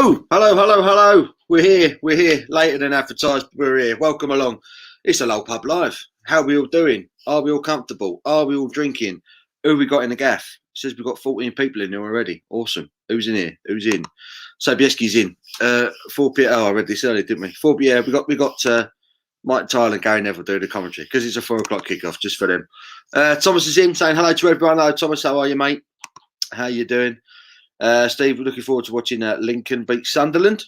Hello. We're here. Later than advertised, we're here. Welcome along. It's a Low Pub Live. How are we all doing? Are we all comfortable? Are we all drinking? Who we got in the gaff? It says we've got 14 people in here already. Awesome. Who's in here? Who's in? Sobieski's in. 4 p.m. Oh, I read this earlier, didn't we? 4 p.m. We got Mike Tyler and Gary Neville doing the commentary because it's a 4 o'clock kickoff just for them. Thomas is in saying hello to everyone. Hello, Thomas. How are you, mate? How you doing? Steve, we're looking forward to watching Lincoln beat Sunderland.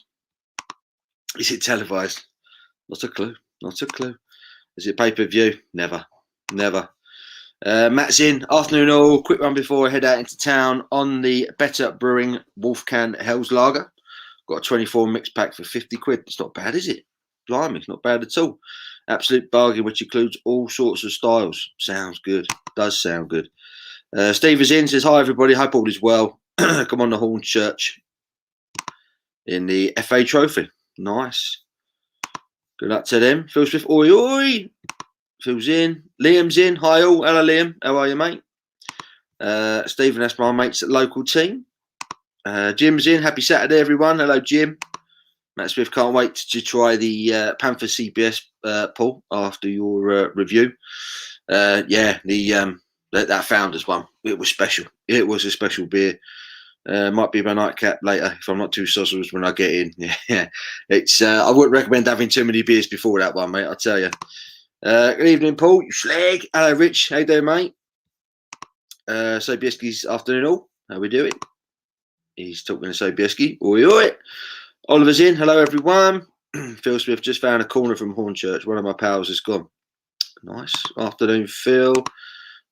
Is it televised? Not a clue. Is it pay-per-view? Never. Matt's in. Afternoon all. Quick one before I head out into town on the Better Brewing Wolfgang Hell's Lager. Got a 24 mix pack for 50 quid. It's not bad, is it? Blimey, it's not bad at all. Absolute bargain, which includes all sorts of styles. Sounds good. Does sound good. Steve is in. Says, hi, everybody. Hope all is well. Come on, the Horn Church in the FA Trophy. Nice. Good luck to them. Phil Swift, oi. Phil's in. Liam's in. Hi all. Hello, Liam. How are you, mate? Stephen, that's my mate's local team. Jim's in. Happy Saturday, everyone. Hello, Jim. Matt Swift, can't wait to try the Panther CBS pool after your review. That Founders one. It was special. It was a special beer. Might be my nightcap later if I'm not too saucers when I get in. Yeah, it's. I wouldn't recommend having too many beers before that one, mate. I'll tell you. Good evening, Paul. You slag. Hello, Rich. How you doing, mate? Sobieski's afternoon all. How we doing? He's talking to Sobieski. Oi. Oliver's in. Hello, everyone. Phil Smith just found a corner from Hornchurch. One of my pals has gone. Nice afternoon, Phil.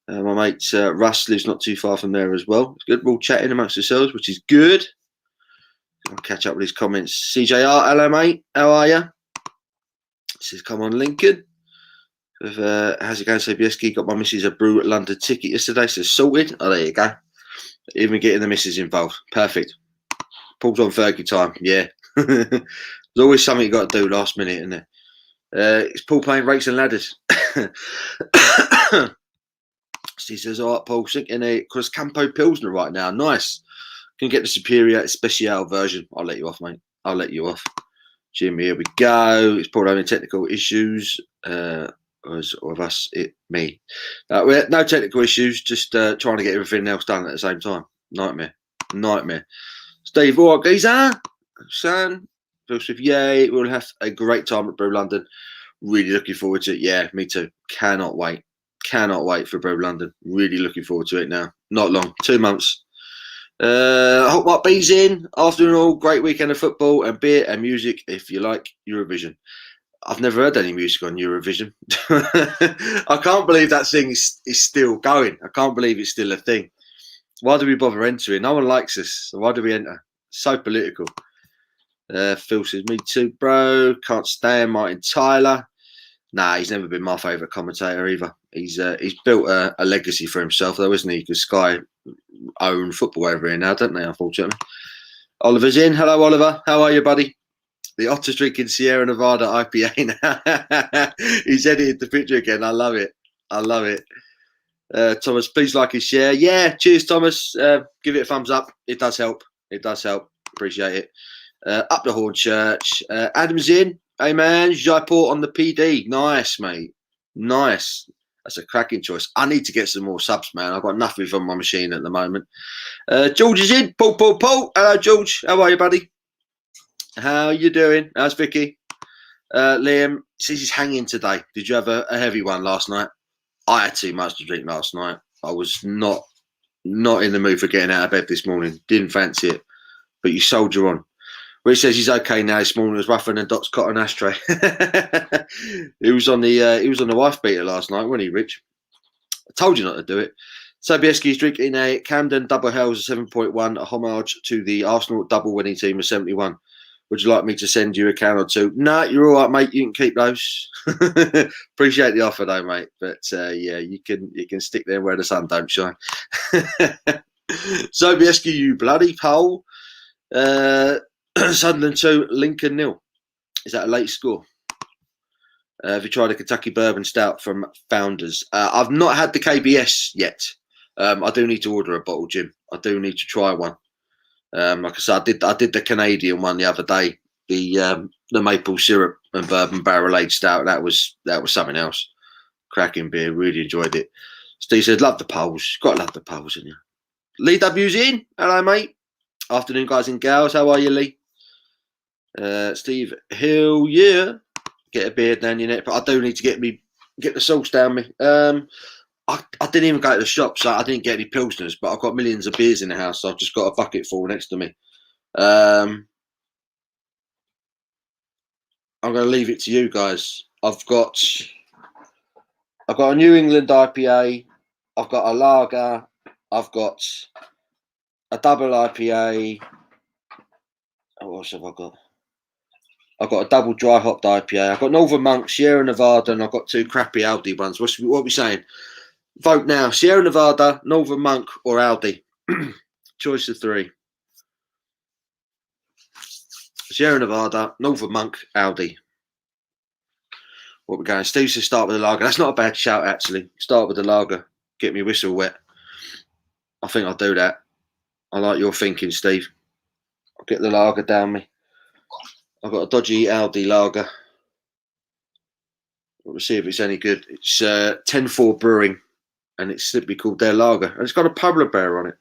My mate Russ lives not too far from there as well. It's good. We're all chatting amongst ourselves, which is good. I'll catch up with his comments. CJR, hello, mate. How are you? Says, come on, Lincoln. How's it going, Sobieski? Got my missus a Brew London ticket yesterday. Says, sorted. Oh, there you go. Even getting the missus involved. Perfect. Paul's on Fergie time. Yeah. There's always something you got to do last minute, isn't there? It's Paul playing Rakes and Ladders. He says, all right, Paul, sinking a Cruzcampo Pilsner right now. Nice. Can get the Superior Special version. I'll let you off, mate. I'll let you off. Jim, here we go. It's Paul having technical issues. Of us, me. We had no technical issues, just trying to get everything else done at the same time. Nightmare. Steve, all right, geezer? Son. Phil Swift, yay. We'll have a great time at Brew London. Really looking forward to it. Yeah, me too. Cannot wait for Brew London. Really looking forward to it now. Not long. 2 months. Hope Mark B's in. Afternoon all. Great weekend of football and beer and music if you like Eurovision. I've never heard any music on Eurovision. I can't believe that thing is still going. I can't believe it's still a thing. Why do we bother entering? No one likes us. So why do we enter? So political. Phil says, me too, bro. Can't stand Martin Tyler. Nah, he's never been my favourite commentator either. He's built a legacy for himself, though, isn't he? Because Sky own football over here now, don't they, unfortunately? Oliver's in. Hello, Oliver. How are you, buddy? The Otter's drinking Sierra Nevada IPA now. He's edited the picture again. I love it. Thomas, please like and share. Yeah, cheers, Thomas. Give it a thumbs up. It does help. Appreciate it. Up the Horn Church. Adam's in. Hey, man. Jaipur on the PD. Nice, mate. Nice. That's a cracking choice. I need to get some more subs, man. I've got nothing on my machine at the moment. George is in. Paul. Hello, George. How are you, buddy? How you doing? How's Vicky? Liam says he's hanging today. Did you have a heavy one last night? I had too much to drink last night. I was not in the mood for getting out of bed this morning. Didn't fancy it. But you soldier on. Well, he says he's okay now. This morning was rougher than Dot's cotton ashtray. He was on the wife beater last night, wasn't he, Rich? I told you not to do it. Sobieski's drinking a Camden Double Hells 7.1, a homage to the Arsenal double winning team of 71. Would you like me to send you a can or two? No, you're all right, mate. You can keep those. Appreciate the offer, though, mate. But yeah, you can stick there where the sun don't shine. Sobieski, you bloody pole. Sunderland 2, Lincoln 0. Is that a late score? Have you tried a Kentucky Bourbon Stout from Founders? I've not had the KBS yet. I do need to order a bottle, Jim. I do need to try one. Like I said, I did the Canadian one the other day, the maple syrup and bourbon barrel aged stout. That was something else. Cracking beer, really enjoyed it. Steve said, "Love the polls. Got to love the polls, in you." Lee W's in. Hello, mate. Afternoon, guys and gals. How are you, Lee? Steve Hill, yeah. Get a beard down your neck, but I do need to get the sauce down me. I didn't even go to the shop, so I didn't get any pilsners, but I've got millions of beers in the house, so I've just got a bucket full next to me. I'm going to leave it to you guys. I've got a New England IPA. I've got a lager. I've got a double IPA. What else have I got? I've got a double dry hopped IPA. I've got Northern Monk, Sierra Nevada, and I've got 2 crappy Aldi ones. What are we saying? Vote now. Sierra Nevada, Northern Monk, or Aldi. Choice of 3. Sierra Nevada, Northern Monk, Aldi. What we're going? Steve says start with the lager. That's not a bad shout, actually. Start with the lager. Get me whistle wet. I think I'll do that. I like your thinking, Steve. I'll get the lager down me. I've got a dodgy Aldi lager. We'll see if it's any good. It's 10-4 Brewing, and it's simply called their lager. And it's got a polar bear on it.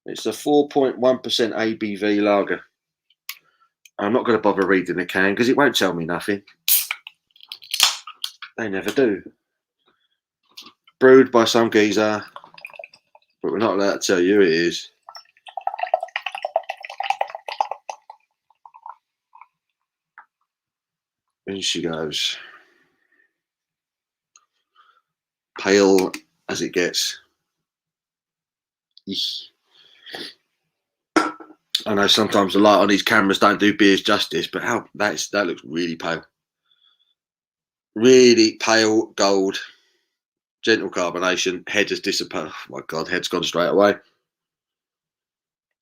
It's a 4.1% ABV lager. I'm not going to bother reading the can because it won't tell me nothing. They never do. Brewed by some geezer, but we're not allowed to tell you who it is. In she goes. Pale as it gets. Eesh. I know sometimes the light on these cameras don't do beers justice, but that looks really pale. Really pale gold. Gentle carbonation. Head has disappeared. Oh my God, head's gone straight away.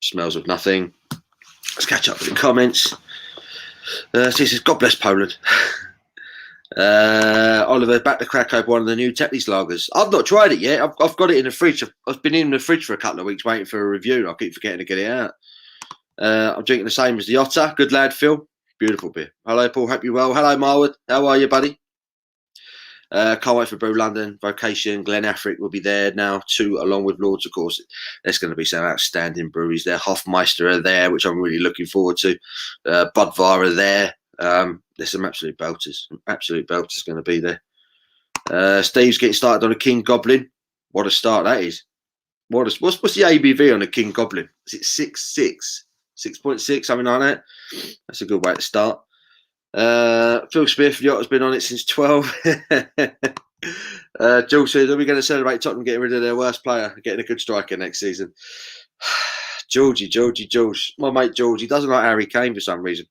Smells of nothing. Let's catch up with the comments. She says, God bless Poland. Oliver, back to crack open one of the new Tetley's lagers. I've not tried it yet. I've got it in the fridge. I've been in the fridge for a couple of weeks waiting for a review, and I keep forgetting to get it out. I'm drinking the same as the Otter. Good lad, Phil. Beautiful beer. Hello, Paul. Hope you're well. Hello, Marwood. How are you, buddy? Can't wait for Brew London. Vocation, Glen Affric will be there now too, along with Lords, of course. There's going to be some outstanding breweries there. Hofmeister are there, which I'm really looking forward to. Budvar are there. There's some absolute belters. Absolute belters going to be there. Steve's getting started on a King Goblin. What a start that is. What's the ABV on a King Goblin? Is it 6.6? 6.6, something like that? That's a good way to start. Phil Smith, Yacht has been on it since 12. Jules says, are we going to celebrate Tottenham getting rid of their worst player, getting a good striker next season? George. My mate George, he doesn't like Harry Kane for some reason.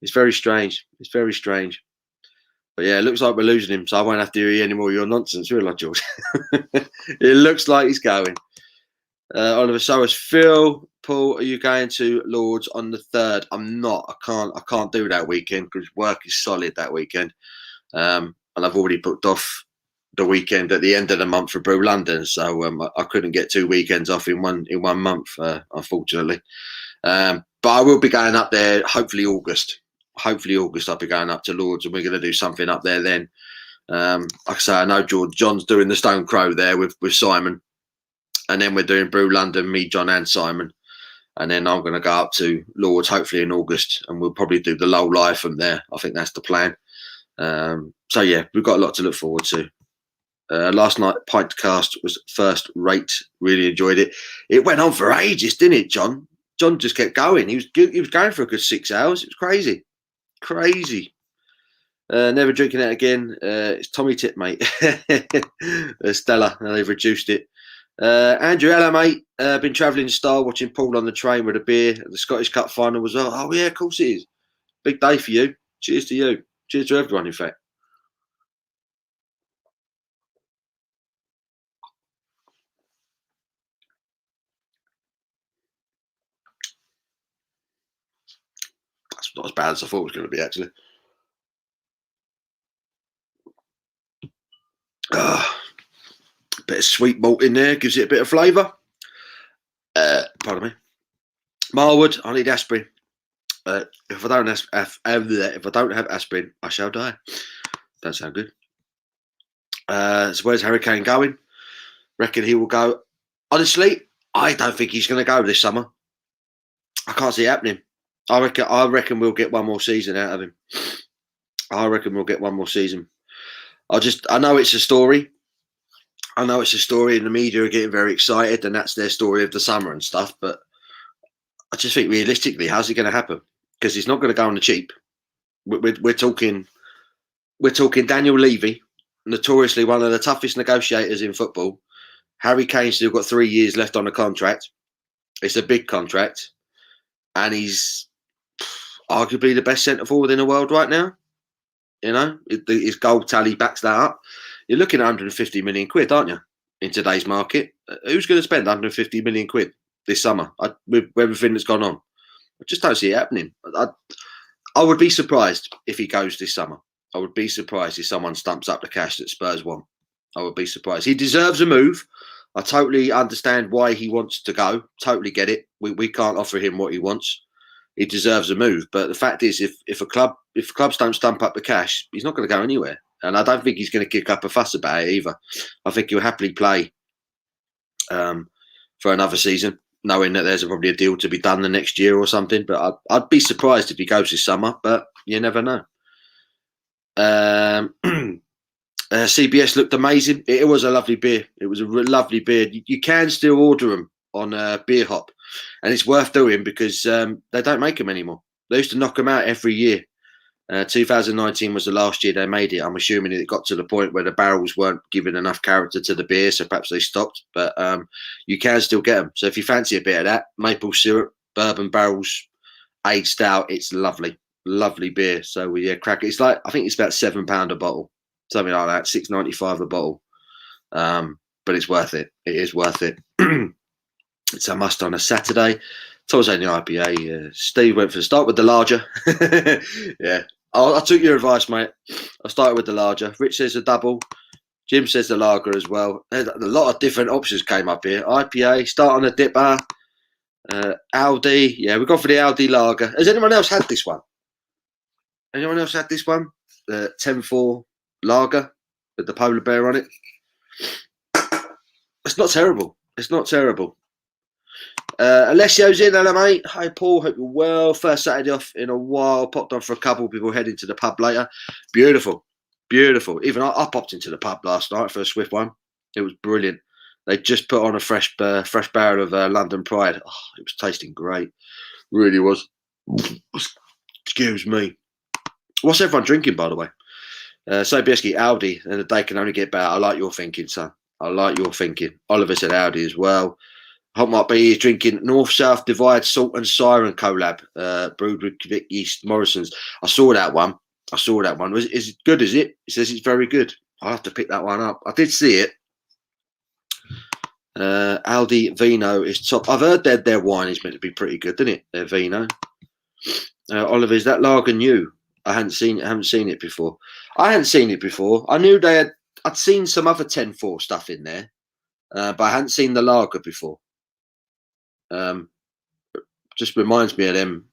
It's very strange. But yeah, it looks like we're losing him, so I won't have to hear any more of your nonsense, will I, George? It looks like he's going. Oliver, so is Phil. Paul, are you going to Lords on the 3rd? I'm not. I can't do that weekend because work is solid that weekend. And I've already booked off the weekend at the end of the month for Brew London, so I couldn't get 2 weekends off in one month, unfortunately. But I will be going up there. Hopefully August. I'll be going up to Lords, and we're going to do something up there then. Like I say, I know John's doing the Stone Crow there with Simon, and then we're doing Brew London, me, John, and Simon. And then I'm going to go up to Lords, hopefully in August, and we'll probably do the low live from there. I think that's the plan. So yeah, we've got a lot to look forward to. Last night, Pintcast was first rate. Really enjoyed it. It went on for ages, didn't it, John? John just kept going. He was going for a good 6 hours. It was crazy. Never drinking that again. It's Tommy Tip, mate. Stella. They've reduced it. Andrew, hello, mate. Been travelling in style, watching Paul on the train with a beer. The Scottish Cup final was on. Oh, yeah, of course it is. Big day for you. Cheers to you. Cheers to everyone, in fact. That's not as bad as I thought it was going to be, actually. Bit of sweet malt in there, gives it a bit of flavour. Pardon me. Marwood, I need aspirin. If I don't have aspirin, I shall die. Don't sound good. So where's Harry Kane going? Reckon he will go. Honestly, I don't think he's going to go this summer. I can't see it happening. I reckon we'll get one more season out of him. I reckon we'll get one more season. I know it's a story. I know it's a story, and the media are getting very excited, and that's their story of the summer and stuff. But I just think realistically, how's it going to happen? Because he's not going to go on the cheap. We're talking Daniel Levy, notoriously one of the toughest negotiators in football. Harry Kane's still got 3 years left on the contract. It's a big contract, and he's arguably the best centre forward in the world right now. You know, his goal tally backs that up. You're looking at 150 million quid, aren't you, in today's market? Who's going to spend 150 million quid this summer with everything that's gone on? I just don't see it happening. I would be surprised if he goes this summer. I would be surprised if someone stumps up the cash that Spurs want. I would be surprised. He deserves a move. I totally understand why he wants to go. Totally get it. We can't offer him what he wants. He deserves a move. But the fact is, if clubs don't stump up the cash, he's not going to go anywhere. And I don't think he's going to kick up a fuss about it either. I think he'll happily play for another season, knowing that there's probably a deal to be done the next year or something. But I'd be surprised if he goes this summer, but you never know. CBS looked amazing. It was a lovely beer. It was a lovely beer. You can still order them on Beer Hop, and it's worth doing because they don't make them anymore. They used to knock them out every year. 2019 was the last year they made it. I'm assuming it got to the point where the barrels weren't giving enough character to the beer, so perhaps they stopped. But you can still get them. So if you fancy a bit of that, maple syrup, bourbon barrels, aged out, it's lovely, lovely beer. So yeah, crack it. It's like, I think it's about £7 a bottle, something like that, £6.95 a bottle. But it's worth it. It is worth it. It's a must on a Saturday. Towards only IPA. Steve went for the start with the larger. Yeah, I took your advice, mate. I started with the larger. Rich says a double. Jim says the lager as well. A lot of different options came up here. IPA, start on a dipper. Aldi. Yeah, we've gone for the Aldi lager. Has anyone else had this one? Anyone else had this one? The 10-4 lager with the polar bear on it. It's not terrible. It's not terrible. Alessio's in, hello mate. Hi Paul, hope you're well. First Saturday off in a while. Popped on for a couple. People heading to the pub later. Beautiful, beautiful. Even I popped into the pub last night for a swift one. It was brilliant. They just put on a fresh barrel of London Pride. Oh, it was tasting great. Really was. Excuse me. What's everyone drinking, by the way? Sobieski, Aldi, and the day can only get better. I like your thinking, son. I like your thinking. Oliver said Aldi as well. Hope might be drinking North-South Divide Salt and Siren collab, brewed with Vic East Morrison's. I saw that one. Is it good, is it? It says it's very good. I'll have to pick that one up. I did see it. Aldi Vino is top. I've heard their wine is meant to be pretty good, isn't it? Their Vino. Oliver, is that lager new? I haven't seen it before. I knew I'd seen some other 10-4 stuff in there, but I hadn't seen the lager before. Just reminds me of them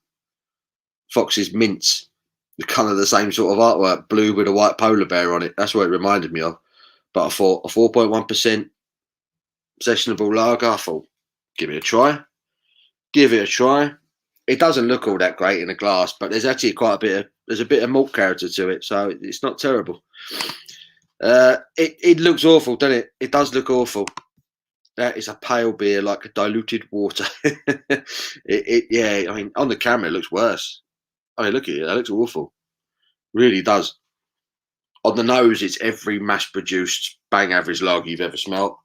Fox's mints, the kind of the same sort of artwork, blue with a white polar bear on it. That's what it reminded me of. But I thought a 4.1% sessionable lager. I thought, give it a try. It doesn't look all that great in a glass, but there's actually there's a bit of malt character to it, so it's not terrible. It looks awful, doesn't it? It does look awful. That is a pale beer, like a diluted water. Yeah, I mean, on the camera it looks worse. I mean, look at it, that looks awful. Really does. On the nose, it's every mass-produced, bang average lager you've ever smelled.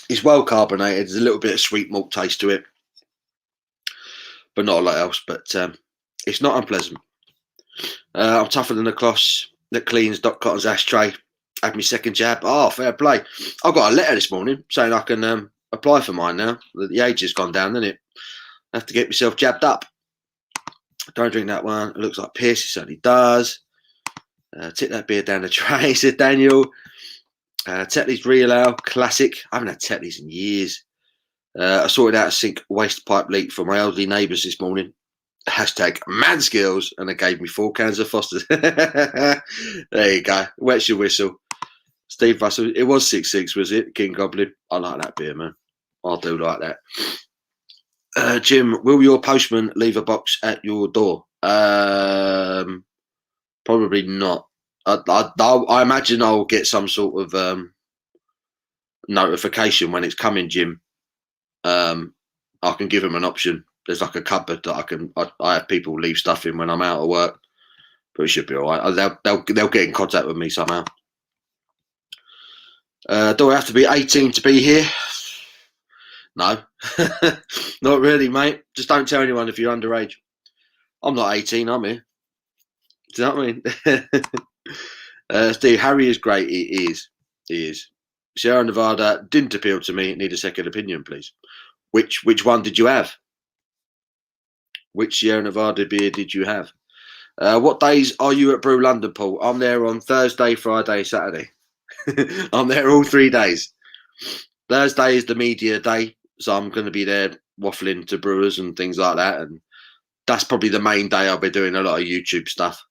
It's well carbonated. There's a little bit of sweet malt taste to it, but not a lot else. But it's not unpleasant. I'm tougher than the cloths that cleans Doc Cotton's ashtray. Had my second jab. Oh, fair play. I got a letter this morning saying I can apply for mine now. The age has gone down, isn't it? I have to get myself jabbed up. Don't drink that one. It looks like piss. It certainly does. Tip that beer down the tray, said Daniel. Tetley's Real Ale Classic. I haven't had Tetley's in years. I sorted out a sink waste pipe leak for my elderly neighbours this morning. Hashtag man skills, and they gave me 4 cans of Foster's. There you go. Wets your whistle. Steve Russell. It was 6.6, was it? King Goblin. I like that beer, man. I do like that. Jim, will your postman leave a box at your door? Probably not. I imagine I'll get some sort of notification when it's coming, Jim. I can give them an option. There's like a cupboard that I have people leave stuff in when I'm out of work, but it should be all right. They'll get in contact with me somehow. Do I have to be 18 to be here? No, not really, mate. Just don't tell anyone if you're underage. I'm not 18. I'm here. Do you know what I mean? Steve, Harry is great. He is. Sierra Nevada didn't appeal to me. Need a second opinion, please. Which one did you have? Which Sierra Nevada beer did you have? What days are you at Brew London, Paul? I'm there on Thursday, Friday, Saturday. I'm there all 3 days. Thursday is the media day, so I'm going to be there waffling to brewers and things like that. And that's probably the main day I'll be doing a lot of YouTube stuff.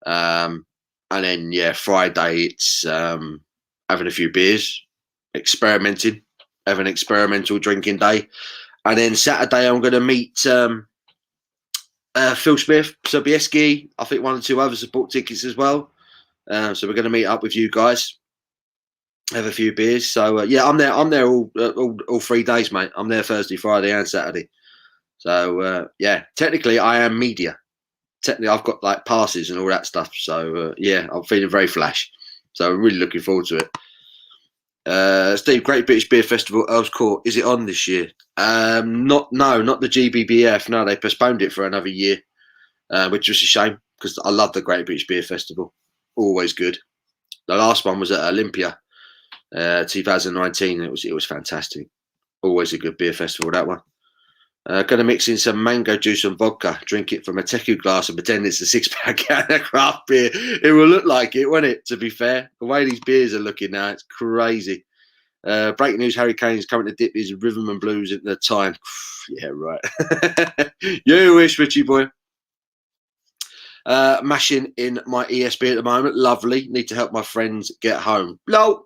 And then, yeah, Friday, it's having a few beers, experimenting, having an experimental drinking day. And then Saturday, I'm going to meet Phil Smith, Sobieski. I think 1 or 2 others have bought tickets as well. So we're going to meet up with you guys, have a few beers. So yeah, I'm there all 3 days, mate. I'm there Thursday, Friday, and Saturday. So yeah, technically I am media. Technically, I've got like passes and all that stuff. So yeah, I'm feeling very flash. So I'm really looking forward to it. Steve, Great British Beer Festival, Earls Court. Is it on this year? Not the GBBF. No, they postponed it for another year, which was a shame because I love the Great British Beer Festival. Always good. The last one was at Olympia, 2019. It was fantastic. Always a good beer festival, that one. Going to mix in some mango juice and vodka. Drink it from a teku glass and pretend it's a 6-pack can of craft beer. It will look like it, won't it? To be fair, the way these beers are looking now, it's crazy. Breaking news: Harry Kane is coming to dip his rhythm and blues at the time. Yeah, right. You wish, Richie boy. Mashing in my ESB at the moment. Lovely. Need to help my friends get home. Lol.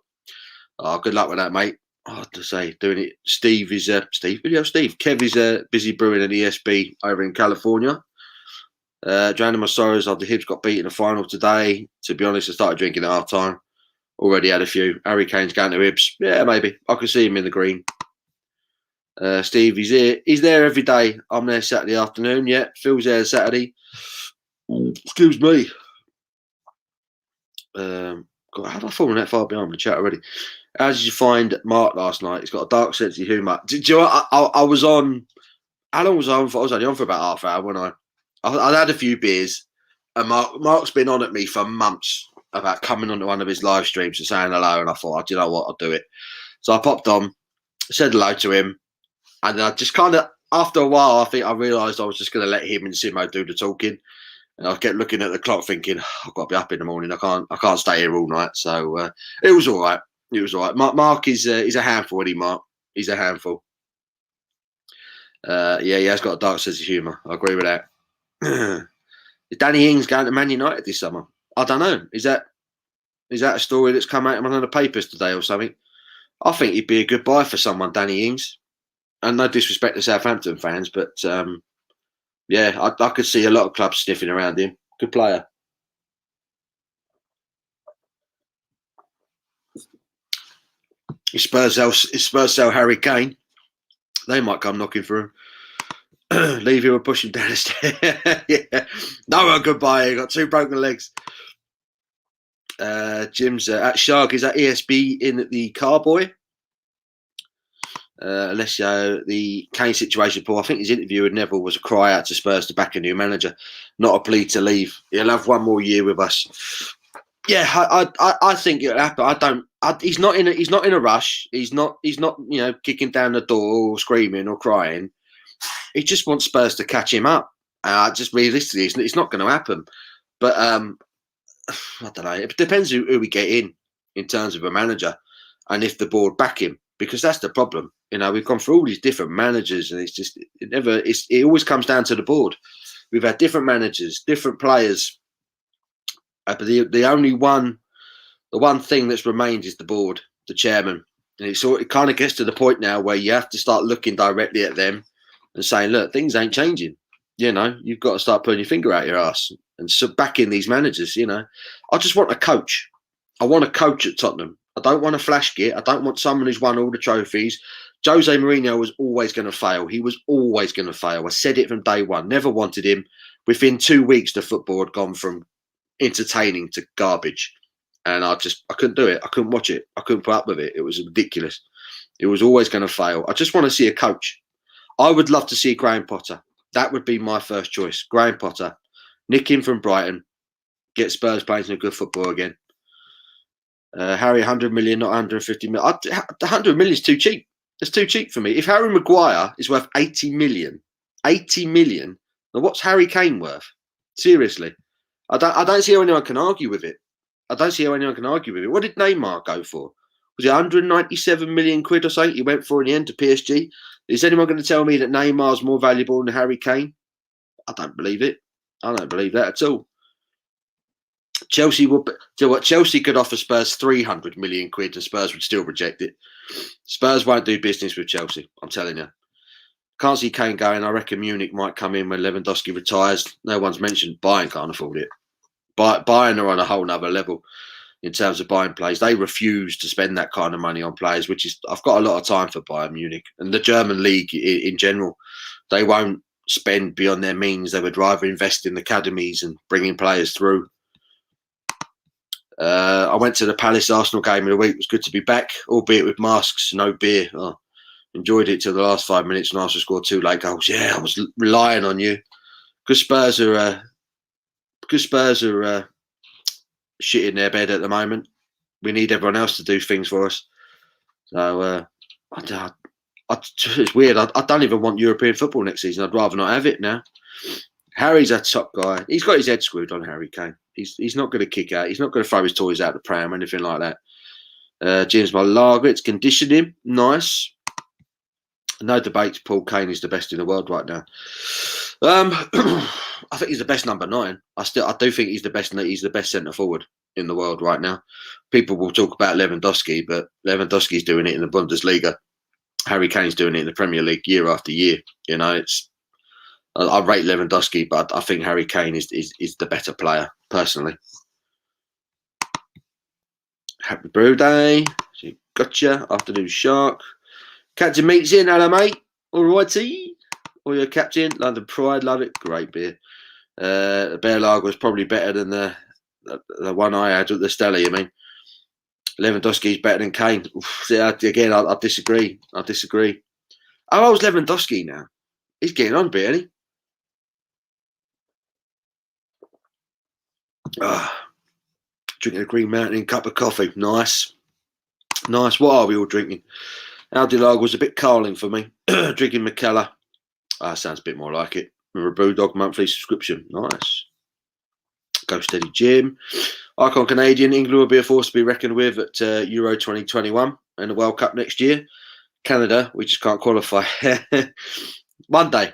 Oh, good luck with that, mate. Oh, to say, doing it. Steve is Steve. Kev is busy brewing an ESB over in California. Drowning my sorrows after Hibs got beat in the final today. To be honest, I started drinking at half time. Already had a few. Harry Kane's going to Hibs. Yeah, maybe. I can see him in the green. Steve, he's here. He's there every day. I'm there Saturday afternoon. Yeah, Phil's there Saturday. Excuse me. God, how have I fallen that far behind the chat already? How did you find Mark last night? He's got a dark sense of humour. Did you know I was on? How long was I on for? I was only on for about half hour when I'd had a few beers, and Mark's been on at me for months about coming onto one of his live streams and saying hello, and I thought, oh, do you know what, I'll do it. So I popped on, said hello to him, and then I just kind of, after a while, I think I realised I was just going to let him and Simo do the talking. And I kept looking at the clock, thinking, I've got to be up in the morning. I can't stay here all night. So it was all right. It was all right. Mark is he's a handful, isn't he, Mark? He's a handful. Yeah, he has got a dark sense of humour. I agree with that. Is Danny Ings going to Man United this summer? I don't know. Is that a story that's come out of one of the papers today or something? I think he'd be a good buy for someone, Danny Ings. And no disrespect to Southampton fans, but yeah, I could see a lot of clubs sniffing around him. Good player. If Spurs sell Harry Kane, they might come knocking for him. Leave him or push him down the stairs. Yeah. No one could buy him. Got 2 broken legs. Jim's at Shark. Is that ESB in the Carboy? Alessio, the Kane situation, Paul. I think his interview with Neville was a cry out to Spurs to back a new manager, not a plea to leave. He'll have 1 more year with us. Yeah, I think it'll happen. He's not in a rush. He's not kicking down the door or screaming or crying. He just wants Spurs to catch him up. Just realistically, it's not going to happen. But I don't know. It depends who we get in. in terms of a manager, and if the board back him, because that's the problem. You know, we've gone through all these different managers, and it's just it always comes down to the board. We've had different managers, different players, but the one thing that's remained is the board, the chairman, and it kind of gets to the point now where you have to start looking directly at them and saying, look, things ain't changing. You know, you've got to start putting your finger out your ass and so back in these managers. You know, I just want a coach. I want a coach at Tottenham. I don't want a flash git. I don't want someone who's won all the trophies. Jose Mourinho was always going to fail. He was always going to fail. I said it from day one. Never wanted him. Within 2 weeks, the football had gone from entertaining to garbage. And I couldn't do it. I couldn't watch it. I couldn't put up with it. It was ridiculous. It was always going to fail. I just want to see a coach. I would love to see Graham Potter. That would be my first choice. Graham Potter. Nick him from Brighton. Get Spurs playing some good football again. Harry, 100 million, not 150 million. 100 million is too cheap. It's too cheap for me. If Harry Maguire is worth 80 million, then what's Harry Kane worth? Seriously. I don't see how anyone can argue with it. What did Neymar go for? Was it 197 million quid or something he went for in the end to PSG? Is anyone going to tell me that Neymar's more valuable than Harry Kane? I don't believe it. I don't believe that at all. Chelsea could offer Spurs 300 million quid and Spurs would still reject it. Spurs won't do business with Chelsea, I'm telling you. Can't see Kane going. I reckon Munich might come in when Lewandowski retires. No one's mentioned Bayern can't afford it. Bayern are on a whole nother level in terms of buying players. They refuse to spend that kind of money on players, which is, I've got a lot of time for Bayern Munich and the German league in general. They won't spend beyond their means. They would rather invest in academies and bringing players through. I went to the Palace Arsenal game in a week. It was good to be back, albeit with masks, no beer. Oh, enjoyed it till the last 5 minutes and Arsenal scored 2 late goals. Yeah, I was relying on you. Because Spurs are shit in their bed at the moment. We need everyone else to do things for us. So it's weird. I don't even want European football next season. I'd rather not have it now. Harry's a top guy. He's got his head screwed on, Harry Kane. He's not going to kick out. He's not going to throw his toys out the pram or anything like that. James Malaga, it's conditioned him. Nice. No debates. Paul Kane is the best in the world right now. I think he's the best number 9. I do think he's the best. He's the best centre forward in the world right now. People will talk about Lewandowski, but Lewandowski's doing it in the Bundesliga. Harry Kane's doing it in the Premier League year after year. You know, I rate Lewandowski, but I think Harry Kane is the better player personally. Happy Brew Day. Gotcha. Afternoon Shark. Captain Meat's in. Hello, mate. All righty. Or your captain. London Pride. Love it. Great beer. The Bear Lager was probably better than the one I had at the Stella, you mean? Lewandowski's better than Kane. Again, I disagree. How old's Lewandowski now? He's getting on a bit, isn't he? Drinking a Green Mountain cup of coffee. Nice. What are we all drinking? Aldi Lager was a bit carling for me. Drinking McKellar. Sounds a bit more like it. Remember a Brewdog monthly subscription. Nice. Go Steady Jim. Icon Canadian. England will be a force to be reckoned with at Euro 2021 and the World Cup next year. Canada, we just can't qualify. One day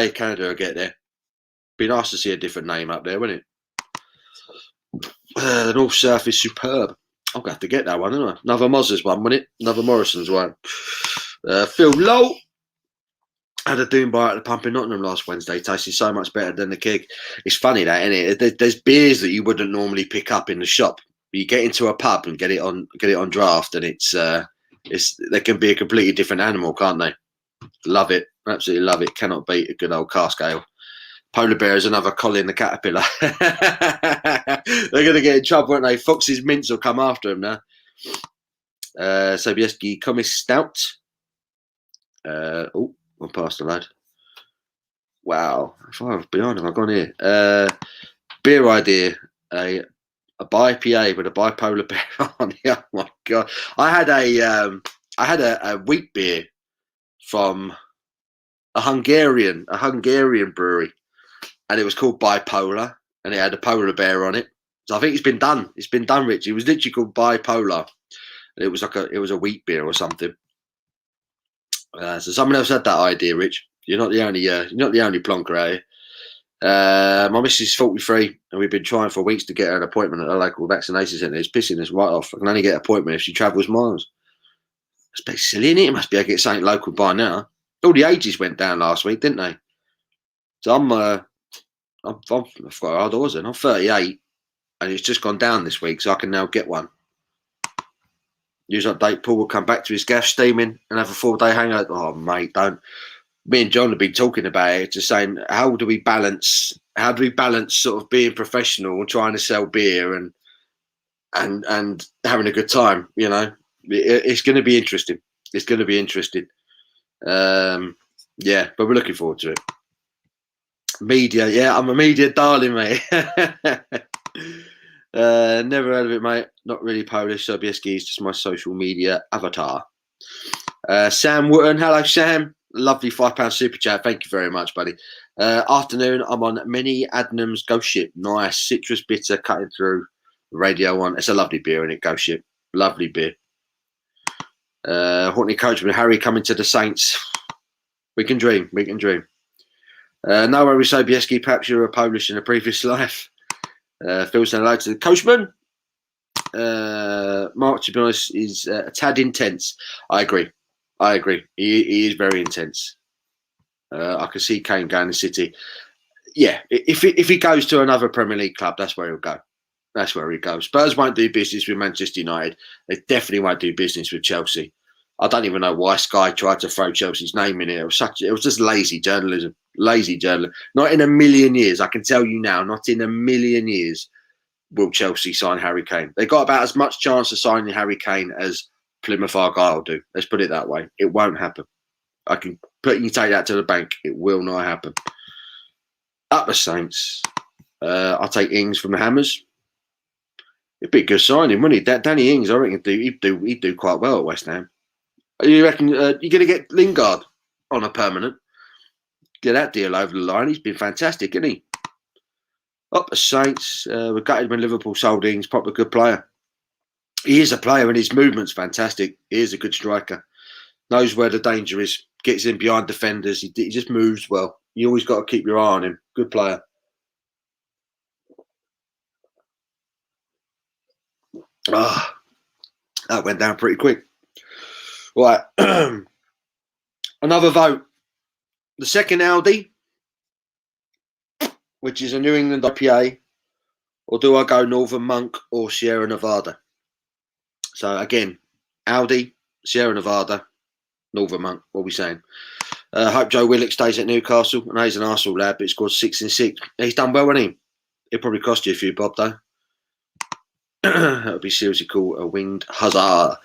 Canada will get there. Be nice to see a different name up there, wouldn't it? The North South is superb. I'm going to have to get that one, isn't I? Another Moz's one, wouldn't it? Another Morrison's one. Phil Lowe. Had a Doom bar at the pump in Nottingham last Wednesday. Tasted so much better than the keg. It's funny that, isn't it? There's beers that you wouldn't normally pick up in the shop. You get into a pub and get it on draft, and they can be a completely different animal, can't they? Love it, absolutely love it. Cannot beat a good old cask ale. Polar bear is another Colin the Caterpillar. They're going to get in trouble, aren't they? Fox's Mints will come after him now. Sobieski Comis Stout. I'm past the lad. Wow, how far behind have I gone here? Beer idea. A bi-PA with a bipolar bear on it. Oh my god! I had a wheat beer from a Hungarian brewery, and it was called Bipolar, and it had a polar bear on it. So I think it's been done. It's been done, Rich. It was literally called Bipolar. It was a wheat beer or something. So someone else had that idea, Rich. You're not the only plonker out here. My missus is 43, and we've been trying for weeks to get her an appointment at a local vaccination centre. It's pissing us right off. I can only get an appointment if she travels miles. It's a bit silly, isn't it? It must be able to get something local by now. All the ages went down last week, didn't they? So I forgot how old I was then. I'm 38, and it's just gone down this week, so I can now get one. News update: Paul will come back to his gas steaming and have a 4-day hangover. Oh, mate, don't. Me and John have been talking about it, just saying how do we balance sort of being professional and trying to sell beer and having a good time. You know, it's going to be interesting. It's going to be interesting. Yeah, but we're looking forward to it. Media, yeah, I'm a media darling, mate. Never heard of it, mate. Not really Polish. Sobieski is just my social media avatar. Sam Wooten, hello, Sam. Lovely £5 super chat. Thank you very much, buddy. Afternoon, I'm on Mini Adnams Ghost Ship. Nice citrus bitter cutting through Radio 1. It's a lovely beer, isn't it? Ghost Ship. Lovely beer. Haunting Coachman, Harry coming to the Saints. We can dream. We can dream. No worries, Sobieski. Perhaps you were a Polish in a previous life. Phil saying hello to the Coachman. Mark, to be honest, is a tad intense. I agree. He is very intense. I can see Kane going to City. Yeah, if he goes to another Premier League club, that's where he'll go. That's where he goes. Spurs won't do business with Manchester United. They definitely won't do business with Chelsea. I don't even know why Sky tried to throw Chelsea's name in it. It was just lazy journalism. Lazy journalism. Not in a million years. I can tell you now, not in a million years will Chelsea sign Harry Kane. They got about as much chance of signing Harry Kane as Plymouth Argyle do. Let's put it that way. It won't happen. You take that to the bank. It will not happen. Up the Saints. I'll take Ings from the Hammers. It'd be a good signing, wouldn't he? Danny Ings, I reckon he'd do quite well at West Ham. You reckon you're going to get Lingard on a permanent? Get that deal over the line. He's been fantastic, isn't he? Up the Saints. We're gutted when Liverpool sold Ings. Proper good player. He is a player and his movement's fantastic. He is a good striker. Knows where the danger is. Gets in behind defenders. He just moves well. You always got to keep your eye on him. Good player. Ah, that went down pretty quick. Right. Another vote. The second Aldi, which is a New England IPA, or do I go Northern Monk or Sierra Nevada? So again, Aldi, Sierra Nevada, Northern Monk. What are we saying? Hope Joe Willock stays at Newcastle. And he's an Arsenal lad, but he scored 6 in 6. He's done well, hasn't he? It'll probably cost you a few bob, though. That would be seriously cool. A winged huzzah.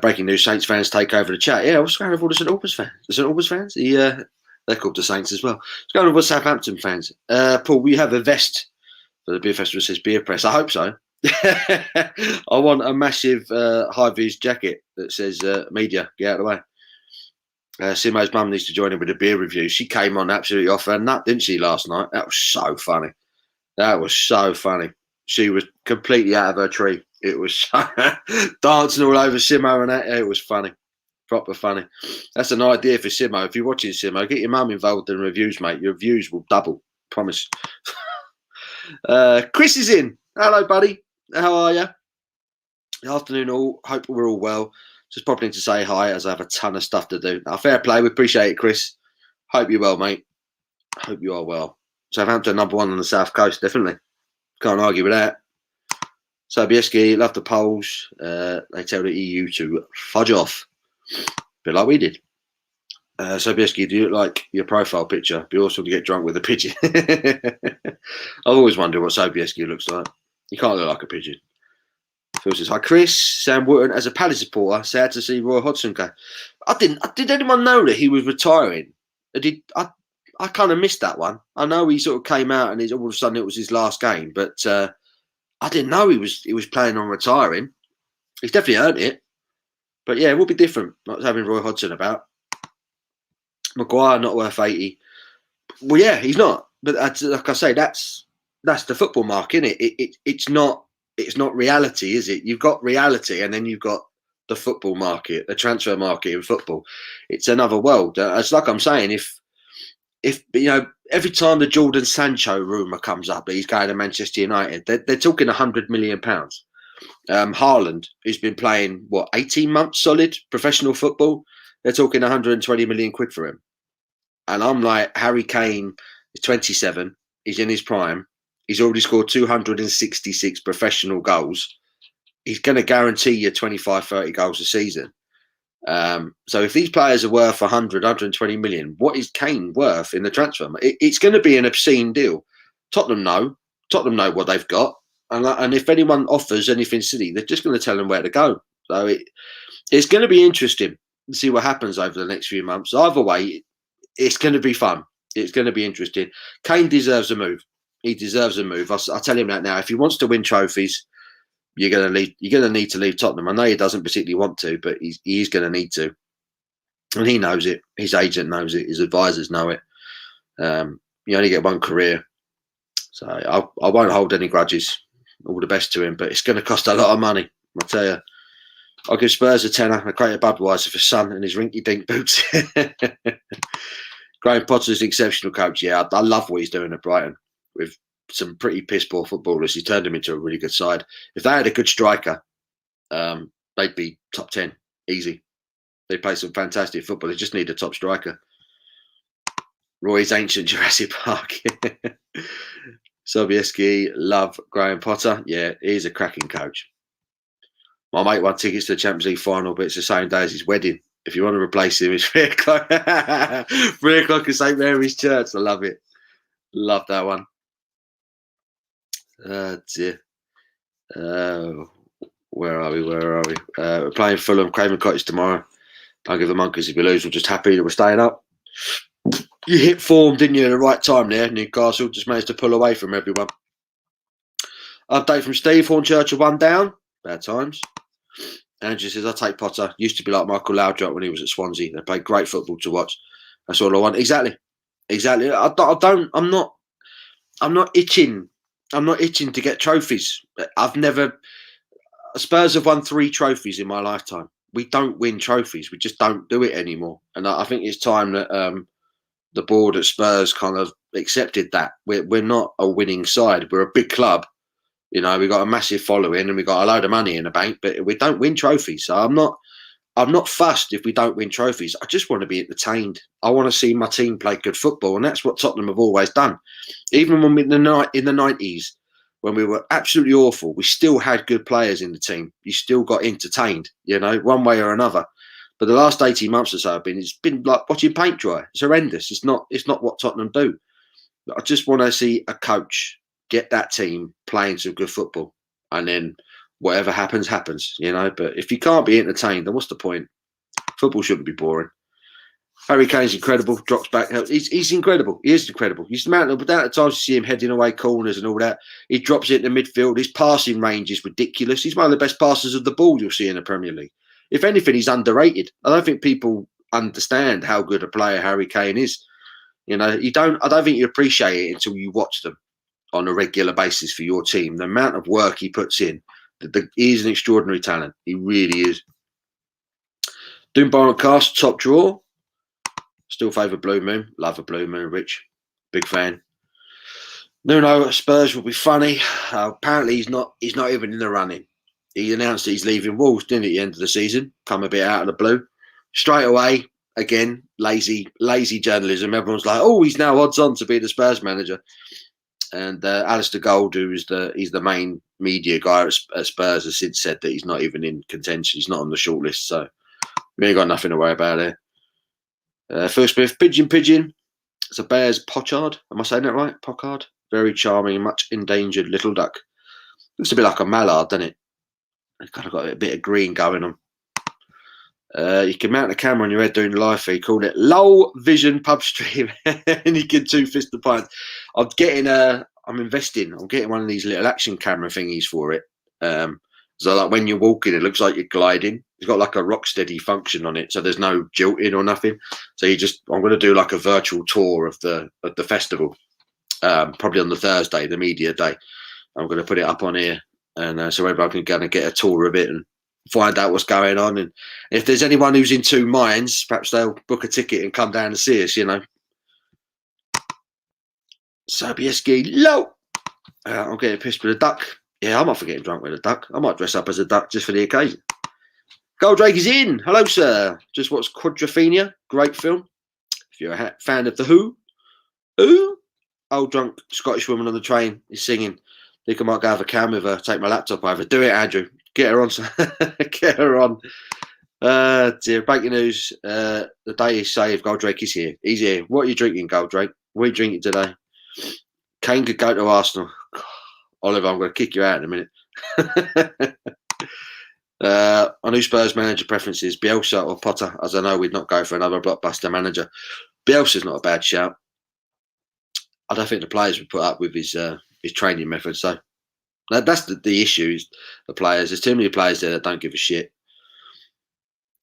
Breaking news: Saints fans take over the chat. Yeah, what's going on with all the St Albans fans? The St Albans fans? They're called the Saints as well. What's going on with Southampton fans? Paul, we have a vest for the beer festival that says Beer Press. I hope so. I want a massive high-vis jacket that says media, get out of the way. Simo's mum needs to join in with a beer review. She came on absolutely off her nut, didn't she, last night? That was so funny. That was so funny. She was completely out of her tree. It was dancing all over Simo and that. It was funny. Proper funny. That's an idea for Simo. If you're watching Simo, get your mum involved in reviews, mate. Your views will double. Promise. Chris is in. Hello, buddy. How are you? Afternoon all. Hope we're all well. Just popping in to say hi as I have a ton of stuff to do. Now, fair play. We appreciate it, Chris. Hope you're well, mate. Hope you are well. Southampton number 1 on the South Coast, definitely. Can't argue with that. Sobieski, love the polls. They tell the EU to fudge off. A bit like we did. Sobieski, do you look like your profile picture? Be awesome to get drunk with a pigeon. I've always wondered what Sobieski looks like. You can't look like a pigeon. Phil says, hi, Chris. Sam Wooten, as a Palace supporter, sad to see Roy Hodgson go. Did anyone know that he was retiring? I kind of missed that one. I know he sort of came out and all of a sudden it was his last game, but I didn't know he was planning on retiring. He's definitely earned it. But yeah, it will be different not having Roy Hodgson about. Maguire not worth 80. Well, yeah, he's not. But like I say, that's that's the football market, isn't it? It's not reality, is it? You've got reality, and then you've got the football market, the transfer market in football. It's another world. It's like I'm saying, if every time the Jordan Sancho rumor comes up that he's going to Manchester United, they're talking £100 million. Haaland, who's been playing 18 months solid professional football, they're talking 120 million quid for him. And I'm like, Harry Kane is 27, he's in his prime, he's already scored 266 professional goals. He's going to guarantee you 25, 30 goals a season. So if these players are worth 100, 120 million, what is Kane worth in the transfer? It's going to be an obscene deal. Tottenham know what they've got. And if anyone offers anything silly, they're just going to tell them where to go. So it's going to be interesting to see what happens over the next few months. Either way, it's going to be fun. It's going to be interesting. Kane deserves a move. He deserves a move. I'll tell him that now. If he wants to win trophies, you're going to need to leave Tottenham. I know he doesn't particularly want to, but he's going to need to. And he knows it. His agent knows it. His advisors know it. You only get one career. So I won't hold any grudges. All the best to him, but it's going to cost a lot of money. I'll tell you. I'll give Spurs a tenner. I create a Budweiser for Son and his rinky-dink boots. Graham Potter's an exceptional coach. Yeah, I love what he's doing at Brighton with some pretty piss-poor footballers. He turned them into a really good side. If they had a good striker, they'd be top 10, easy. They play some fantastic football. They just need a top striker. Roy's ancient Jurassic Park. Sobieski, love Graham Potter. Yeah, he's a cracking coach. My mate won tickets to the Champions League final, but it's the same day as his wedding. If you want to replace him, it's 3 o'clock. 3 o'clock at St. Mary's Church. I love it. Love that one. Dear. Where are we? We're playing Fulham, Craven Cottage tomorrow. Don't give the monkeys if we lose. We're just happy that we're staying up. You hit form, didn't you, at the right time there? Newcastle just managed to pull away from everyone. Update from Steve. Hornchurch 1 down. Bad times. Andrew says, I take Potter. Used to be like Michael Laudrup when he was at Swansea. They played great football to watch. That's all I want. Exactly. I'm not itching. I'm not itching to get trophies. Spurs have won 3 trophies in my lifetime. We don't win trophies. We just don't do it anymore. And I think it's time that the board at Spurs kind of accepted that. We're not a winning side. We're a big club. We've got a massive following and we've got a load of money in the bank, but we don't win trophies. So I'm not fussed if we don't win trophies. I just want to be entertained. I want to see my team play good football, and that's what Tottenham have always done. Even when in the 90s, when we were absolutely awful, we still had good players in the team. You still got entertained, one way or another. But the last 18 months or so it's been like watching paint dry. It's horrendous. It's not what Tottenham do. I just want to see a coach get that team playing some good football, and then whatever happens. But if you can't be entertained, then what's the point? Football shouldn't be boring. Harry Kane's incredible. Drops back. He's incredible. He is incredible. He's the amount of times you see him heading away corners and all that. He drops it in the midfield. His passing range is ridiculous. He's one of the best passers of the ball you'll see in the Premier League. If anything, he's underrated. I don't think people understand how good a player Harry Kane is. I don't think you appreciate it until you watch them on a regular basis for your team. The amount of work he puts in, he's an extraordinary talent. He really is. Doom Barn Cast, top draw. Still favour Blue Moon. Love a Blue Moon, Rich. Big fan. Nuno Spurs will be funny. Apparently he's not even in the running. He announced that he's leaving Wolves, didn't he, at the end of the season? Come a bit out of the blue. Straight away, again, lazy journalism. Everyone's like, oh, he's now odds on to be the Spurs manager. And Alistair Gold, he's the main media guy at Spurs, has since said that he's not even in contention. He's not on the shortlist, so we ain't got nothing to worry about there. Phil Smith, Pigeon. It's a Bears Pochard. Am I saying that right? Pochard. Very charming, much endangered little duck. Looks a bit like a mallard, doesn't it? It's kind of got a bit of green going on. You can mount a camera on your head doing the live feed. Call it low vision pub stream, and you can 2-fist the pints. I'm investing. I'm getting one of these little action camera thingies for it. So like when you're walking, it looks like you're gliding. It's got like a rock steady function on it, so there's no jilting or nothing. So I'm going to do like a virtual tour of the festival. probably on the Thursday, the media day. I'm going to put it up on here, and so everyone can kind of get a tour of it and find out what's going on. And if there's anyone who's in two minds, perhaps they'll book a ticket and come down and see us, you know. Sobieski, low. I'm getting pissed with a duck. Yeah, I might forget getting drunk with a duck. I might dress up as a duck just for the occasion. Goldrake is in. Hello, sir. Just watched Quadrophenia. Great film. If you're a fan of The Who. Who? Old drunk Scottish woman on the train is singing. Think I might go have a cam with her. Take my laptop over. Do it, Andrew. Get her on. Get her on. Dear, breaking news. The day is saved. Goldrake is here. He's here. What are you drinking, Goldrake? What are you drinking today? Kane could go to Arsenal. Oliver, I'm going to kick you out in a minute. On who Spurs manager preferences, Bielsa or Potter? As I know, we'd not go for another blockbuster manager. Bielsa's not a bad shout. I don't think the players would put up with his training method. So that's the issue. Is the players. There's too many players there that don't give a shit.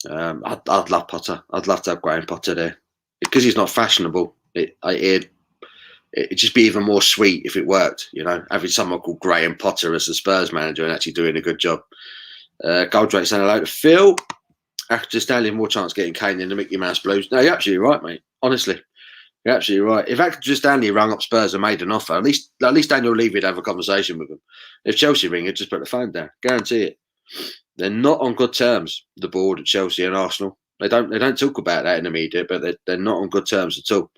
I'd love Potter. I'd love to have Graham Potter there because he's not fashionable. It'd just be even more sweet if it worked. You know, having someone called Graham Potter as the Spurs manager and actually doing a good job. Goldrake saying hello to Phil. Actor Stanley more chance getting Kane in the Mickey Mouse Blues. No, you're absolutely right, mate. Honestly, you're absolutely right. If Actor Stanley rang up Spurs and made an offer, at least Daniel Levy would have a conversation with them. If Chelsea ring, he'd just put the phone down. Guarantee it. They're not on good terms. The board at Chelsea and Arsenal. They don't talk about that in the media, but they're not on good terms at all.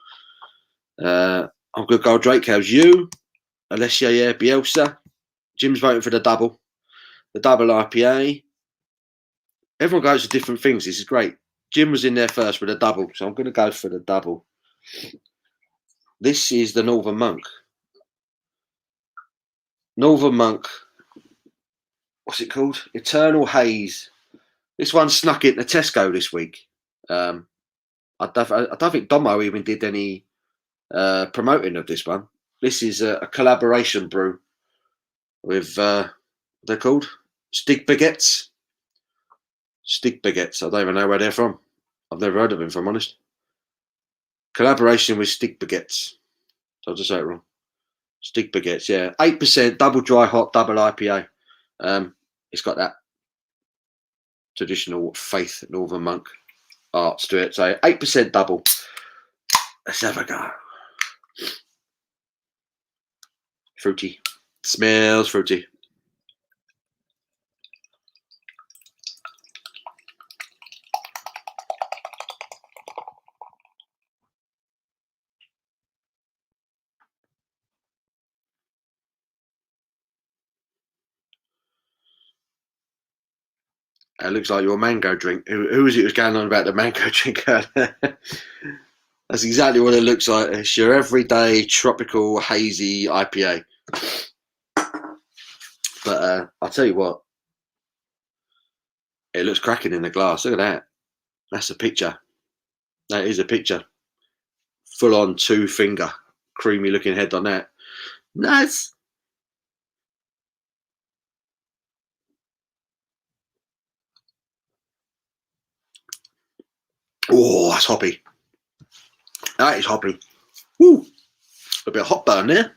I'm good, Goldrake. How's you? Alessia, yeah. Bielsa. Jim's voting for the double. The double IPA. Everyone goes for different things. This is great. Jim was in there first with a double, so I'm going to go for the double. This is the Northern Monk. Northern Monk. What's it called? Eternal Haze. This one snuck into Tesco this week. I don't think Domo even did any promoting of this one. This is a collaboration brew with they're called Stig Baguettes. Stig Baguettes. I don't even know where they're from. I've never heard of them, if I'm honest. Collaboration with Stig Baguettes. So I'll just say it wrong. Stig Baguettes, yeah. 8% double dry hop, double IPA. It's got that traditional Faith Northern Monk arts to it. So 8% double. Let's have a go. Fruity. Smells fruity. It looks like your mango drink. Who was it was going on about the mango drink earlier? That's exactly what it looks like. It's your everyday tropical hazy IPA. But I'll tell you what. It looks cracking in the glass. Look at that. That's a picture. That is a picture. Full on 2-finger. Creamy looking head on that. Nice. Oh, that's hoppy. That is hoppy. Woo. A bit of hot burn there.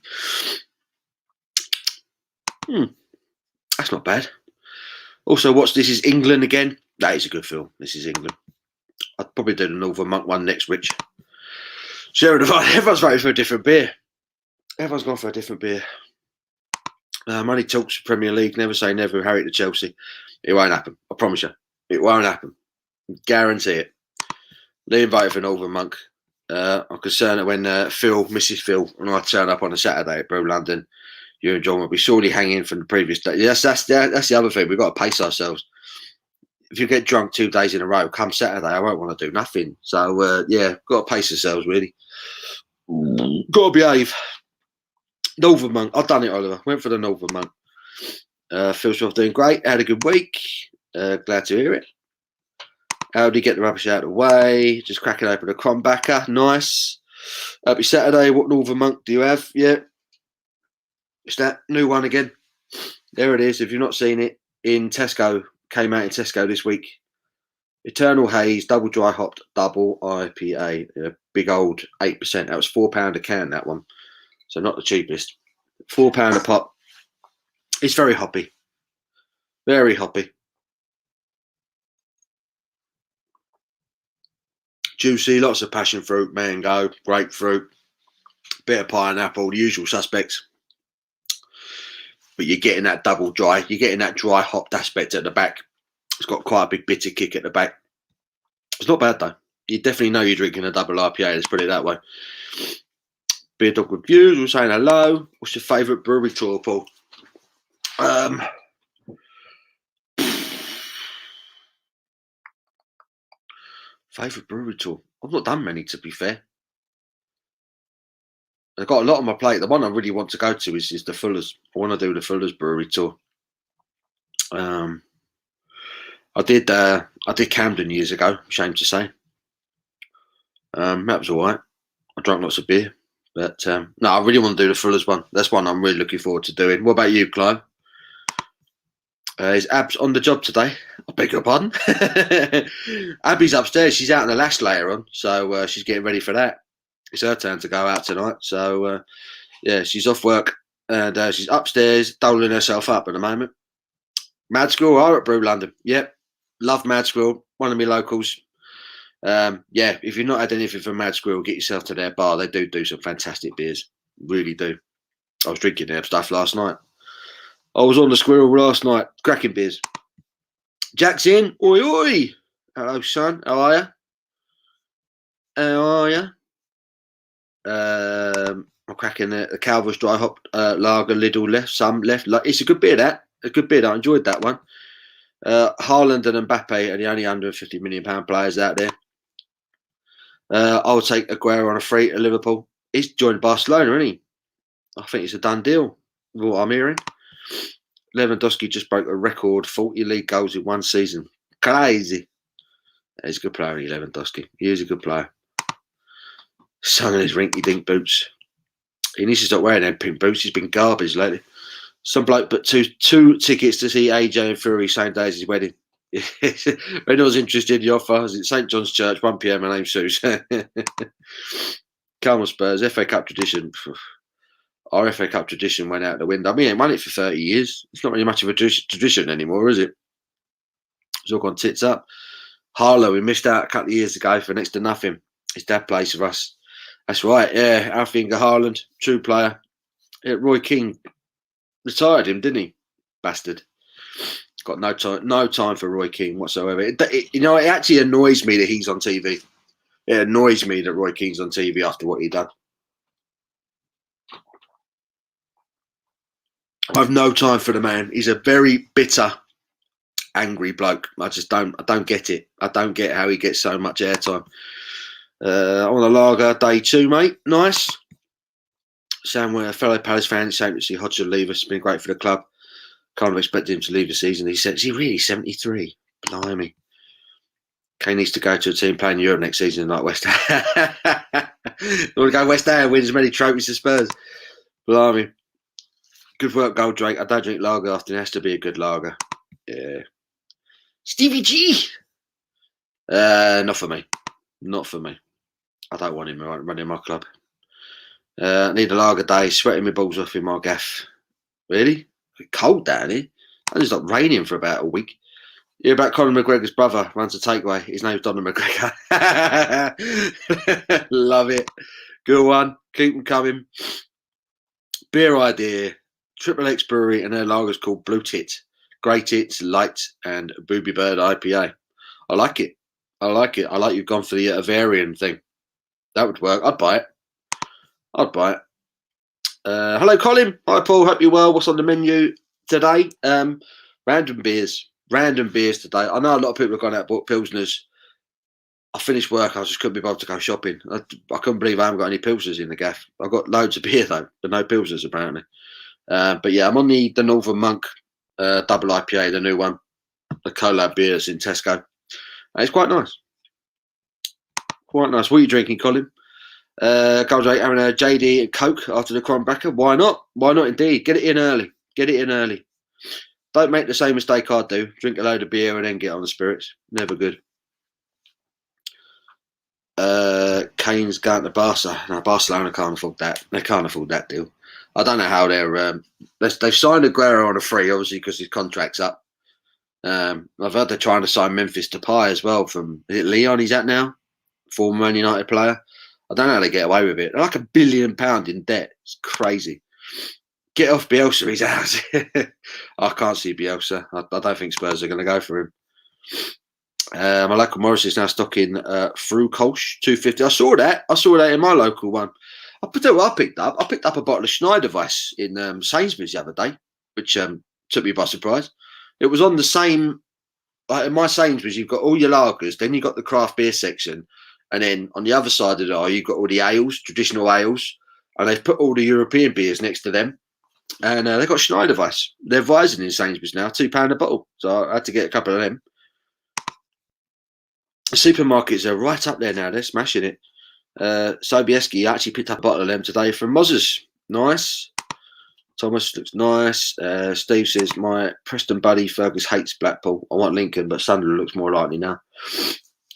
That's not bad. Also, watch This Is England again. That is a good film. This is England. I'd probably do the Northern Monk one next, Rich. Sheridan, everyone's voting for a different beer. Everyone's gone for a different beer. Money talks Premier League. Never say never. Harry to Chelsea. It won't happen. I promise you. It won't happen. Guarantee it. Liam voted for Northern Monk. I'm concerned that when Mrs. Phil, and I turn up on a Saturday at Brew London, you and John will be sorely hanging from the previous day. Yes, that's the other thing. We've got to pace ourselves. If you get drunk 2 days in a row, come Saturday, I won't want to do nothing. So, yeah, got to pace ourselves, really. Got to behave. Northern Monk. I've done it, Oliver. Went for the Northern Monk. Phil Swift doing great. Had a good week. Glad to hear it. How did he get the rubbish out of the way? Just cracking open a Crombacker. Nice. Happy Saturday. What Northern Monk do you have? Yeah. It's that new one again. There it is. If you've not seen it, in Tesco. Came out in Tesco this week. Eternal Haze, double dry hopped, double IPA. A big old 8%. That was £4 a can, that one. So not the cheapest. £4 a pop. It's very hoppy. Very hoppy. Juicy, lots of passion fruit, mango, grapefruit, bit of pineapple, the usual suspects. But you're getting that double dry. You're getting that dry hopped aspect at the back. It's got quite a big bitter kick at the back. It's not bad though. You definitely know you're drinking a double IPA. Let's put it that way. Beer Dog Reviews. We're saying hello. What's your favourite brewery tour, Paul? Favourite brewery tour? I've not done many, to be fair. I've got a lot on my plate. The one I really want to go to is the Fuller's. I want to do the Fuller's brewery tour. I did Camden years ago. Shame to say. That was all right. I drank lots of beer, but no, I really want to do the Fuller's one. That's one I'm really looking forward to doing. What about you, Clive? Is Abs on the job today? I beg your pardon. Abby's upstairs. She's out in the lash later on, so she's getting ready for that. It's her turn to go out tonight. So yeah, she's off work and she's upstairs doling herself up at the moment. Mad Squirrel are at Brew London. Yep, love Mad Squirrel. One of my locals. Yeah, if you've not had anything from Mad Squirrel, get yourself to their bar. They do some fantastic beers. Really do. I was drinking their stuff last night. I was on the Squirrel last night. Cracking beers. Jack's in. Oi, oi. Hello, son. How are you? How are you? I'm cracking the Calver's Dry Hop Lager, Lidl left, some left. It's a good beer, that. A good beer. I enjoyed that one. Haaland and Mbappe are the only £150 million players out there. I would take Aguero on a free at Liverpool. He's joined Barcelona, isn't he? I think it's a done deal, what I'm hearing. Lewandowski just broke a record 40 league goals in one season. Crazy. He's a good player, Lewandowski. He is a good player. Son of his rinky-dink boots. He needs to stop wearing them pink boots. He's been garbage lately. Some bloke put two tickets to see AJ and Fury same day as his wedding. If anyone's interested in the offer, it's at St John's Church, 1 PM. My name's Suze. Come on, Spurs. FA Cup tradition. Our FA Cup tradition went out the window. I mean, it won it for 30 years. It's not really much of a tradition anymore, is it? It's all gone tits up. Harlow, we missed out a couple of years ago for next to nothing. His dad plays for us. That's right, yeah. Alf-Inge Haaland, true player. Yeah, Roy Keane retired him, didn't he? Bastard. Got no time for Roy Keane whatsoever. It actually annoys me that he's on TV. It annoys me that Roy Keane's on TV after what he done. I've no time for the man. He's a very bitter, angry bloke. I don't get it. I don't get how he gets so much airtime. On a lager, day 2, mate. Nice. Sam, we're a fellow Palace fan. It's shame to see Hodgson leave us. It's been great for the club. Kind of expected him to leave the season. He said, is he really 73? Blimey. Kane needs to go to a team playing Europe next season like West Ham. You want to go West Ham and win as many trophies as Spurs? Blimey. Good work, Goldrake. I don't drink lager often. It has to be a good lager. Yeah. Stevie G. Not for me. Not for me. I don't want him running my club. Need a lager day. Sweating my balls off in my gaff. Really? It's cold down here. It's not raining for about a week. Yeah, about Conor McGregor's brother runs a takeaway. His name's Donald McGregor. Love it. Good one. Keep them coming. Beer idea. Triple X Brewery and their lager's called Blue Tit, Grey Tits, Light, and Booby Bird IPA. I like it. I like you've gone for the Avarian thing. That would work. I'd buy it. Hello, Colin. Hi, Paul. Hope you're well. What's on the menu today? Random beers today. I know a lot of people have gone out and bought Pilsners. I finished work. I just couldn't be bothered to go shopping. I couldn't believe I haven't got any Pilsners in the gaff. I've got loads of beer, though, but no Pilsners, apparently. But yeah, I'm on the Northern Monk double IPA, the new one. The collab beers in Tesco. It's quite nice. Quite nice. What are you drinking, Colin? Goldrake having a JD and Coke after the Crombacker. Why not? Why not indeed? Get it in early. Don't make the same mistake I do. Drink a load of beer and then get on the spirits. Never good. Kane's going to Barca. No, Barcelona can't afford that. They can't afford that deal. I don't know how they've signed Aguero on a free, obviously, because his contract's up. I've heard they're trying to sign Memphis Depay as well from, is it Leon he's at now? Former Man United player. I don't know how they get away with it. They're like £1 billion in debt. It's crazy. Get off Bielsa, he's out. I can't see Bielsa. I don't think Spurs are going to go for him. My local Morris is now stocking Fru Kolsch 250. I saw that in my local one. I picked up a bottle of Schneider Weiss in Sainsbury's the other day, which took me by surprise. It was on the same, like in my Sainsbury's, you've got all your lagers, then you've got the craft beer section, and then on the other side of the aisle, you've got all the ales, traditional ales, and they've put all the European beers next to them. And they've got Schneider Weiss. They're Weizen in Sainsbury's now, £2 a bottle. So I had to get a couple of them. The supermarkets are right up there now. They're smashing it. Sobieski actually picked up a bottle of them today from Mozzers. Nice. Thomas looks nice. Steve says, my Preston buddy Fergus hates Blackpool. I want Lincoln, but Sunderland looks more likely now.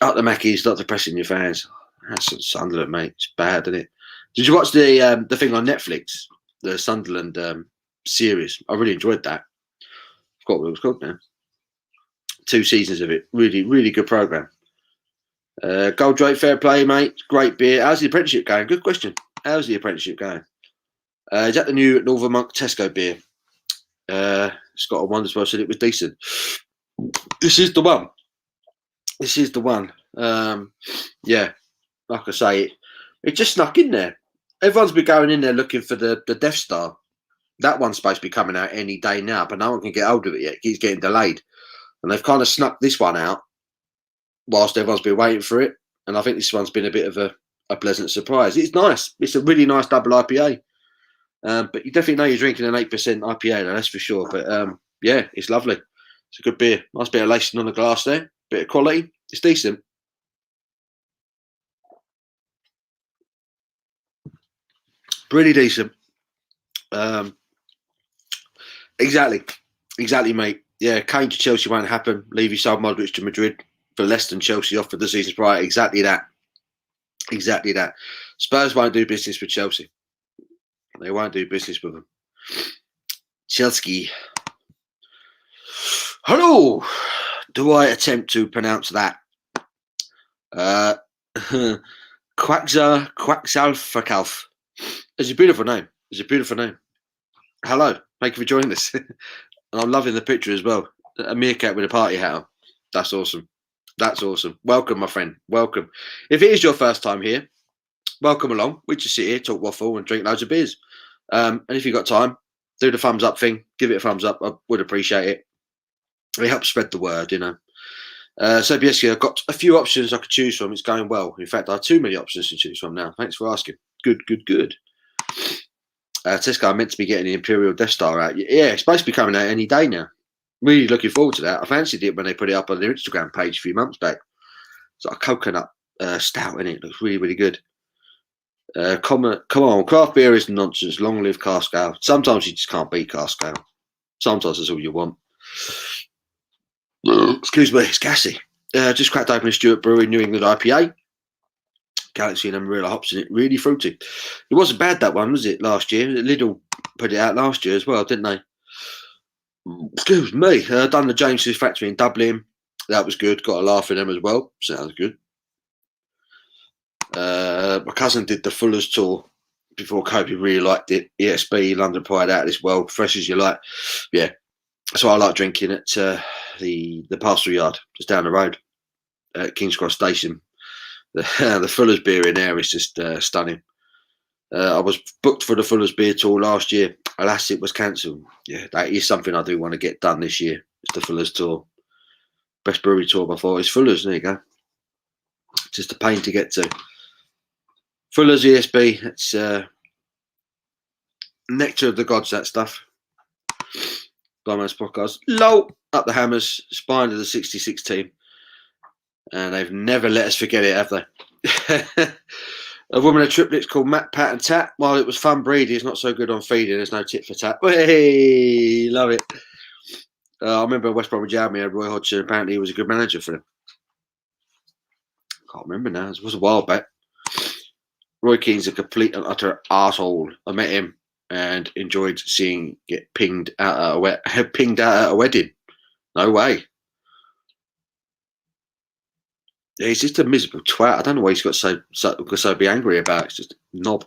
Up the Mackies, not depressing your fans. That's Sunderland, mate. It's bad, isn't it? Did you watch the thing on Netflix? The Sunderland series. I really enjoyed that. I forgot what it was called now. 2 seasons of it. Really, really good programme. Goldrake, fair play, mate. Great beer. How's the apprenticeship going? Good question. How's the apprenticeship going? Is that the new Northern Monk Tesco beer? Scott on Wonders said it was decent. This is the one. This is the one. Yeah, like I say, it just snuck in there. Everyone's been going in there looking for the Death Star. That one's supposed to be coming out any day now, but no one can get hold of it yet. It keeps getting delayed. And they've kind of snuck this one out whilst everyone's been waiting for it. And I think this one's been a bit of a pleasant surprise. It's nice. It's a really nice double IPA. But you definitely know you're drinking an 8% IPA, though, that's for sure. But yeah, it's lovely. It's a good beer. Nice bit of lacing on the glass there. Bit of quality. It's decent. Pretty decent. Exactly, mate. Yeah, Kane to Chelsea won't happen. Levy sold Modric to Madrid for less than Chelsea offered the season prior. Exactly that. Spurs won't do business with Chelsea. They won't do business with them. Chelsea. Hello. Do I attempt to pronounce that? Quacksalfakalf. It's a beautiful name. Hello. Thank you for joining us. And I'm loving the picture as well. A meerkat with a party hat on. That's awesome. Welcome, my friend. Welcome. If it is your first time here, welcome along. We just sit here, talk waffle, and drink loads of beers. And if you've got time, do the thumbs up thing. Give it a thumbs up. I would appreciate it. It helps spread the word, you know. So yes, I've got a few options I could choose from. It's going well. In fact, I have too many options to choose from now. Thanks for asking. Good. Tesco, I meant to be getting the Imperial Death Star out. Yeah, it's supposed to be coming out any day now. Really looking forward to that. I fancied it when they put it up on their Instagram page a few months back. It's like a coconut stout in it. It looks really, really good. Come on, craft beer is nonsense. Long live cask ale. Sometimes you just can't beat cask ale. Sometimes that's all you want. Excuse me, it's gassy. Just cracked open a Stewart Brewery New England IPA. Galaxy and Amarillo hops in it. Really fruity. It wasn't bad, that one, was it, last year? Lidl put it out last year as well, didn't they? Excuse me. Done the James's factory in Dublin. That was good. Got a laugh in them as well. Sounds good. My cousin did the Fuller's tour before COVID. Really liked it. ESB, London Pride, out of this world. Fresh as you like. Yeah. So I like drinking at the parcel yard just down the road at King's Cross Station. The Fuller's beer in there is just stunning. I was booked for the Fuller's beer tour last year. Alas, it was cancelled. Yeah, that is something I do want to get done this year. It's the Fuller's tour. Best brewery tour before is Fuller's. There you go. Just a pain to get to. Fuller's ESB. It's nectar of the gods, that stuff. Diamonds podcast. Low up the hammers. Spine of the 66 team. And they've never let us forget it, have they? A woman of triplets called Matt, Pat and Tat. While it was fun breeding, it's not so good on feeding. There's no tit for tat. Hey, love it. I remember West Bromwich Albion had Roy Hodgson. Apparently he was a good manager for them. Can't remember now. It was a while back. Roy Keane's a complete and utter arsehole. I met him and enjoyed seeing get pinged out at a wedding. No way. Yeah, he's just a miserable twat. I don't know why he's got so be angry about. It's just a knob.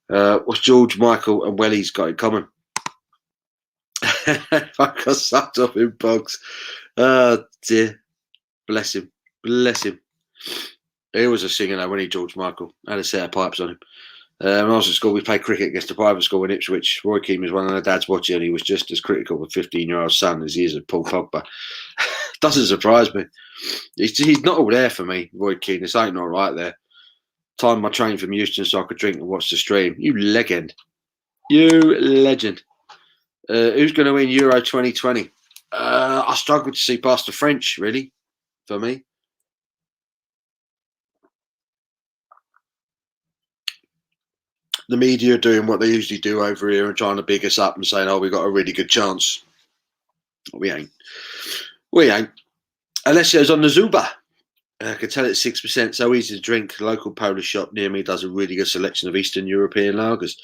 What's George, Michael, and Welly's got in common? I got sucked up in bugs. Oh dear. Bless him. Bless him. He was a singer though, when he George Michael. Had a set of pipes on him. When I was at school, we played cricket against a private school in Ipswich. Roy Keane was one of the dads watching, and he was just as critical of a 15-year-old son as he is of Paul Pogba. Doesn't surprise me. He's not all there for me, Roy Keane. This ain't all right there. Timed my train from Euston so I could drink and watch the stream. You legend. You legend. Who's going to win Euro 2020? I struggle to see past the French, really, for me. The media are doing what they usually do over here and trying to big us up and saying, oh, we've got a really good chance. We ain't. We ain't. Alessio's on the Zuba. I can tell it's 6%. So easy to drink. The local Polish shop near me does a really good selection of Eastern European lagers.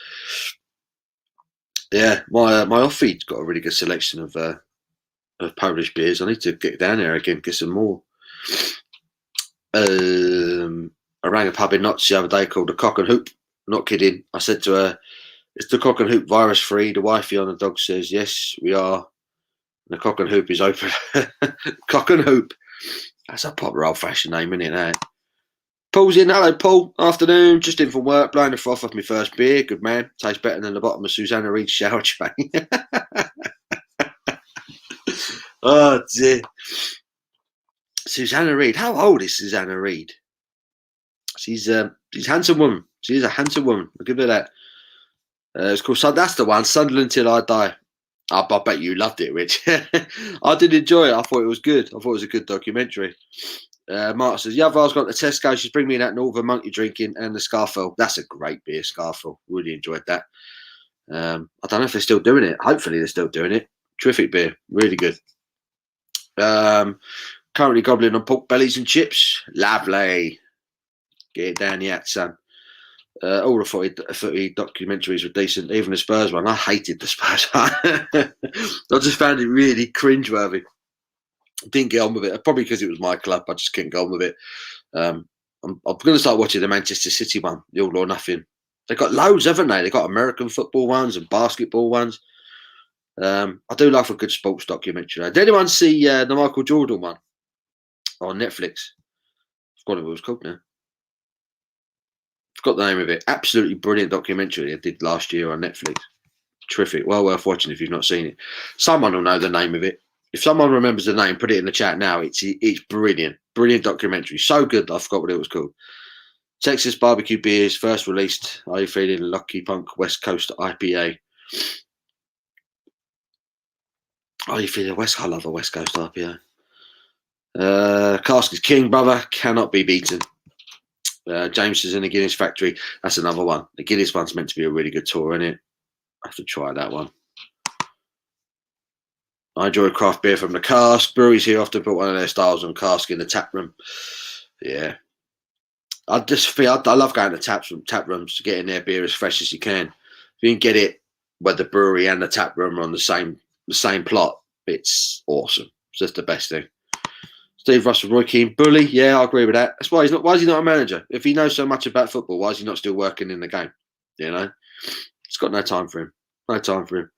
Yeah, my off-feed's got a really good selection of Polish beers. I need to get down there again, get some more. I rang a pub in Notts the other day called the Cock and Hoop. Not kidding. I said to her, is the Cock and Hoop virus free? The wifey on the dog says, yes, we are. And the Cock and Hoop is open. Cock and Hoop. That's a proper old-fashioned name, isn't it? That? Paul's in. Hello, Paul. Afternoon. Just in from work. Blowing the froth off my first beer. Good man. Tastes better than the bottom of Susanna Reid's shower tray. Oh, dear. Susanna Reid. How old is Susanna Reid? She's a handsome woman. She is a handsome woman. I'll give her that. It's called. That's the one. Sunderland Till I Die. I bet you loved it, Rich. I did enjoy it. I thought it was good. I thought it was a good documentary. Mark says, yeah, I've got the Tesco. She's bringing me that Northern Monkey drinking and the Scarfell. That's a great beer, Scarfell. Really enjoyed that. I don't know if they're still doing it. Hopefully they're still doing it. Terrific beer. Really good. Currently gobbling on pork bellies and chips. Lovely. Get it down the hat, son. All the footy documentaries were decent, even the Spurs one. I hated the Spurs one. I just found it really cringeworthy. Didn't get on with it, probably because it was my club. I just couldn't get on with it. I'm going to start watching the Manchester City one, the All or Nothing. They've got loads, haven't they? They've got American football ones and basketball ones. I do love a good sports documentary. Did anyone see the Michael Jordan one on Netflix? I forgot what it was called now. Forgot the name of it. Absolutely brilliant documentary I did last year on Netflix. Terrific. Well worth watching if you've not seen it. Someone will know the name of it. If someone remembers the name, put it in the chat now. It's brilliant. Brilliant documentary. So good I forgot what it was called. Texas Barbecue Beers, first released. Are you feeling Lucky Punk West Coast IPA? Are you feeling West? I love a West Coast IPA. Cask is king, brother. Cannot be beaten. James is in the Guinness factory. That's another one. The Guinness one's meant to be a really good tour, isn't it? I have to try that one. I enjoy craft beer from the cask. Breweries here often put one of their styles on cask in the tap room. Yeah. I love going to tap rooms to get in their beer as fresh as you can. If you can get it where the brewery and the tap room are on the same plot, it's awesome. It's just the best thing. Steve Russell, Roy Keane, bully. Yeah, I agree with that. That's why he's not. Why is he not a manager? If he knows so much about football, why is he not still working in the game? You know, it's got no time for him. No time for him.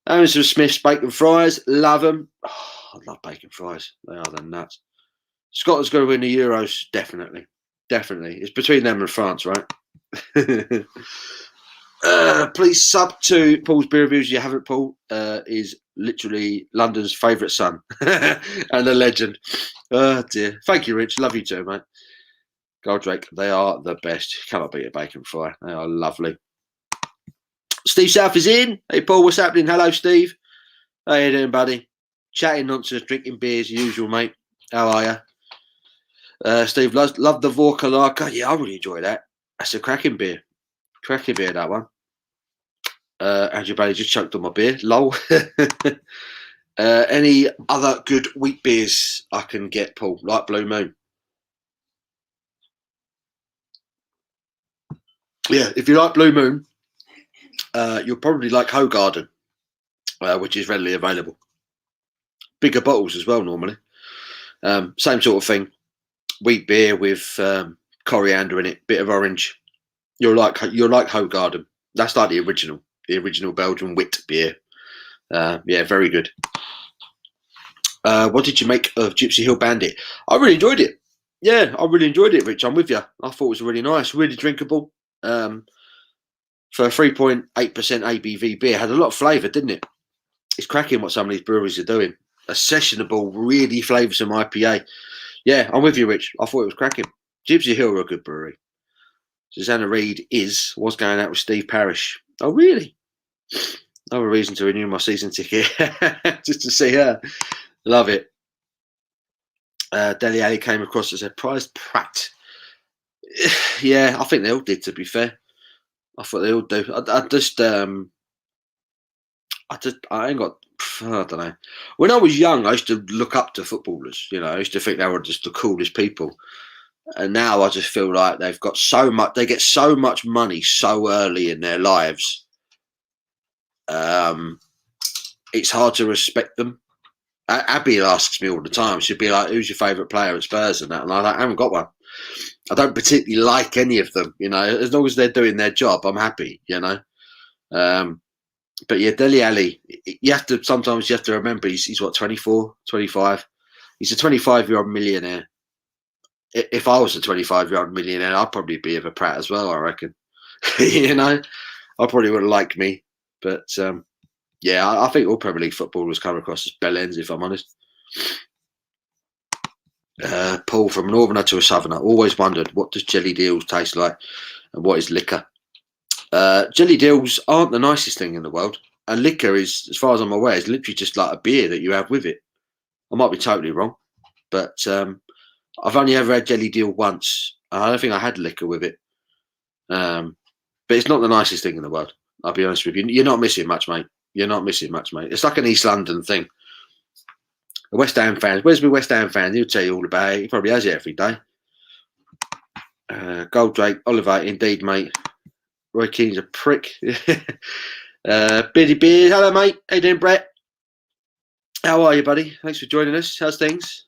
Anderson Smith's bacon fries, love them. Oh, I love bacon fries. They are the nuts. Scotland's going to win the Euros, definitely. Definitely. It's between them and France, right? Please sub to Paul's Beer Reviews. You haven't, Paul. Is literally London's favourite son and a legend. Oh, dear. Thank you, Rich. Love you too, mate. Goldrake, they are the best. Cannot beat a bacon fry. They are lovely. Steve South is in. Hey, Paul, what's happening? Hello, Steve. How you doing, buddy? Chatting nonsense, drinking beers, usual, mate. How are you? Steve, love the Vorkalaka. Yeah, I really enjoy that. That's a cracking beer. Cracking beer, that one. Andrew Bailey just choked on my beer. Lol. Any other good wheat beers I can get, Paul? Like Blue Moon. Yeah, if you like Blue Moon, you'll probably like Hogarden, which is readily available. Bigger bottles as well normally. Same sort of thing. Wheat beer with coriander in it, bit of orange. You'll like Hogarden. That's like the original Belgian wit beer. Yeah, very good. What did you make of Gypsy Hill Bandit? I really enjoyed it. Yeah, I really enjoyed it, Rich. I'm with you. I thought it was really nice, really drinkable. For a 3.8% ABV beer, had a lot of flavour, didn't it? It's cracking what some of these breweries are doing. A sessionable, really flavoursome IPA. Yeah, I'm with you, Rich. I thought it was cracking. Gypsy Hill are a good brewery. Susanna Reid was going out with Steve Parrish. Oh, really? Another reason to renew my season ticket just to see her. Love it. Deli Ali came across as a prized prat. Yeah, I think they all did, to be fair. I thought they all do. I ain't got, I don't know. When I was young, I used to look up to footballers. You know, I used to think they were just the coolest people. And now I just feel like they've got so much, they get so much money so early in their lives. It's hard to respect them. Abby asks me all the time. She'd be like, "Who's your favourite player at Spurs?" And that, and I haven't got one. I don't particularly like any of them. You know, as long as they're doing their job, I'm happy. You know. But yeah, Dele Alli, sometimes you have to remember he's what, 24, 25. He's a 25-year-old millionaire. If I was a 25-year-old millionaire, I'd probably be of a prat as well, I reckon. You know, I probably wouldn't like me. But yeah, I think all Premier League footballers come across as bellends, if I'm honest. Paul, from a northerner to a southerner, always wondered, what does jelly deals taste like and what is liquor? Jelly deals aren't the nicest thing in the world. And liquor is, as far as I'm aware, is literally just like a beer that you have with it. I might be totally wrong. But I've only ever had jelly deal once. I don't think I had liquor with it. But it's not the nicest thing in the world. I'll be honest with you. You're not missing much, mate. You're not missing much, mate. It's like an East London thing. The West Ham fans. Where's my West Ham fan? He'll tell you all about it. He probably has it every day. Goldrake, Oliver, indeed, mate. Roy Keane's a prick. Biddy Beard. Hello, mate. How you doing, Brett? How are you, buddy? Thanks for joining us. How's things?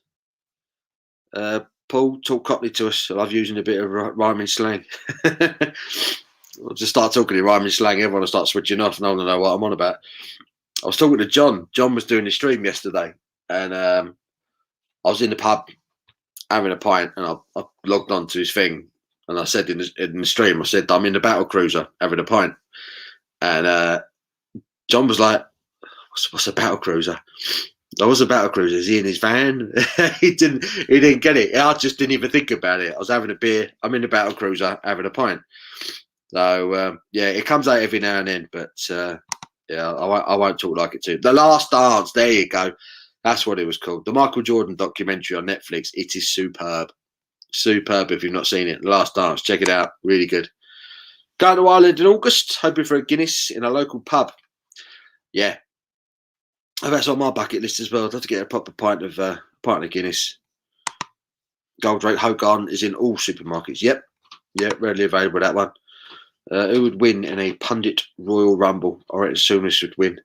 Paul, talk Cockney to us. I love using a bit of rhyming slang. I'll just start talking in rhyming slang. Everyone will start switching off. No one will know what I'm on about. I was talking to John. John was doing the stream yesterday. And I was in the pub having a pint. And I logged on to his thing. And I said in the stream, I said, I'm in the battle cruiser having a pint. And John was like, what's a battle cruiser? I was a battle cruiser. Is he in his van? He didn't get it. I just didn't even think about it. I was having a beer. I'm in the battle cruiser having a pint. So yeah, it comes out every now and then. But yeah, I won't talk like it too. The Last Dance. There you go. That's what it was called. The Michael Jordan documentary on Netflix. It is superb. Superb if you've not seen it. The Last Dance. Check it out. Really good. Going to Ireland in August. Hoping for a Guinness in a local pub. Yeah. That's on my bucket list as well. I'd have to get a proper pint of Guinness. Goldrake Hogan is in all supermarkets. Yep. Readily available, that one. Who would win in a pundit Royal Rumble? I reckon Souness would win.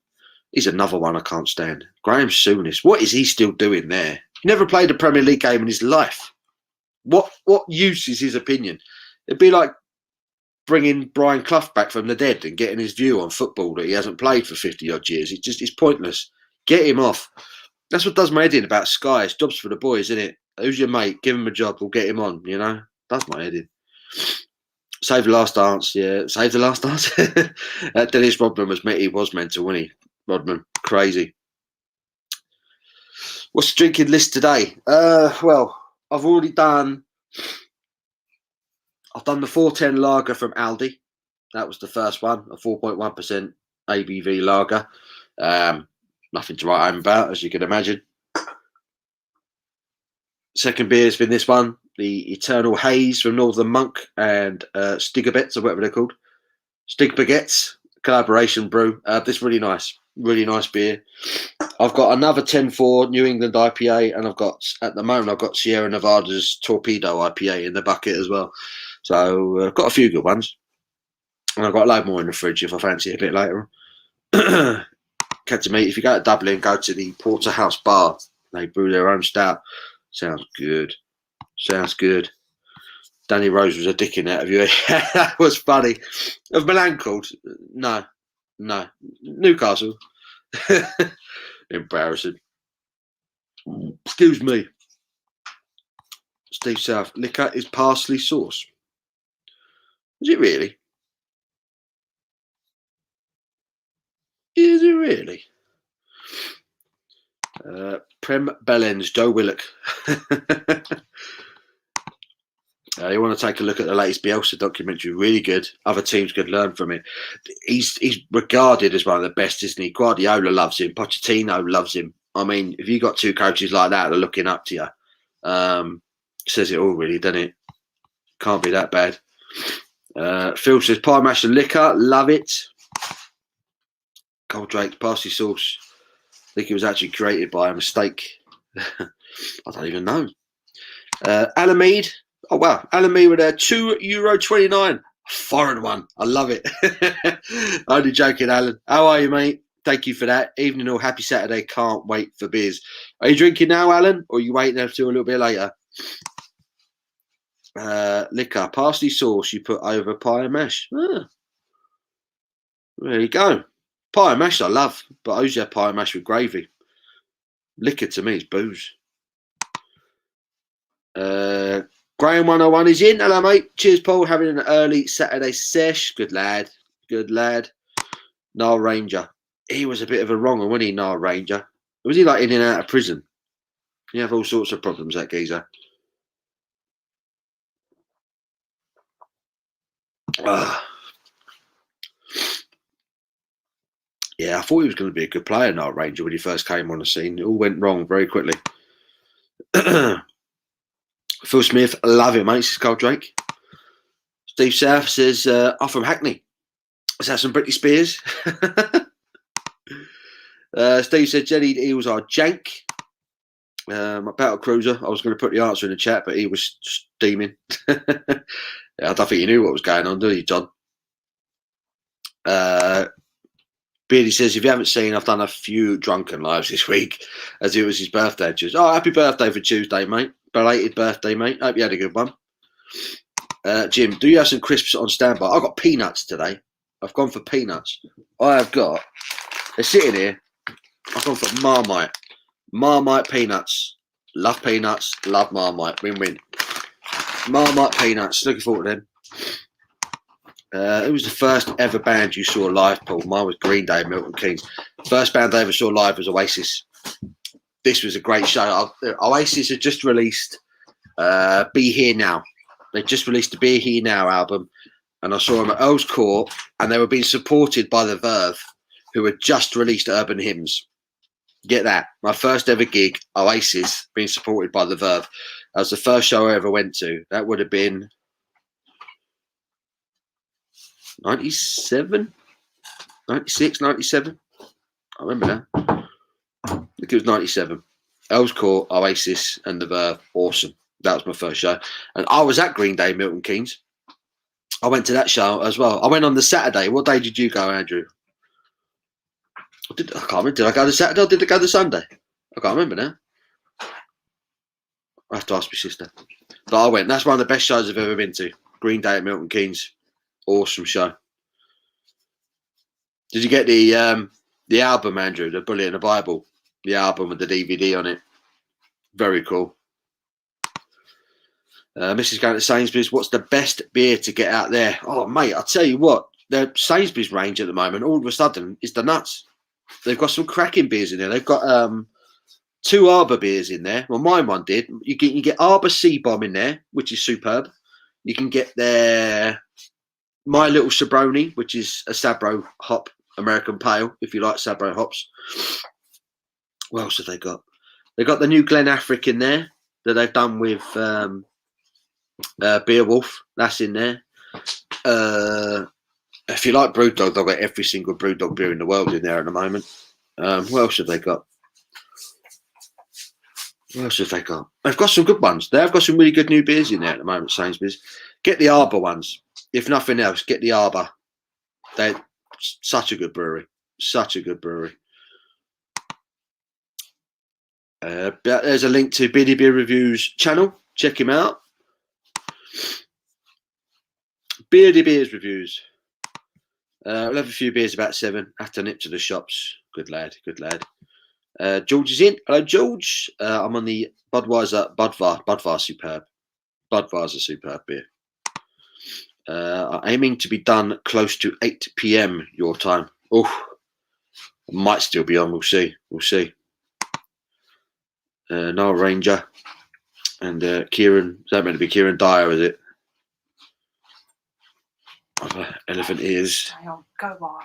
He's another one I can't stand. Graham Souness. What is he still doing there? He never played a Premier League game in his life. What use is his opinion? It'd be like bringing Brian Clough back from the dead and getting his view on football that he hasn't played for 50-odd years. It's pointless. Get him off. That's what does my head in about Sky. It's jobs for the boys, isn't it? Who's your mate? Give him a job. We'll get him on, you know? That's my head in. Save the Last Dance. Yeah, Save the Last Dance. Dennis Rodman was mental, wasn't he? Rodman. Crazy. What's the drinking list today? Well, I've done the 410 lager from Aldi. That was the first one, a 4.1% ABV lager. Nothing to write home about, as you can imagine. Second beer has been this one, the Eternal Haze from Northern Monk and Stigabets, or whatever they're called. Stigbaguettes, collaboration brew. This really nice beer. I've got another 10-4 New England IPA, and at the moment I've got Sierra Nevada's Torpedo IPA in the bucket as well. So I've got a few good ones. And I've got a load more in the fridge if I fancy it a bit later on. Catch me, if you go to Dublin, go to the Porterhouse Bar. They brew their own stout. Sounds good. Sounds good. Danny Rose was a dick in that. Have you? That was funny. Of Milan called? No. Newcastle. Embarrassing. Excuse me. Steve South. Liquor is parsley sauce. Is it really? Is it really? Prem Bellens, Joe Willock. You want to take a look at the latest Bielsa documentary? Really good. Other teams could learn from it. He's regarded as one of the best, isn't he? Guardiola loves him. Pochettino loves him. I mean, if you got two coaches like that, they're looking up to you. Says it all, really, doesn't it? Can't be that bad. Phil says pie mash and liquor, love it. Goldrake parsley sauce. I think it was actually created by a mistake. I don't even know. Alamede. Oh wow, Alamede with a €2.29. Foreign one. I love it. Only joking, Alan. How are you, mate? Thank you for that. Evening all, happy Saturday. Can't wait for beers. Are you drinking now, Alan? Or are you waiting until a little bit later? Liquor, parsley sauce you put over pie and mash. There you go. Pie and mash I love, but I usually have pie and mash with gravy. Liquor to me is booze. Graham 101 is in. Hello, mate. Cheers, Paul. Having an early Saturday sesh. Good lad. Good lad. Nile Ranger. He was a bit of a wronger, wasn't he, Nile Ranger? Was he like in and out of prison? You have all sorts of problems, that geezer. Yeah, I thought he was going to be a good player, Nile Ranger, when he first came on the scene. It all went wrong very quickly. Phil Smith, love it, mate. This is Carl Drake. Steve South says, I'm from Hackney. Let's have some Britney Spears. Steve said, jellied eels are jank. My battle cruiser, I was going to put the answer in the chat, but he was steaming. Yeah, I don't think he knew what was going on, do you, John? Beardy says, if you haven't seen, I've done a few drunken lives this week, as it was his birthday. Just, happy birthday for Tuesday, mate. Belated birthday, mate. Hope you had a good one. Jim, do you have some crisps on standby? I've got peanuts today. I've gone for peanuts. They're sitting here. I've gone for Marmite. Marmite peanuts. Love peanuts. Love Marmite. Win-win. Marmite peanuts. Looking forward to them. It was the first ever band you saw live, Paul. Mine was Green Day, Milton Keynes. First band I ever saw live was Oasis. This was a great show. Oasis had just released Be Here Now. They just released the Be Here Now album. And I saw them at Earl's Court, and they were being supported by The Verve, who had just released Urban Hymns. Get that. My first ever gig, Oasis, being supported by The Verve. That was the first show I ever went to. That would have been 97, 96, 97. I remember that. I think it was 97. Earl's Court, Oasis, and The Verve. Awesome. That was my first show. And I was at Green Day, Milton Keynes. I went to that show as well. I went on the Saturday. What day did you go, Andrew? I can't remember. Did I go the Saturday or did I go the Sunday? I can't remember now. I have to ask my sister. But I went. That's one of the best shows I've ever been to. Green Day at Milton Keynes. Awesome show. Did you get the album, Andrew? The Bullet in the Bible? The album with the DVD on it. Very cool. Mrs. going to Sainsbury's. What's the best beer to get out there? Oh, mate, I'll tell you what. The Sainsbury's range at the moment, all of a sudden, is the nuts. They've got some cracking beers in there. They've got 2 Arbor beers in there. Well, mine one did. You get Arbor Sea Bomb in there, which is superb. You can get their My Little Sabroni, which is a Sabro hop American Pale, if you like Sabro hops. What else have they got? They've got the new Glen Afric in there that they've done with Beowulf. That's in there. If you like Brewdog, they've got every single Brewdog beer in the world in there at the moment. What else have they got? What else have they got? They've got some good ones. They've got some really good new beers in there at the moment, Sainsbury's. Get the Arbor ones. If nothing else, get the Arbor. They're such a good brewery. Such a good brewery. There's a link to Beardy Beer Reviews channel. Check him out. Beardy Beers Reviews. We'll have a few beers about 7. Have to nip to the shops. Good lad. Good lad. George is in. Hello, George. I'm on the Budvar Superb. Budweiser Superb beer. Aiming to be done close to 8 p.m. your time. Oh, might still be on. We'll see. We'll see. Noel Ranger and Kieran. Is that meant to be Kieran Dyer? Is it? Elephant ears. Stay on, go wild.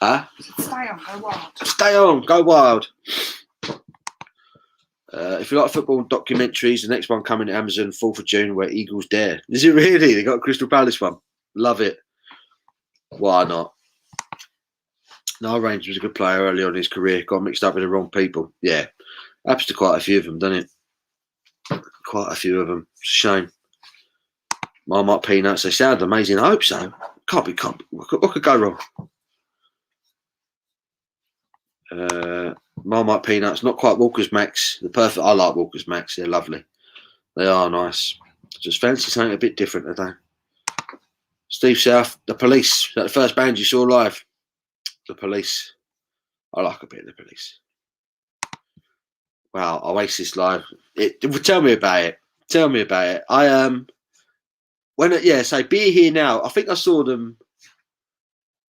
Huh? Stay on, go wild. Stay on, go wild. If you like football documentaries, the next one coming to Amazon, 4th of June, Where Eagles Dare. Is it really? They got a Crystal Palace one. Love it. Why not? Noel Ranger was a good player early on in his career. Got mixed up with the wrong people. Yeah. Happens to quite a few of them, doesn't it? Quite a few of them. Shame. Marmite Peanuts. They sound amazing. I hope so. Can't be. What could go wrong? Marmite Peanuts. Not quite Walker's Max. The perfect. I like Walker's Max. They're lovely. They are nice. Just fancy something a bit different today. Steve South. The Police. That the first band you saw live. The Police. I like a bit of the Police. Wow, Oasis live. Tell me about it. Tell me about it. So Be Here Now. I think I saw them.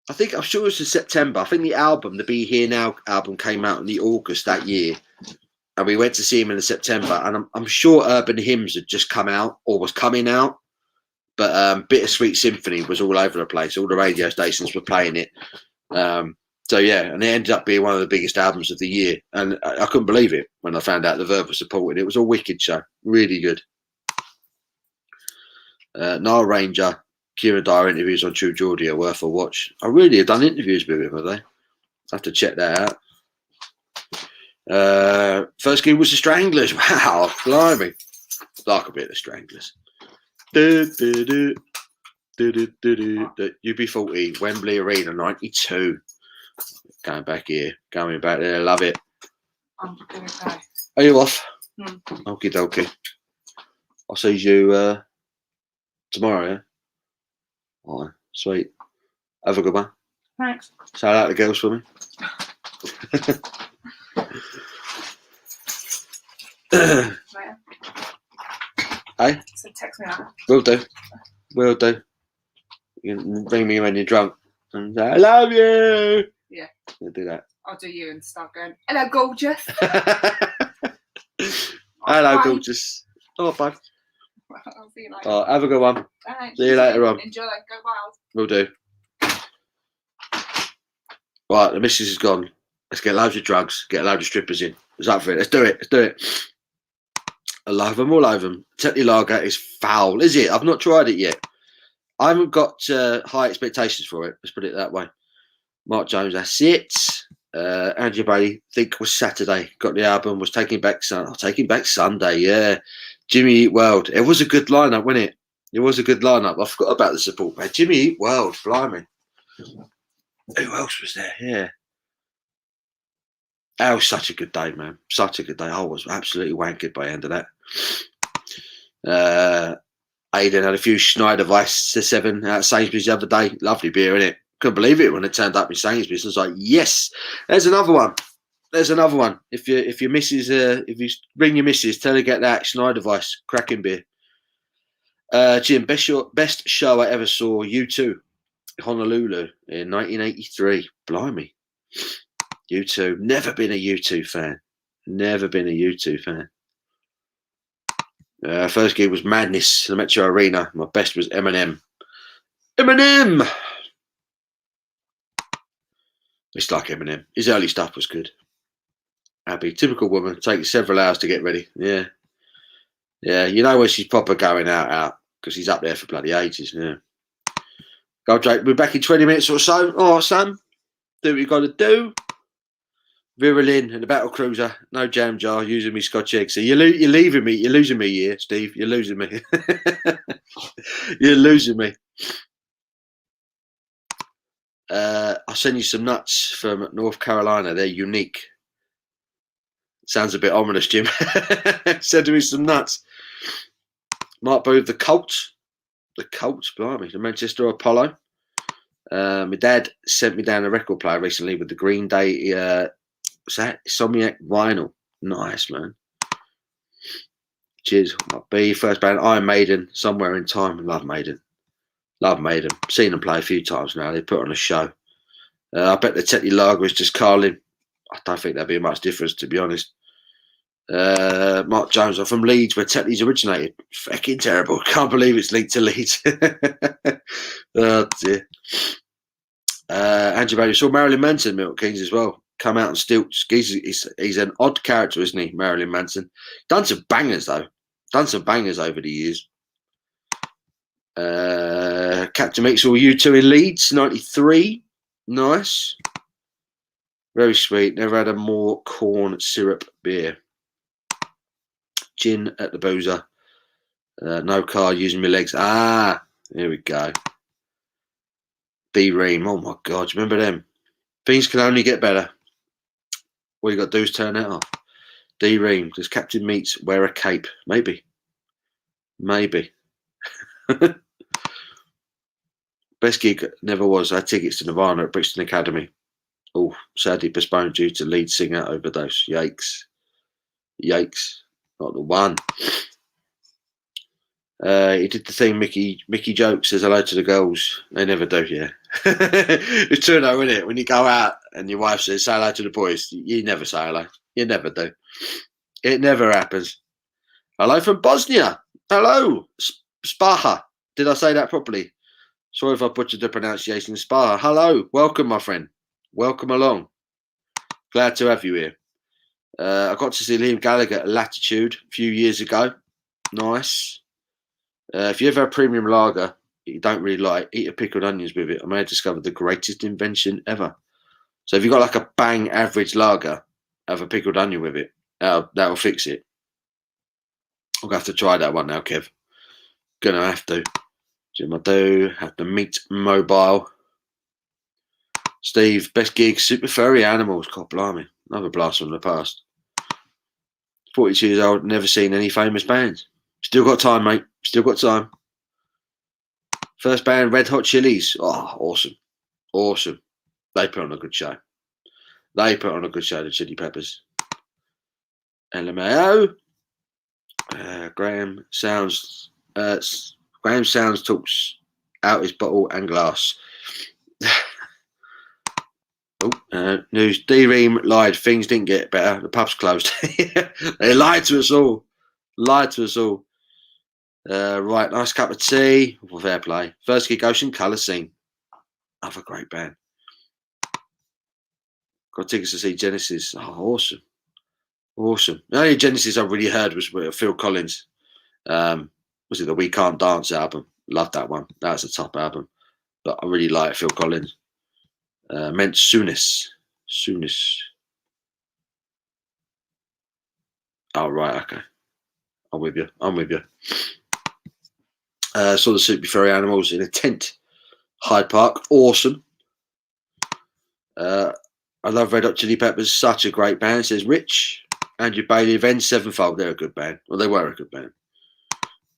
I'm sure it was in September. I think the Be Here Now album came out in the August that year, and we went to see him in the September. And I'm sure Urban Hymns had just come out or was coming out, but Bittersweet Symphony was all over the place. All the radio stations were playing it. So yeah, and it ended up being one of the biggest albums of the year, and I couldn't believe it when I found out the Verve was supporting it. It was a wicked show, really good. Noel Ranger, Kieran Dyer interviews on True Geordie are worth a watch. I really have done interviews with him, have they? I have to check that out. First game was the Stranglers. Wow, blimey, like a bit of the Stranglers. The UB40 Wembley Arena '92. Going back here, going back there. Love it. I'm gonna go. Are you off? Mm. Okie dokie. I'll see you tomorrow, yeah? All right, sweet. Have a good one. Thanks. Shout out the girls for me. Hey? So text me out. Will do. Will do. You can ring me when you're drunk and say, I love you. Yeah. You'll do that. I'll do you and start going, hello, gorgeous. Hello, bye. gorgeous. Oh, bye. I'll see you later. Oh, have a good one. Thanks. See you later on. Enjoy. Go wild. Will do. Right, the missus is gone. Let's get loads of drugs, get loads of strippers in. It's up for it. Let's do it. Let's do it. I love them, all over them. Tetley Lager is foul, is it? I've not tried it yet. I haven't got high expectations for it. Let's put it that way. Mark Jones, that's it. Andrew Bailey, think was Saturday. Got the album, was Taking Back Sunday, yeah. Jimmy Eat World. It was a good lineup, wasn't it? It was a good lineup. I forgot about the support band. Jimmy Eat World, blimey. Who else was there? Yeah. That was such a good day, man. Such a good day. I was absolutely wankered by the end of that. Aidan had a few Schneider Weiss 7 at Sainsbury's the other day. Lovely beer, innit? Couldn't believe it when it turned up in Sainsbury's. I was like, yes, there's another one. There's another one. If your missus, if you bring your missus, tell her to get that Schneider Weiss cracking beer. Jim, best show I ever saw. U2, Honolulu in 1983. Blimey. U2. Never been a U2 fan. Never been a U2 fan. First gig was Madness in the Metro Arena. My best was Eminem. Eminem! It's like Eminem. His early stuff was good. Abby, typical woman. Takes several hours to get ready. Yeah. Yeah, you know when she's proper going out, because he's up there for bloody ages. Yeah. Go, Jake. We're back in 20 minutes or so. All right, son. Do what you got to do. Virulin and the Battle Cruiser. No jam jar. Using me Scotch egg. So you're leaving me. You're losing me here, Steve. You're losing me. You're losing me. I'll send you some nuts from North Carolina. They're unique. Sounds a bit ominous, Jim. Send me some nuts. Mark Booth, the Colts. The Colts, blimey. The Manchester Apollo. My dad sent me down a record player recently with the Green Day. What's that? Insomniac vinyl. Nice, man. Cheers. B, first band, Iron Maiden, Somewhere in Time. Love Maiden. Love Maiden. Seen them play a few times now. They put on a show. I bet the Tetley Lager is just Carlin. I don't think there'd be much difference, to be honest. Mark Jones, I'm from Leeds, where Tetley's originated. Fucking terrible. Can't believe it's linked to Leeds. Oh, dear. Andrew Bailey saw Marilyn Manson, Milton Keynes as well. Come out on stilts. He's an odd character, isn't he, Marilyn Manson? Done some bangers, though. Done some bangers over the years. Captain Mix, all you two in Leeds, 93. Nice. Very sweet. Never had a more corn syrup beer. Gin at the boozer. No car, using my legs. Ah, here we go. D-Ream. Oh, my God. Do you remember them? Things can only get better. All you got to do is turn it off. D-Ream. Does Captain Meats wear a cape? Maybe. Maybe. Best gig never was. I had tickets to Nirvana at Brixton Academy. Oh, sadly postponed due to lead singer overdose. Yikes. Yikes. Not the one. He did the thing Mickey jokes, says hello to the girls. They never do, yeah. It's true though, isn't it? When you go out and your wife says say hello to the boys, you never say hello. You never do. It never happens. Hello from Bosnia. Hello. Spaha. Did I say that properly? Sorry if I butchered the pronunciation. Spaha. Hello. Welcome, my friend. Welcome along. Glad to have you here. I got to see Liam Gallagher at Latitude a few years ago. Nice. If you ever have premium lager you don't really like, eat a pickled onions with it. I may have discovered the greatest invention ever. So if you've got like a bang average lager, have a pickled onion with it. That'll fix it. I'm going to have to try that one now, Kev. Gonna have to. Jim, I do have to meet mobile. Steve, best gig, super furry animals. God blimey. Another blast from the past. 42 years old, never seen any famous bands. Still got time, mate. Still got time. First band, Red Hot Chilies. Oh, awesome. Awesome. They put on a good show. They put on a good show, the Chili Peppers. LMAO. Graham Sounds talks out his bottle and glass. News. D-Ream lied. Things didn't get better. The pub's closed. They lied to us all. Lied to us all. Right, nice cup of tea. Well, fair play. First gig, Ocean Colour Scene. Another great band. Got tickets to see Genesis. Oh, awesome. Awesome. The only Genesis I really heard was Phil Collins. Was it the We Can't Dance album? Loved that one. That's a top album. But I really like Phil Collins. Meant Soonest. Oh, right, okay. I'm with you. Saw the Super Furry Animals in a tent. Hyde Park. Awesome. I love Red Hot Chili Peppers. Such a great band, says Rich. Andrew Bailey, Avenged Sevenfold. They're a good band. Well, they were a good band.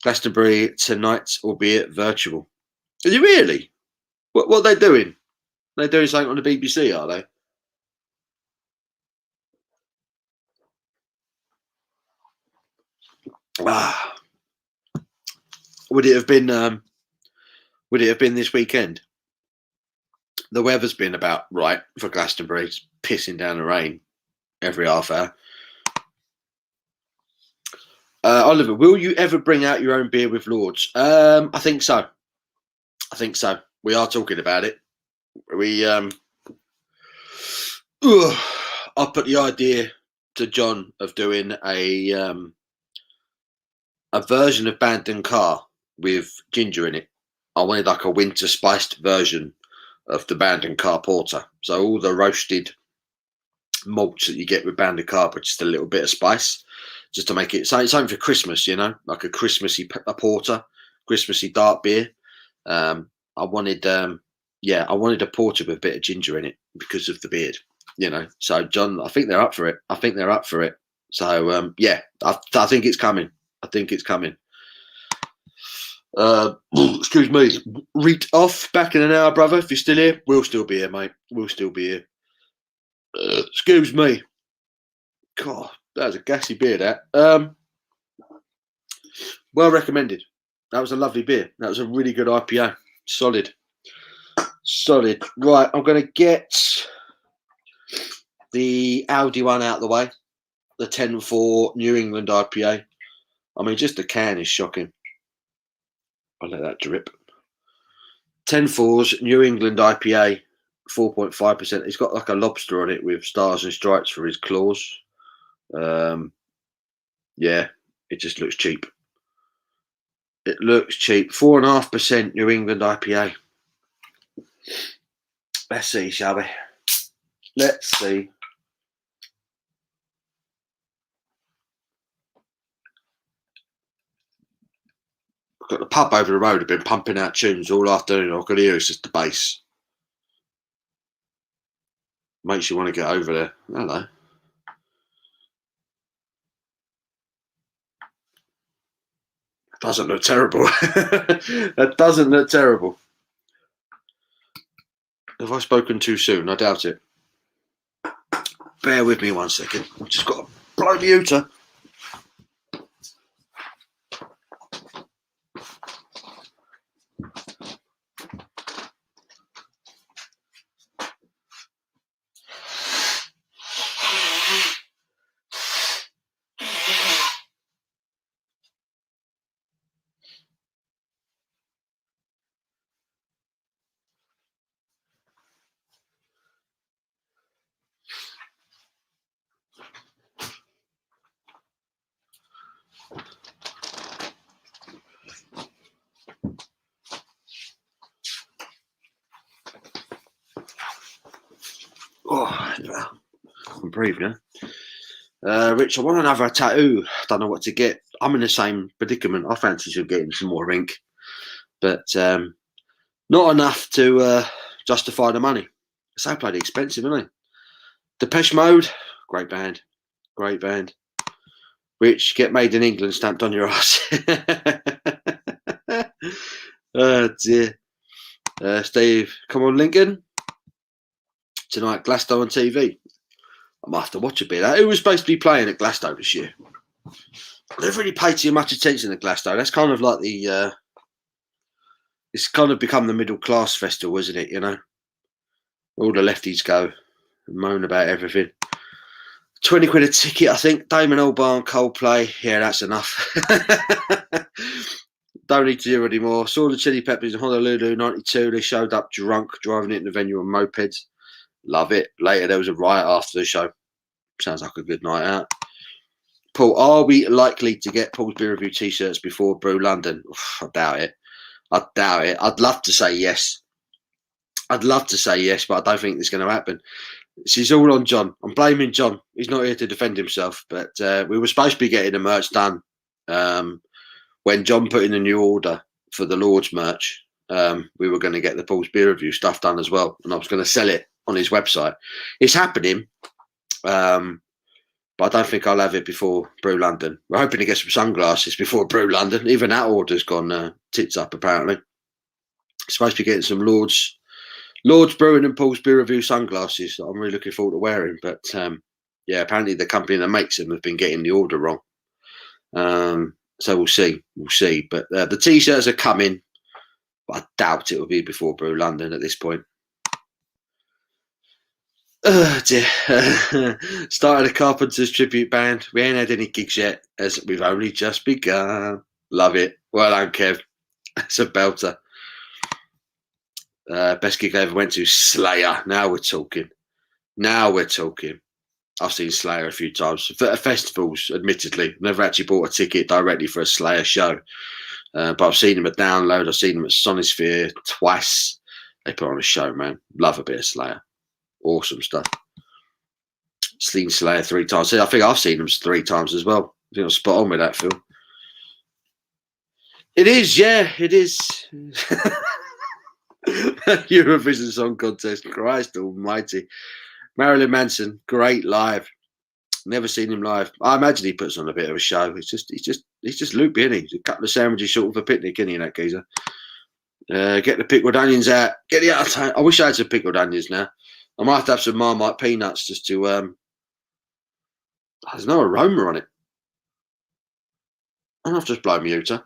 Glastonbury tonight, albeit virtual. Are you really? What are they doing? They're doing something on the BBC, are they? Would it have been this weekend? The weather's been about right for Glastonbury. It's pissing down the rain every half hour. Oliver, will you ever bring out your own beer with Lords? I think so. We are talking about it. I put the idea to John of doing a version of Bandon Car with ginger in it. I wanted like a winter spiced version of the Bandon Car Porter. So all the roasted malts that you get with Bandon Car, but just a little bit of spice, just to make it something for Christmas, you know, like a Christmassy porter, Christmassy dark beer. I wanted, yeah, I wanted a porter with a bit of ginger in it because of the beard, you know. So John, I think they're up for it. I think they're up for it. So yeah, I think it's coming. I think it's coming. Excuse me. Read off back in an hour, brother. If you're still here, we'll still be here, mate. We'll still be here. Excuse me. God, that was a gassy beer. That. Well recommended. That was a lovely beer. That was a really good IPA. Solid. Solid. Right, I'm going to get the Audi one out of the way. The 10-4 New England IPA. I mean, just the can is shocking. I'll let that drip. 10-4's New England IPA, 4.5%. It's got like a lobster on it with stars and stripes for his claws. Yeah, it just looks cheap. It looks cheap. 4.5% New England IPA. Let's see, shall we? Let's see. I've got the pub over the road. I've been pumping out tunes all afternoon. All I can hear is just the bass. Makes you want to get over there. Hello. Doesn't look terrible. That doesn't look terrible. Have I spoken too soon? I doubt it. Bear with me 1 second. I've just got to blow the Uter. Oh, I can breathe now. Rich, I want another tattoo. Don't know what to get. I'm in the same predicament. I fancy getting some more ink, but not enough to justify the money. It's so bloody expensive, isn't it? Depeche Mode, great band, great band. Rich, get made in England stamped on your ass. Oh dear. Steve, come on, Lincoln. Tonight, Glasgow on TV. I might have to watch a bit. Who was supposed to be playing at Glasgow this year? I never really paid too much attention to Glasgow. That's kind of like the. It's kind of become the middle class festival, isn't it? You know, all the lefties go and moan about everything. 20 quid a ticket, I think. Damon Albarn, Coldplay. Yeah, that's enough. Don't need to hear anymore. Saw the Chili Peppers in Honolulu, 92. They showed up drunk, driving into the venue on mopeds. Love it. Later, there was a riot after the show. Sounds like a good night out. Paul, are we likely to get Paul's Beer Review t-shirts before Brew London? Oof, I doubt it. I doubt it. I'd love to say yes. I'd love to say yes, but I don't think it's going to happen. This is all on John. I'm blaming John. He's not here to defend himself, but we were supposed to be getting the merch done when John put in a new order for the Lord's merch. We were going to get the Paul's Beer Review stuff done as well, and I was going to sell it on his website. It's happening, but I don't think I'll have it before Brew London. We're hoping to get some sunglasses before Brew London. Even that order's gone tits up, apparently. Supposed to be getting some Lord's Brewing and Paul's Beer Review sunglasses that I'm really looking forward to wearing. But yeah, apparently the company that makes them have been getting the order wrong. So we'll see. We'll see. But the t-shirts are coming, but I doubt it will be before Brew London at this point. Oh dear. Started a Carpenters tribute band. We ain't had any gigs yet, as we've only just begun. Love it. Well done, Kev. It's a belter. Best gig I ever went to, Slayer. Now we're talking. I've seen Slayer a few times at festivals, admittedly. Never actually bought a ticket directly for a Slayer show. But I've seen them at Download. I've seen them at Sonisphere twice. They put on a show, man. Love a bit of Slayer. Awesome stuff. Seen Slayer 3 times. I think I've seen them 3 times as well. I think I'm spot on with that, Phil. It is, yeah, it is. Eurovision Song Contest. Christ almighty. Marilyn Manson, great live. Never seen him live. I imagine he puts on a bit of a show. He's just loopy, isn't he? He's a couple of sandwiches short of a picnic, isn't he, that geezer? Get the pickled onions out. Get the out. I wish I had some pickled onions now. I might have to have some Marmite peanuts just to. There's no aroma on it. I'll have to just blow my uter.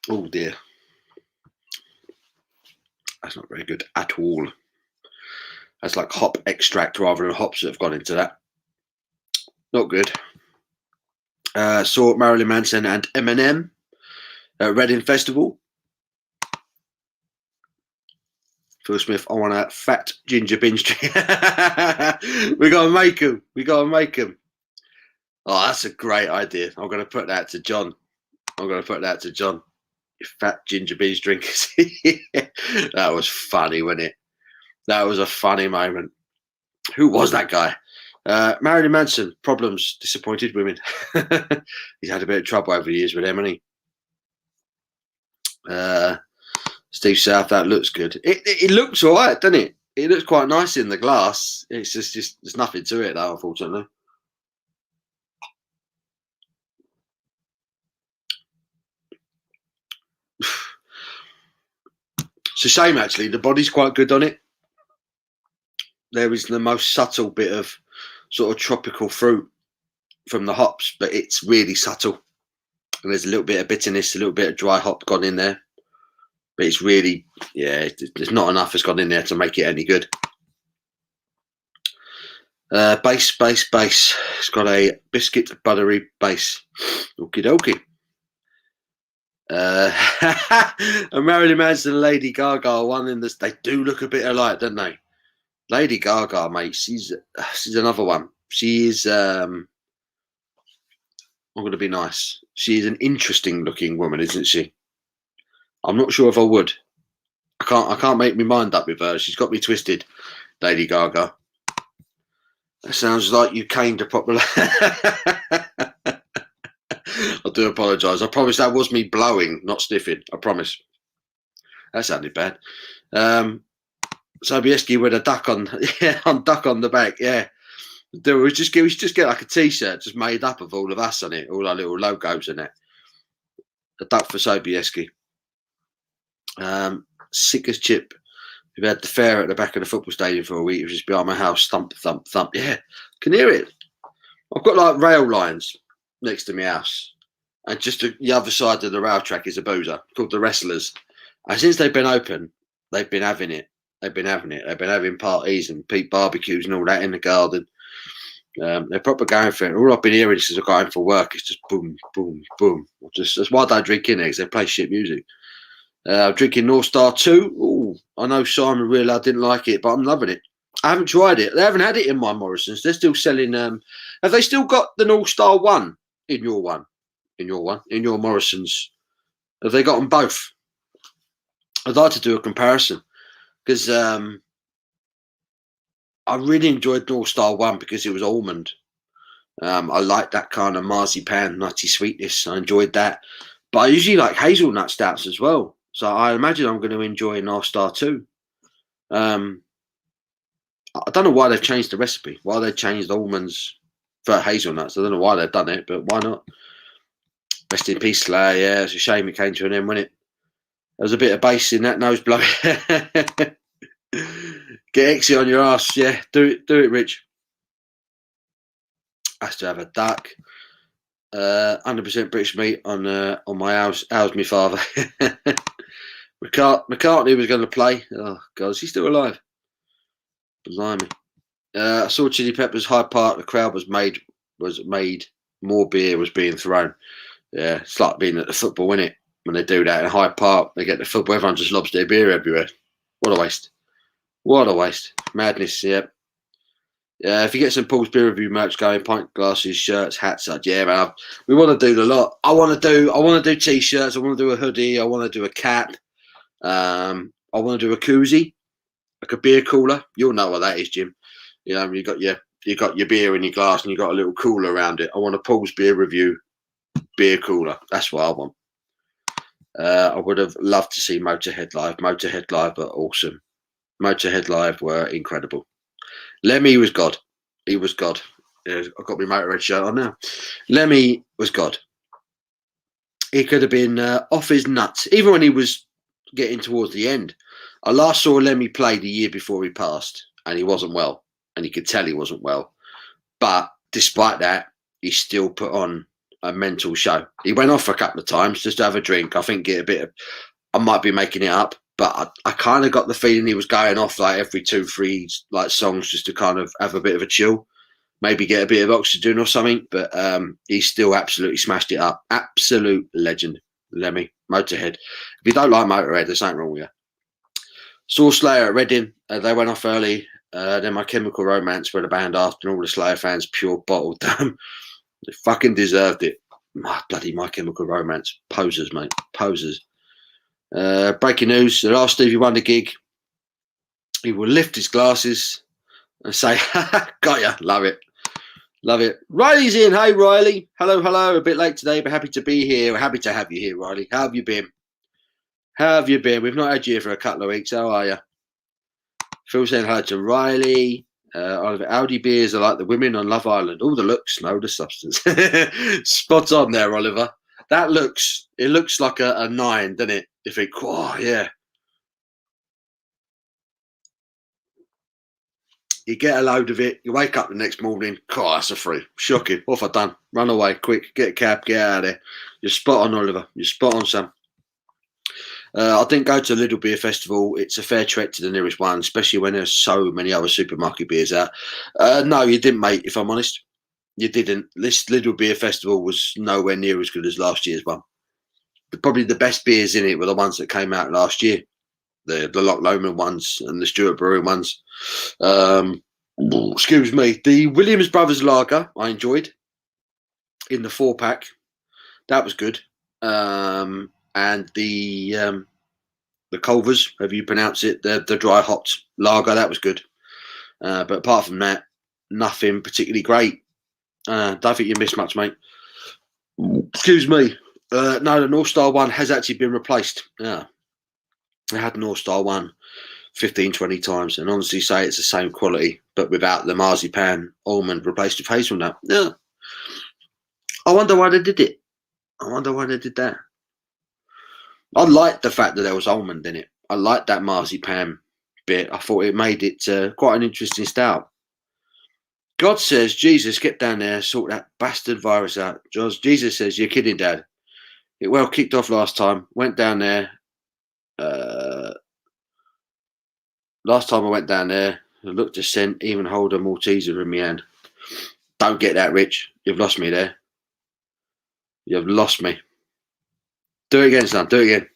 Oh dear. That's not very good at all. That's like hop extract rather than hops that have gone into that. Not good. Saw Marilyn Manson and Eminem at Reading Festival. Phil Smith, I want a fat ginger binge drink. We gotta make them. We gotta make them. Oh, that's a great idea. I'm gonna put that to John. You fat ginger binge drinkers. That was funny, wasn't it? That was a funny moment. Who was that guy? Marilyn Manson, problems, disappointed women. He's had a bit of trouble over the years with them, hasn't he? Steve South, that looks good. It looks all right, doesn't it? It looks quite nice in the glass. It's just there's nothing to it, though, unfortunately. It's a shame, actually. The body's quite good on it. There is the most subtle bit of sort of tropical fruit from the hops, but it's really subtle. And there's a little bit of bitterness, a little bit of dry hop gone in there. But it's really, yeah, there's not enough that's gone in there to make it any good. Base. It's got a biscuit buttery base. Okie dokie. And Marilyn Manson and Lady Gaga, one in this. They do look a bit alike, don't they? Lady Gaga, mate, she's another one. She is. I'm going to be nice. She is an interesting looking woman, isn't she? I'm not sure if I would. I can't make my mind up with her. She's got me twisted, Lady Gaga. That sounds like you came to proper. I do apologise. I promise that was me blowing, not sniffing. I promise. That sounded bad. Sobieski with a duck on, duck on the back. Yeah, we just get like a T-shirt just made up of all of us on it, all our little logos in it. A duck for Sobieski. Sick as chip. We've had the fair at the back of the football stadium for a week, which is behind my house. Thump, thump, thump. Yeah, can hear it. I've got like rail lines next to my house, and just the other side of the rail track is a boozer called the Wrestlers. And since they've been open, they've been having it. They've been having parties and peat barbecues and all that in the garden. They're proper going for it. All I've been hearing since I've got home for work is just boom, boom, boom. That's why I don't drink in there, because they play shit music. I'm drinking North Star 2. Ooh, I know Simon Real didn't like it, but I'm loving it. I haven't tried it. They haven't had it in my Morrison's. They're still selling. Have they still got the North Star 1 in your one? In your Morrison's? Have they got them both? I'd like to do a comparison, because I really enjoyed North Star 1 because it was almond. I like that kind of marzipan, nutty sweetness. I enjoyed that. But I usually like hazelnut stouts as well. So I imagine I'm going to enjoy North Star 2. I don't know why they've changed the recipe. Why they changed almonds for hazelnuts. I don't know why they've done it, but why not? Rest in peace, Slayer. Yeah, it's a shame it came to an end, wasn't it? There was a bit of bass in that nose blow. Get Exy on your ass. Yeah, do it, Rich. Has to have a duck. 100% British meat on my house. How's my father? McCartney was going to play. Oh God, is he still alive? Blimey. I saw Chili Peppers Hyde Park. The crowd was made. More beer was being thrown. Yeah, it's like being at the football, isn't it? When they do that in Hyde Park, they get the football. Everyone just lobs their beer everywhere. What a waste! What a waste! Madness. Yeah. Yeah, if you get some Paul's beer review merch going, pint glasses, shirts, hats, such. Yeah, man, we want to do the lot. I want to do t-shirts. I want to do a hoodie. I want to do a cap. I want to do a koozie, like a beer cooler. You'll know what that is, Jim. You know, you got your beer in your glass and you got a little cooler around it. I want a Paul's beer review beer cooler. That's what I want. I would have loved to see Motorhead live. Motorhead live were awesome. Motorhead live were incredible. Lemmy was God. He was God. Yeah, I've got my Motorhead shirt on now. Lemmy was God. He could have been off his nuts, even when he was getting towards the end. I last saw Lemmy play the year before he passed, and he wasn't well, and you could tell he wasn't well. But despite that, he still put on a mental show. He went off a couple of times just to have a drink. I think get a bit of, I might be making it up, but I kind of got the feeling he was going off like every 2-3 like songs just to kind of have a bit of a chill, maybe get a bit of oxygen or something. But he still absolutely smashed it up. Absolute legend, Lemmy. Motorhead. If you don't like Motorhead, there's something wrong with you. Saw Slayer at Reading. They went off early. Then My Chemical Romance were the band after, and all the Slayer fans pure bottled them. They fucking deserved it. Bloody My Chemical Romance. Posers, mate. Posers. Breaking news. The last Stevie Wonder gig, he will lift his glasses and say, got ya. Love it. Love it. Riley's in. Hey, Riley. Hello, hello. A bit late today, but happy to be here. We're happy to have you here, Riley. How have you been? How have you been? We've not had you here for a couple of weeks. How are you? Phil saying hello to Riley. Oliver, Audi beers are like the women on Love Island. All the looks, no the substance. Spot on there, Oliver. That looks, it looks like a 9, doesn't it? You think, oh, yeah. You get a load of it. You wake up the next morning. Oh, that's a 3. Shocking. What have I done? Run away quick. Get a cab. Get out of there. You're spot on, Oliver. You're spot on, Sam. I didn't go to a Lidl Beer Festival. It's a fair trek to the nearest one, especially when there's so many other supermarket beers out. No, you didn't, mate, if I'm honest. You didn't. This Lidl Beer Festival was nowhere near as good as last year's one. Probably the best beers in it were the ones that came out last year. The Loch Lomond ones and the Stuart Brewing ones. Excuse me. The Williams Brothers Lager I enjoyed in the 4-pack. That was good. And the Culvers, however you pronounce it, the dry hopped lager, that was good. But apart from that, nothing particularly great. Don't think you missed much, mate. Excuse me. No, the North Star one has actually been replaced. Yeah. I had North Star one 15, 20 times, and honestly say it's the same quality, but without the marzipan almond replaced with hazelnut. Yeah. I wonder why they did it. I wonder why they did that. I liked the fact that there was almond in it. I liked that marzipan bit. I thought it made it quite an interesting stout. God says, Jesus, get down there, sort that bastard virus out. Jesus says, you're kidding, Dad. It well kicked off last time. Went down there. Last time I went down there, I looked a scent, even hold a Malteser in my hand. Don't get that, Rich. You've lost me there. You've lost me. Do it again, son. Do it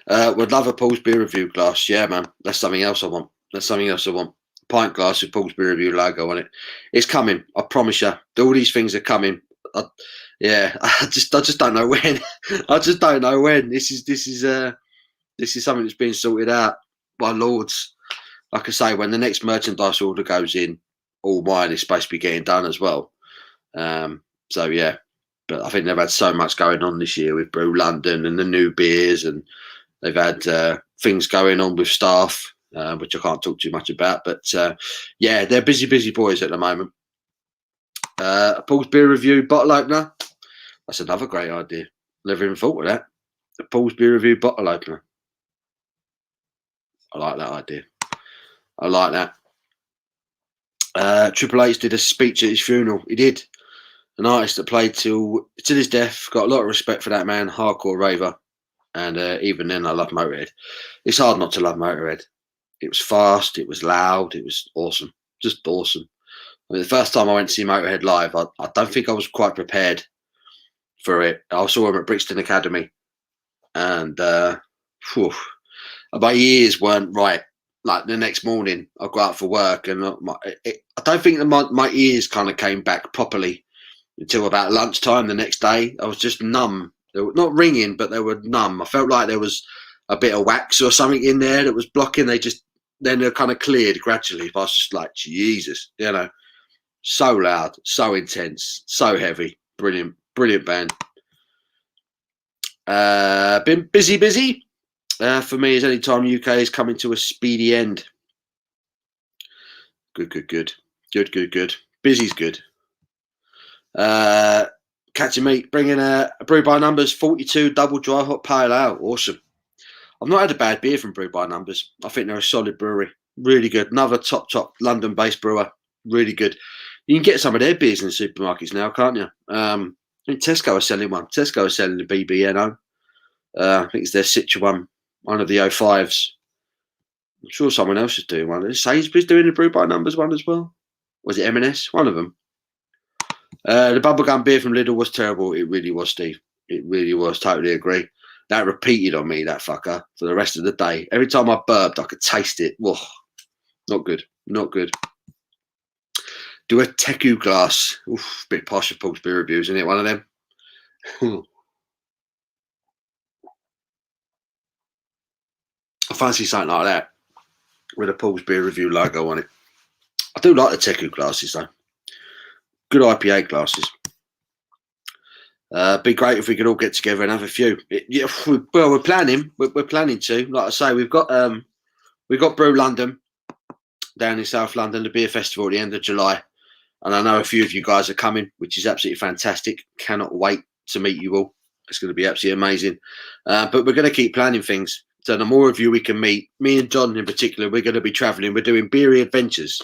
again. Would love a Paul's beer review glass. Yeah, man. That's something else I want. That's something else I want. Pint glass with Paul's beer review logo on it. It's coming. I promise you. All these things are coming. I just don't know when. I just don't know when. This is something that's being sorted out by Lords. Like I say, when the next merchandise order goes in, all mine is supposed to be getting done as well. So yeah. But I think they've had so much going on this year with Brew London and the new beers, and they've had things going on with staff, which I can't talk too much about. But yeah, they're busy boys at the moment. Paul's beer review bottle opener. That's another great idea. Never even thought of that. The Paul's beer review bottle opener. I like that idea. I like that. Triple H did a speech at his funeral. He did. An artist that played till his death. Got a lot of respect for that man. Hardcore raver. And even then, I love Motorhead. It's hard not to love Motorhead. It was fast. It was loud. It was awesome. Just awesome. I mean, the first time I went to see Motorhead live, I don't think I was quite prepared for it. I saw him at Brixton Academy. And my ears weren't right. Like the next morning, I got out for work. And I don't think that my ears kind of came back properly until about lunchtime the next day. I was just numb. They were not ringing, but they were numb. I felt like there was a bit of wax or something in there that was blocking. Then they kind of cleared gradually. I was just like, Jesus, so loud, so intense, so heavy, brilliant. Brilliant band. Been busy. For me, is any time UK is coming to a speedy end. Good. Busy's good. Catching me bringing a Brew by Numbers 42 double dry hop pale ale. Awesome. I've not had a bad beer from Brew by Numbers. I think they're a solid brewery. Really good. Another top London-based brewer. Really good. You can get some of their beers in the supermarkets now, can't you? I think Tesco are selling one. Tesco are selling the BBNO. I think it's their Sichuan, one of the 05s. I'm sure someone else is doing one. Is Sainsbury's doing the Brew by Numbers one as well? Was it M&S? One of them. The bubblegum beer from Lidl was terrible. It really was, Steve. It really was. Totally agree. That repeated on me, that fucker, for the rest of the day. Every time I burped, I could taste it. Whoa, not good. Not good. Do a Teku glass. Oof, bit posh for Paul's beer reviews, isn't it? One of them. I fancy something like that with a Paul's beer review logo on it. I do like the Teku glasses though. Good IPA glasses. Be great if we could all get together and have a few. We're planning. We're planning to. Like I say, we've got Brew London down in South London, the beer festival at the end of July, and I know a few of you guys are coming, which is absolutely fantastic. Cannot wait to meet you all. It's going to be absolutely amazing. But we're going to keep planning things. So the more of you we can meet, me and John in particular, we're going to be travelling. We're doing Beery Adventures,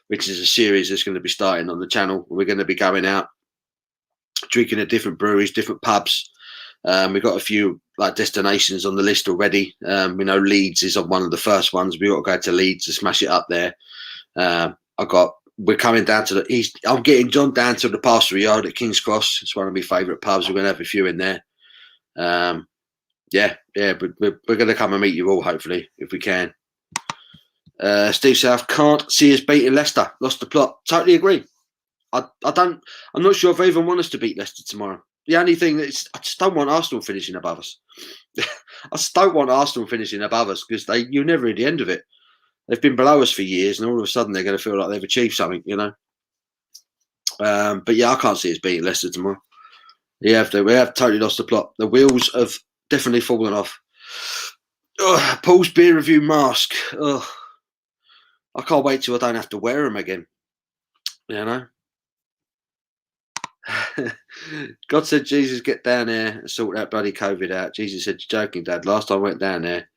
which is a series that's going to be starting on the channel. We're going to be going out, drinking at different breweries, different pubs. We've got a few like destinations on the list already. Leeds is on one of the first ones. We've got to go to Leeds to smash it up there. We're coming down to I'm getting John down to the Pastoral Yard at King's Cross. It's one of my favourite pubs. We're going to have a few in there. We're going to come and meet you all, hopefully, if we can. Steve South, can't see us beating Leicester. Lost the plot. Totally agree. I'm not sure if I even want us to beat Leicester tomorrow. The only thing is, I just don't want Arsenal finishing above us. I just don't want Arsenal finishing above us because you're never at the end of it. They've been below us for years, and all of a sudden they're going to feel like they've achieved something, you know. But yeah, I can't see us beating Leicester tomorrow. We have totally lost the plot. The wheels have definitely fallen off. Paul's beer review mask. I can't wait till I don't have to wear them again. You know. God said, Jesus, get down there and sort that bloody COVID out. Jesus said, you're joking, Dad. Last time I went down there,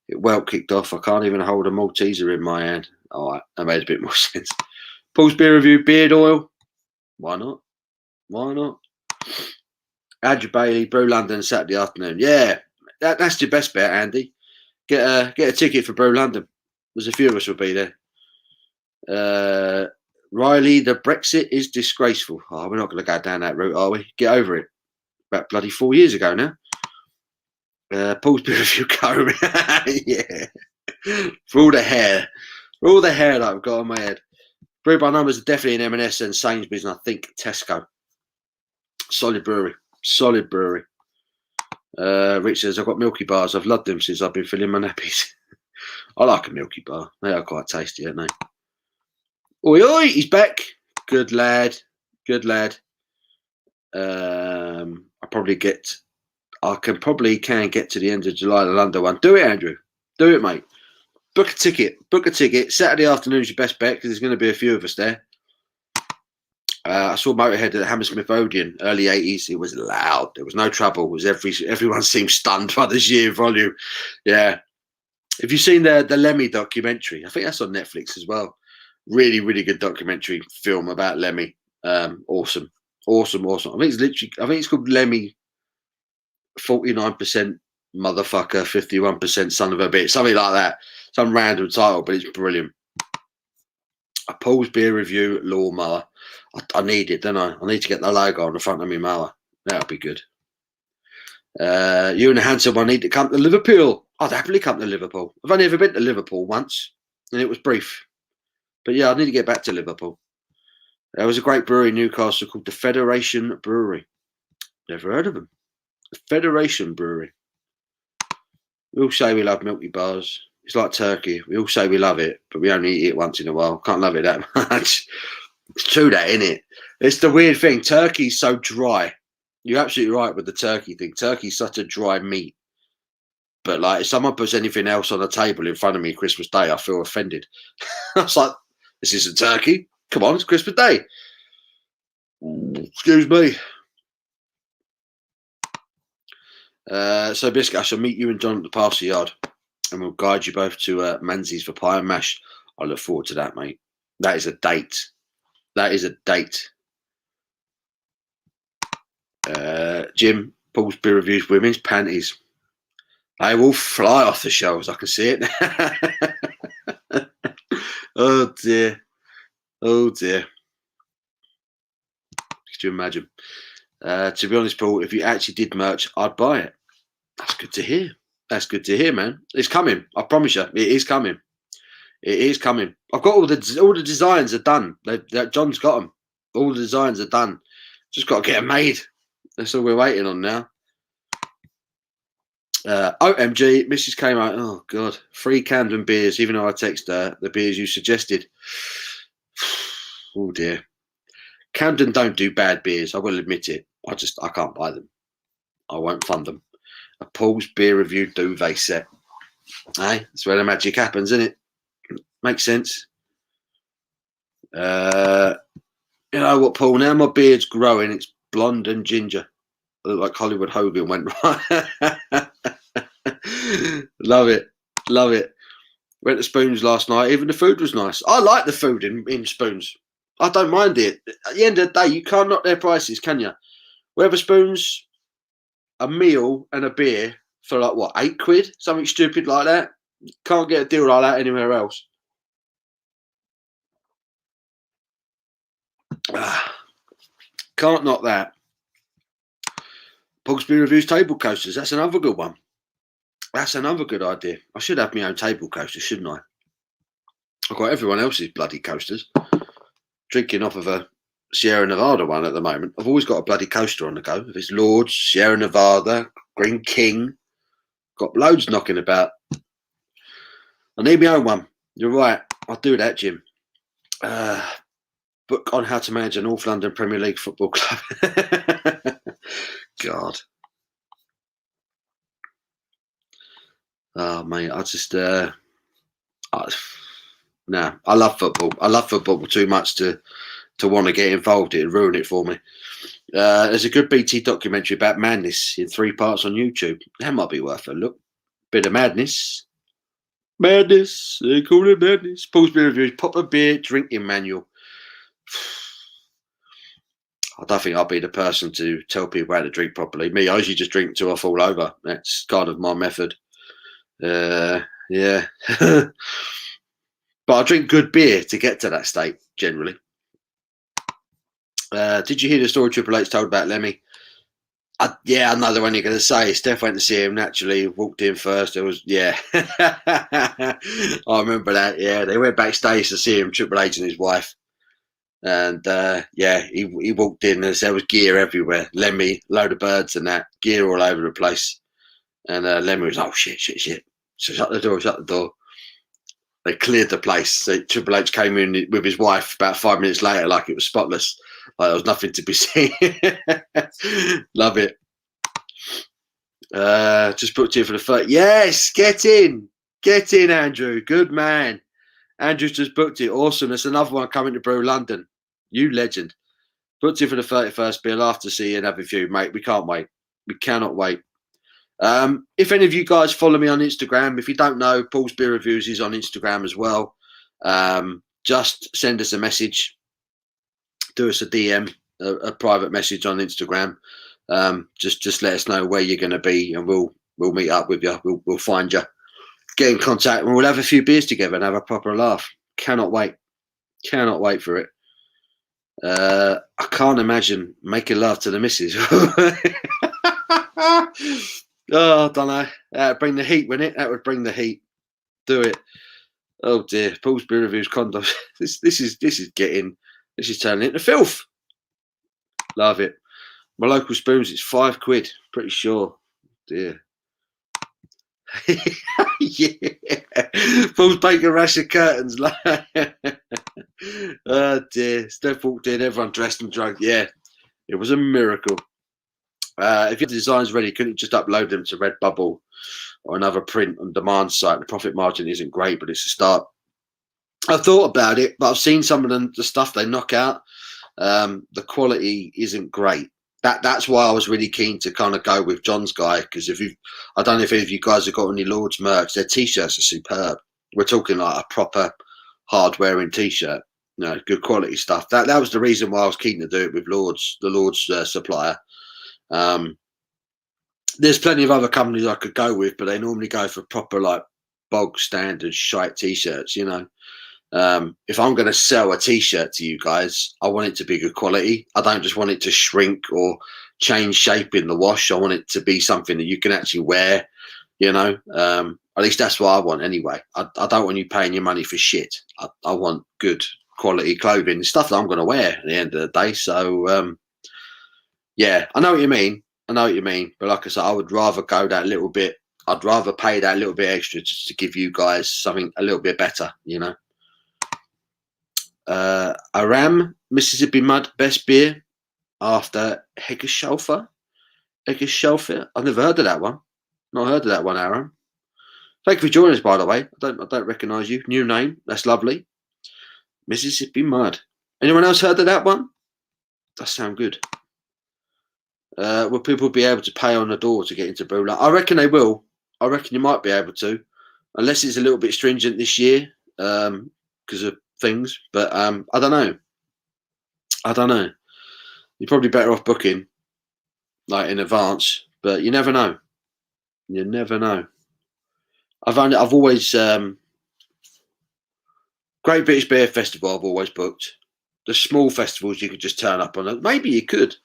it well kicked off. I can't even hold a Malteser in my hand. All right, that made a bit more sense. Paul's beer review, beard oil. Why not? Andrew Bailey, Brew London, Saturday afternoon. Yeah, that's your best bet, Andy. Get a ticket for Brew London. There's a few of us will be there. Riley, the Brexit is disgraceful. Oh, we're not going to go down that route, are we? Get over it. About bloody 4 years ago now. Paul's beer review go. Yeah. For all the hair that I've got on my head. Brew by Numbers are definitely in M&S and Sainsbury's, and I think Tesco. Solid brewery. Rich says, I've got Milky Bars. I've loved them since I've been filling my nappies. I like a Milky Bar. They are quite tasty, aren't they? Oi, he's back. Good lad. I can get to the end of July, the London one. Do it, Andrew. Do it, mate. Book a ticket. Saturday afternoon is your best bet because there's going to be a few of us there. I saw Motorhead at Hammersmith Odeon, early 80s. It was loud. There was no trouble. It was everyone seemed stunned by the sheer volume. Yeah. Have you seen the Lemmy documentary? I think that's on Netflix as well. Really, really good documentary film about Lemmy. Awesome. I think it's called Lemmy 49% motherfucker, 51% son of a bitch. Something like that. Some random title, but it's brilliant. A Paul's beer review lawnmower. I need it, don't I? I need to get the logo on the front of my mower. That'll be good. You and the handsome one need to come to Liverpool. I'd happily come to Liverpool. I've only ever been to Liverpool once, and it was brief. But yeah, I need to get back to Liverpool. There was a great brewery in Newcastle called the Federation Brewery. Never heard of them. The Federation Brewery. We all say we love Milky Bars. It's like turkey. We all say we love it, but we only eat it once in a while. Can't love it that much. It's true that, isn't it? It's the weird thing. Turkey's so dry. You're absolutely right with the turkey thing. Turkey's such a dry meat. But like, if someone puts anything else on the table in front of me Christmas Day, I feel offended. I was like, this isn't turkey. Come on, it's Christmas Day. Excuse me. So basically, I shall meet you and John at the parcel yard, and we'll guide you both to Manzi's for pie and mash. I look forward to that, mate. That is a date. That is a date. Jim, Paul's beer reviews women's panties. They will fly off the shelves. I can see it. Oh dear. Oh dear. Could you imagine? To be honest, Paul, if you actually did merch, I'd buy it. That's good to hear. That's good to hear, man. It's coming. I promise you, it is coming. It is coming. I've got all the designs are done. John's got them. All the designs are done. Just got to get them made. That's all we're waiting on now. OMG, Mrs. came out. Oh God, 3 Camden beers. Even though I texted her the beers you suggested. Oh dear. Camden don't do bad beers. I will admit it. I can't buy them. I won't fund them. A Paul's beer review duvet set. Hey, that's where the magic happens, isn't it? Makes sense. You know what, Paul? Now my beard's growing. It's blonde and ginger. I look like Hollywood Hogan went right. Love it. Love it. Went to Spoons last night. Even the food was nice. I like the food in Spoons. I don't mind it. At the end of the day, you can't knock their prices, can you? Wetherspoons, a meal and a beer for like what, £8? Something stupid like that. Can't get a deal like that anywhere else. Can't knock that. Paul's Beer Reviews table coasters. That's another good one. That's another good idea. I should have my own table coaster, shouldn't I? I've got everyone else's bloody coasters. Drinking off of a Sierra Nevada one at the moment. I've always got a bloody coaster on the go. If it's Lords, Sierra Nevada, Green King, got loads knocking about. I need my own one. You're right. I'll do that, Jim. Book on how to manage a North London Premier League football club. God. Oh, mate, I just... Nah, I love football. I love football too much to want to get involved. It'd ruin it for me. There's a good BT documentary about madness in 3 parts on YouTube. That might be worth a look. Bit of madness. Madness. They call it madness. Paul's Beer Reviews. Pop a beer drinking manual. I don't think I'll be the person to tell people how to drink properly. Me, I usually just drink till I fall over. That's kind of my method. Yeah. But I drink good beer to get to that state, generally. Did you hear the story Triple H told about Lemmy? Yeah, I know the one you're going to say. Steph went to see him naturally, walked in first. It was, yeah. I remember that, yeah. They went backstage to see him, Triple H and his wife. And, yeah, he walked in and there was gear everywhere. Lemmy, load of birds and that, gear all over the place. And Lemmy was, oh, shit. So shut the door. They cleared the place. So Triple H came in with his wife about 5 minutes later, like it was spotless. Like there was nothing to be seen. Love it. Just booked in for the 30th. Yes, get in, Andrew. Good man. Andrew's just booked it. Awesome. There's another one coming to Brew London. You legend. Booked in for the 31st. Be love to see you and have a few, mate. We can't wait. We cannot wait. If any of you guys follow me on Instagram, if you don't know, Paul's Beer Reviews is on Instagram as well. Just send us a message, do us a DM, a private message on Instagram. Just let us know where you're going to be, and we'll meet up with you. We'll find you, get in contact, and we'll have a few beers together and have a proper laugh. Cannot wait for it. I can't imagine making love to the missus. Oh, I don't know. That would bring the heat, wouldn't it? That would bring the heat. Do it. Oh dear. Paul's Beer Reviews condoms. This is turning into filth. Love it. My local Spoons, it's £5. Pretty sure. Dear. Yeah. Paul's bacon rasher curtains. Oh dear. Steph walked in, everyone dressed and drunk. Yeah. It was a miracle. If you have the designs ready, couldn't you just upload them to Redbubble or another print on demand site? The profit margin isn't great, but it's a start. I've thought about it, but I've seen some of the stuff they knock out. The quality isn't great. That's why I was really keen to kind of go with John's guy, because I don't know if any of you guys have got any Lords merch. Their t-shirts are superb. We're talking like a proper hard-wearing t-shirt, good quality stuff. That was the reason why I was keen to do it with the Lords supplier. There's plenty of other companies I could go with, but they normally go for proper like bog standard shite t-shirts, if I'm going to sell a t-shirt to you guys, I want it to be good quality. I don't just want it to shrink or change shape in the wash. I want it to be something that you can actually wear, at least that's what I want anyway. I don't want you paying your money for shit. I want good quality clothing, stuff that I'm going to wear at the end of the day. So yeah, I know what you mean. But like I said, I would rather go that little bit. I'd rather pay that little bit extra just to give you guys something a little bit better, Aram, Mississippi Mud, best beer after Heggeshofer. I've never heard of that one. Not heard of that one, Aram. Thank you for joining us, by the way. I don't recognise you. New name. That's lovely. Mississippi Mud. Anyone else heard of that one? That sounds good. Will people be able to pay on the door to get into Brew London? I reckon they will. I reckon you might be able to, unless it's a little bit stringent this year because of things. But I don't know. You're probably better off booking like in advance, but you never know. I've always Great British Beer Festival. I've always booked. The small festivals you could just turn up on. Maybe you could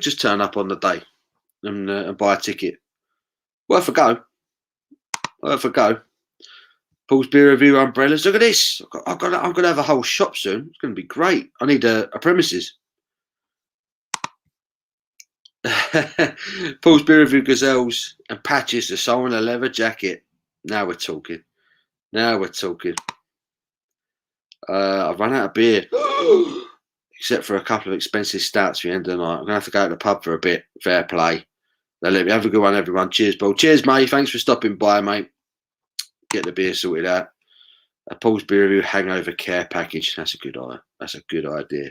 just turn up on the day and buy a ticket. Worth a go. Paul's Beer Review umbrellas. Look at this. I'm gonna have a whole shop soon. It's gonna be great. I need a premises. Paul's Beer Review gazelles and patches. The soul in a leather jacket. Now we're talking. I've run out of beer, except for a couple of expensive stouts for the end of the night. I'm gonna have to go to the pub for a bit. Fair play. Now, let me have a good one, everyone. Cheers, Paul. Cheers, mate. Thanks for stopping by, mate. Get the beer sorted out. A Paul's Beer Review hangover care package. That's a good idea.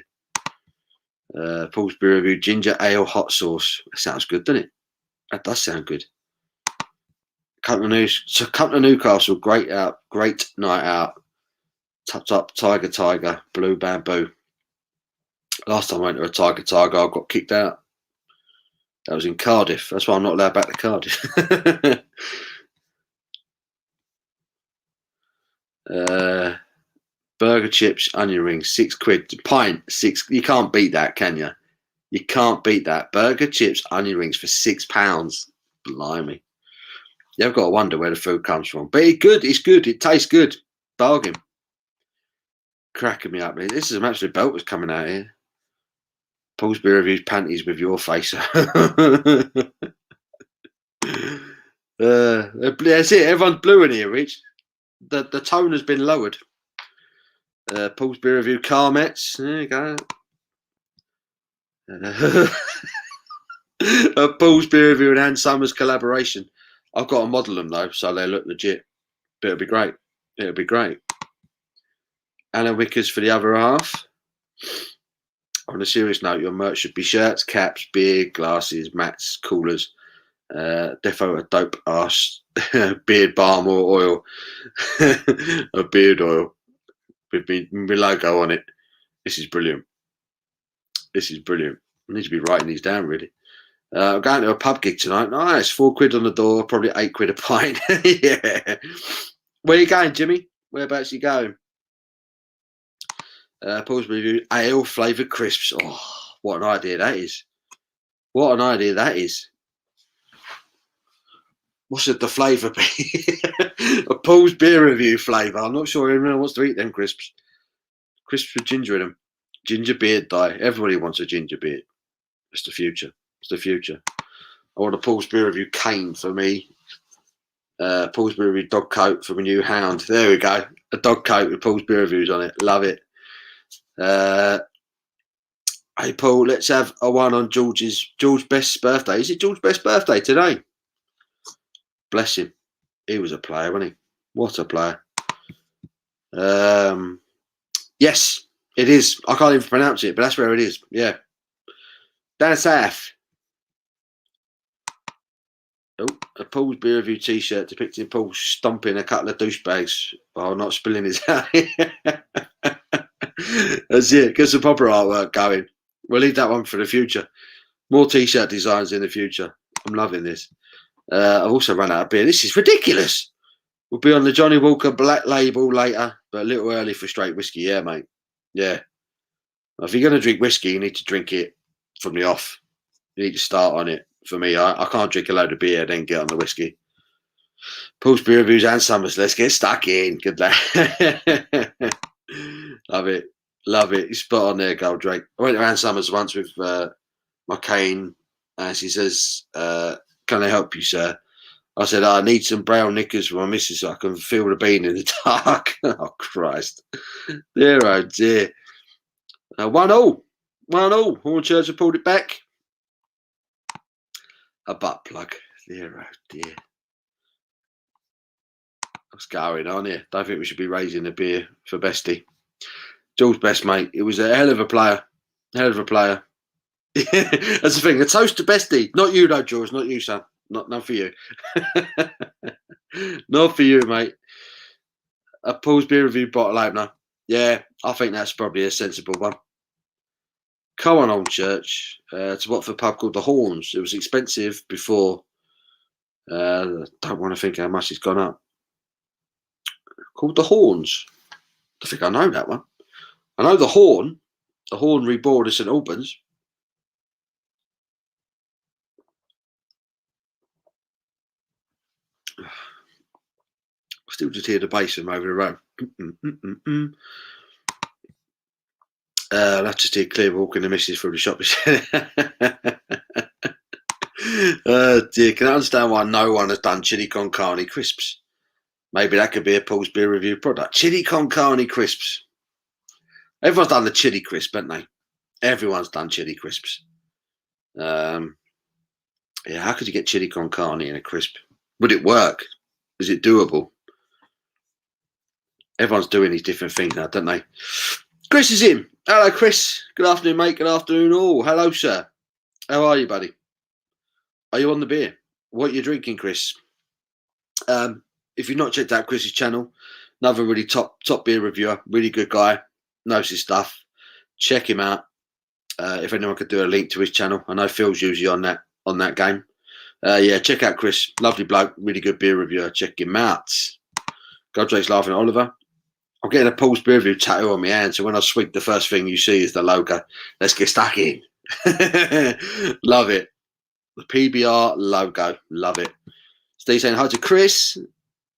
Paul's Beer Review ginger ale hot sauce. That sounds good, doesn't it? That does sound good. Come to Newcastle. Great night out. Tucked up Tiger, Blue Bamboo. Last time I went to a Tiger, I got kicked out. That was in Cardiff. That's why I'm not allowed back to Cardiff. Burger, chips, onion rings, £6. Pint, £6. You can't beat that, can you? You can't beat that. Burger, chips, onion rings for £6. Blimey. You've got to wonder where the food comes from. But it's good. It tastes good. Bargain. Cracking me up. This is some absolute belters coming out here. Paul's Beer Reviews panties with your face. That's it. Everyone's blue in here, Rich. The tone has been lowered. Paul's Beer Review Carmets. There you go. A Paul's Beer Review and Ann Summers collaboration. I've got to model them though, so they look legit. But it'll be great. Anna Wickers for the other half. On a serious note, your merch should be shirts, caps, beer, glasses, mats, coolers, defo a dope ass beard balm or oil, a beard oil with my logo on it. This is brilliant. I need to be writing these down really. I'm going to a pub gig tonight. Nice, £4 on the door, probably £8 a pint. Yeah. Where are you going, Jimmy? Whereabouts are you going? Paul's Review ale flavoured crisps. Oh, what an idea that is! What's the flavour be? A Paul's Beer Review flavour. I'm not sure anyone wants to eat them crisps. Crisps with ginger in them. Ginger beard dye. Everybody wants a ginger beard. It's the future. I want a Paul's Beer Review cane for me. Paul's Beer Review dog coat for my new hound. There we go. A dog coat with Paul's Beer Reviews on it. Love it. Hey, Paul, let's have a one on George Best's birthday. Is it George Best's birthday today? Bless him. He was a player, wasn't he? What a player. Yes, it is. I can't even pronounce it, but that's where it is. Yeah. Down south. Oh, a Paul's beer review t-shirt depicting Paul stomping a couple of douchebags while not spilling his out. That's it. Get some proper artwork going. We'll leave that one for the future. More t-shirt designs in the future. I'm loving this. I've also run out of beer. This is ridiculous. We'll be on the Johnny Walker Black Label later, but a little early for straight whiskey. Yeah, mate. Yeah. If you're going to drink whiskey, you need to drink it from the off. You need to start on it. For me, I can't drink a load of beer, then get on the whiskey. Paul's beer reviews and summers. Let's get stuck in. Good lad. Love it. Love it. You're spot on there, Gold Drake. I went around Summers once with my cane, and she says, can I help you, sir? I said, I need some brown knickers for my missus so I can feel the bean in the dark. Oh, Christ. Dear, oh, dear. 1-0. 1-0. Hornchurch have pulled it back. A butt plug. Dear, oh, dear. What's going on here? Don't think we should be raising a beer for Bestie. George Best, mate. It was a hell of a player. Hell of a player. That's the thing. A toast to Bestie. Not you, though, George. Not you, son. Not for you. Not for you, mate. A Paul's beer review bottle opener. Yeah, I think that's probably a sensible one. Come on, old church. To Watford pub called the Horns. It was expensive before. Don't want to think how much it's gone up. Called the Horns. I think I know that one. I know the Horn. The Horn reborn at St Albans. Still just hear the bass from over the road. I'll have to steer clear walking the missus through the shop. Dear, can I understand why no one has done chili con carne crisps? Maybe that could be a Paul's beer review product. Chili con carne crisps. Everyone's done the chili crisp, haven't they? Everyone's done chili crisps. Yeah, how could you get chili con carne in a crisp? Would it work? Is it doable? Everyone's doing these different things now, don't they? Chris is in. Hello, Chris. Good afternoon, mate. Good afternoon, all. Hello, sir. How are you, buddy? Are you on the beer? What are you drinking, Chris? If you've not checked out Chris's channel, another really top beer reviewer, really good guy, knows his stuff. Check him out. If anyone could do a link to his channel, I know Phil's usually on that game. Yeah, check out Chris. Lovely bloke, really good beer reviewer. Check him out. Goddrake's laughing at Oliver. I'm getting a Paul's beer review tattoo on my hand, so when I swig, the first thing you see is the logo. Let's get stuck in. Love it. The PBR logo. Love it. Steve saying hi to Chris.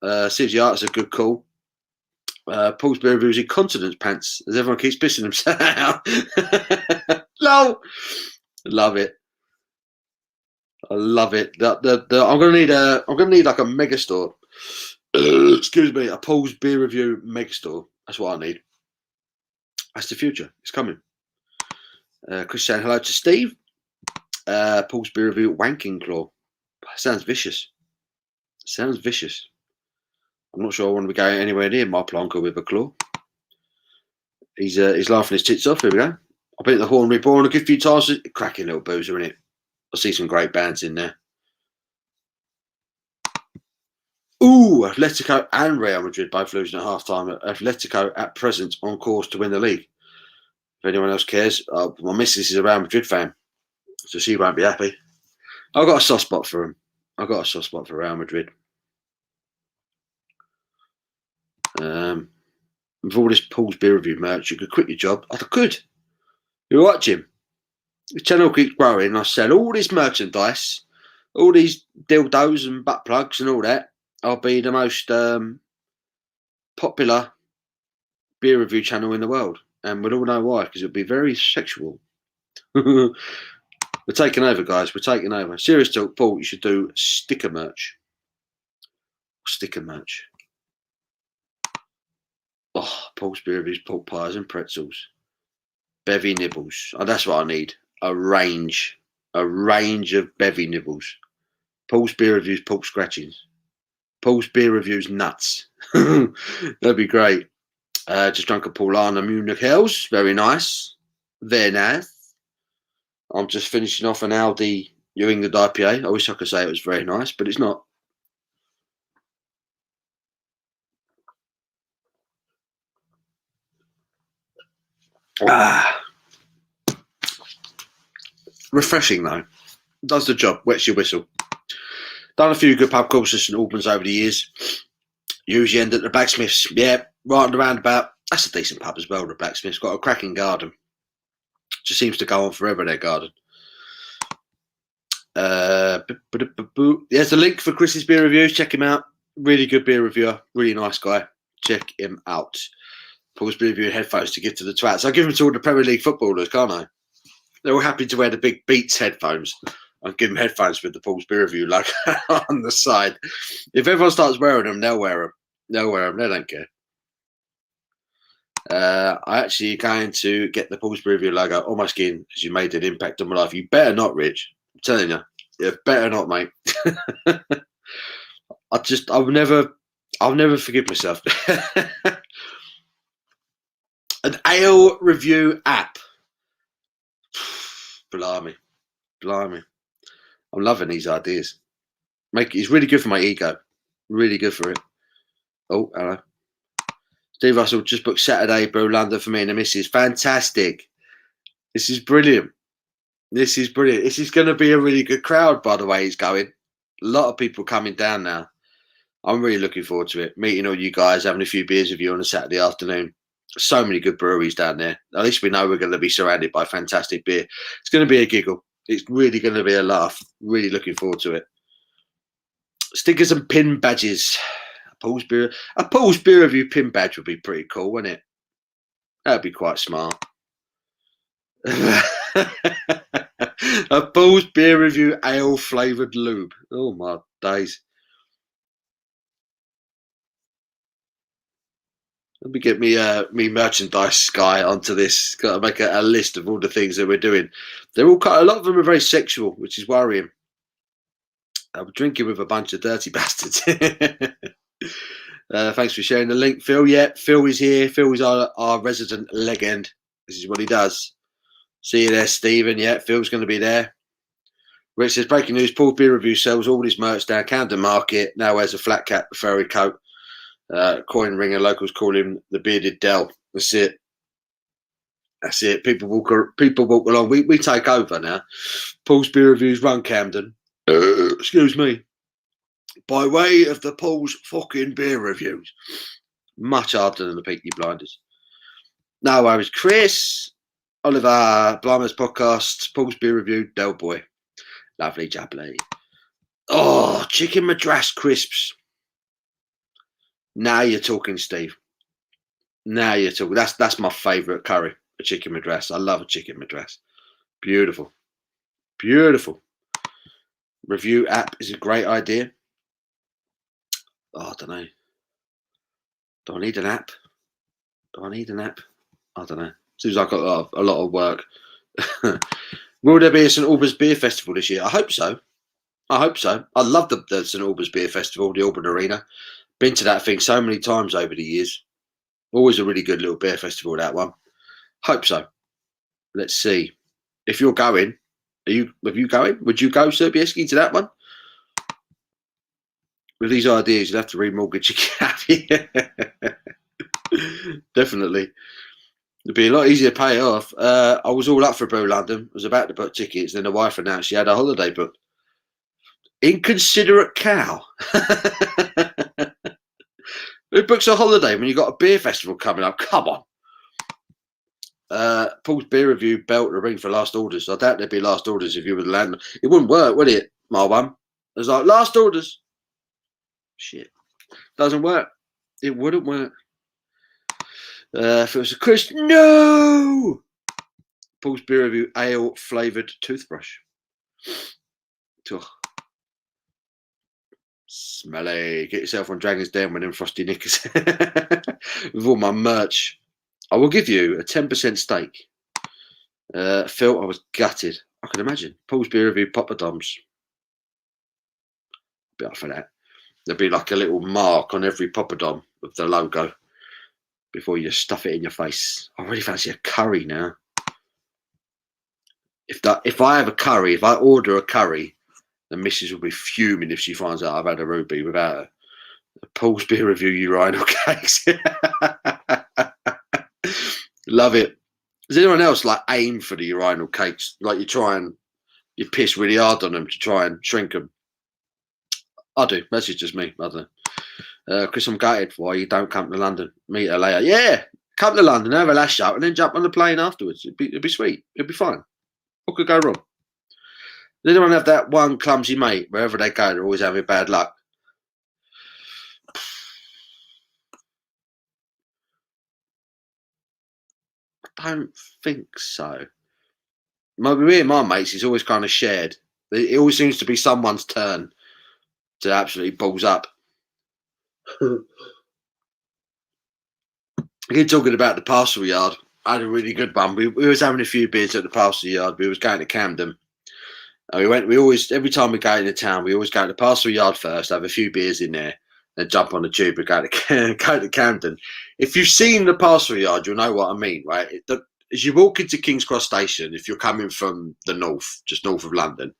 CG Art's a good call. Paul's beer reviews in continence pants as everyone keeps pissing themselves out. No. Love it. I love it. I'm gonna need like a mega store. Excuse me, a Paul's beer review mega store. That's what I need. That's the future. It's coming. Chris saying hello to Steve. Paul's beer review wanking claw. Sounds vicious. Sounds vicious. I'm not sure I want to be going anywhere near my plonker with a claw. He's laughing his tits off. Here we go. I've been at the Horn Reborn a good few times. Cracking little boozer in it. I see some great bands in there. Ooh, Atletico and Real Madrid both losing at half-time. Atletico at present on course to win the league. If anyone else cares, my missus is a Real Madrid fan, so she won't be happy. I've got a soft spot for him. I've got a soft spot for Real Madrid. With all this Paul's beer review merch, you could quit your job. I could. You're right, Jim. The channel keeps growing. I sell all this merchandise, all these dildos and butt plugs and all that. I'll be the most popular beer review channel in the world. And we'll all know why, because it'll be very sexual. We're taking over, guys. We're taking over. Serious talk, Paul, you should do sticker merch. Sticker merch. Oh, Paul's beer reviews, pork pies and pretzels. bevy nibbles. Oh, that's what I need. A range of bevy nibbles. Paul's beer reviews, pork scratchings. Paul's beer reviews, nuts. That'd be great. Just drunk a Paulana Munich Hills. Very nice. Very nice. I'm just finishing off an Aldi New England IPA. I wish I could say it was very nice, but it's not. Refreshing though. Does the job. Wets your whistle. Done a few good pub crawls at St Albans over the years. Usually end at the Blacksmiths. Yeah, right on the roundabout. That's a decent pub as well, the Blacksmiths. Got a cracking garden. Just seems to go on forever, their garden. There's a link for Chris's beer reviews. Check him out. Really good beer reviewer. Really nice guy. Check him out. Paul's beer review headphones to give to the twats. I'll give them to all the Premier League footballers, can't I? They're all happy to wear the big Beats headphones. I'll give them headphones with the Paul's beer review logo on the side. If everyone starts wearing them, they'll wear them. They'll wear them. They don't care. I actually going to get the Paul's beer review logo on my skin because you made an impact on my life. You better not, Rich. I'm telling you. You better not, mate. I'll never forgive myself. An ale review app. Blimey. I'm loving these ideas. It's really good for my ego. Really good for it. Oh, hello. Steve Russell just booked Saturday, Brew London for me and the missus. Fantastic. This is brilliant. This is going to be a really good crowd, by the way, he's going. A lot of people coming down now. I'm really looking forward to it. Meeting all you guys, having a few beers with you on a Saturday afternoon. So many good breweries down there. At least we know we're going to be surrounded by fantastic beer. It's going to be a giggle. It's really going to be a laugh. Really looking forward to it. Stickers and pin badges. A Paul's beer review pin badge would be pretty cool, wouldn't it? That'd be quite smart. A Paul's beer review ale flavoured lube. Oh my days. Let me get me merchandise guy onto this. Got to make a list of all the things that we're doing. They're all a lot of them are very sexual, which is worrying. I'm drinking with a bunch of dirty bastards. Thanks for sharing the link, Phil. Yeah, Phil is here. Phil is our resident legend. This is what he does. See you there, Stephen. Yeah, Phil's going to be there. Rich says, breaking news, Paul Beer Review sells all his merch down Camden Market. Now wears a flat cap furry coat. Coin ringer, locals call him the Bearded Dell. That's it. That's it. People walk along. We take over now. Paul's Beer Reviews run Camden. Excuse me. By way of the Paul's fucking beer reviews. Much harder than the Peaky Blinders. No worries. Chris, Oliver, Blimers Podcast, Paul's Beer Review, Del Boy. Lovely jubbly. Oh, chicken madras crisps. Now you're talking, Steve. Now you're talking. That's my favourite curry, a chicken madras. I love a chicken madras. Beautiful. Beautiful. Review app is a great idea. Oh, I don't know. Do I need an app? I don't know. Seems like a lot of work. Will there be a St Albans Beer Festival this year? I hope so. I love the St Albans Beer Festival, the Alban Arena. Been to that thing so many times over the years. Always a really good little beer festival, that one. Hope so. Let's see. If you're going, are you going? Would you go, Sir Bieski, to that one? With these ideas, you'd have to remortgage your cab. Definitely. It'd be a lot easier to pay it off. I was all up for Brew London. I was about to book tickets. Then the wife announced she had a holiday booked. Inconsiderate cow. Who books a holiday when you've got a beer festival coming up? Come on. Paul's Beer Review belt the ring for last orders. I doubt there'd be last orders if you were the landlord. It wouldn't work, would it, my one? It was like, last orders. Shit. Doesn't work. It wouldn't work. If it was a Chris, no! Paul's Beer Review ale flavoured toothbrush. Ugh. Smelly. Get yourself on Dragon's Den with them frosty knickers. With all my merch. I will give you a 10% stake Phil, I was gutted. I can imagine. Paul's beer review poppadoms. Be up for that. There'd be like a little mark on every poppadom of the logo before you stuff it in your face. I really fancy a curry now. If I have a curry, if I order a curry, the missus will be fuming if she finds out I've had a ruby without her. Paul's beer review urinal cakes. Love it. Does anyone else like aim for the urinal cakes? Like you piss really hard on them to try and shrink them? I do. That's just me. I don't know. Chris, I'm gutted why you don't come to London. Meet her later. Yeah, come to London, have a lash out, and then jump on the plane afterwards. It'd be sweet. It'd be fine. What could go wrong? Does anyone have that one clumsy mate wherever they go? They're always having bad luck. I don't think so. Me and my mates is always kind of shared. It always seems to be someone's turn to absolutely balls up. Again, talking about the parcel yard, I had a really good one. We was having a few beers at the parcel yard. We was going to Camden. And we always, every time we go into town, we always go to the parcel yard first, have a few beers in there, then jump on the tube and go to Camden. If you've seen the parcel yard, you'll know what I mean, right? As you walk into King's Cross Station, if you're coming from the north, just north of London,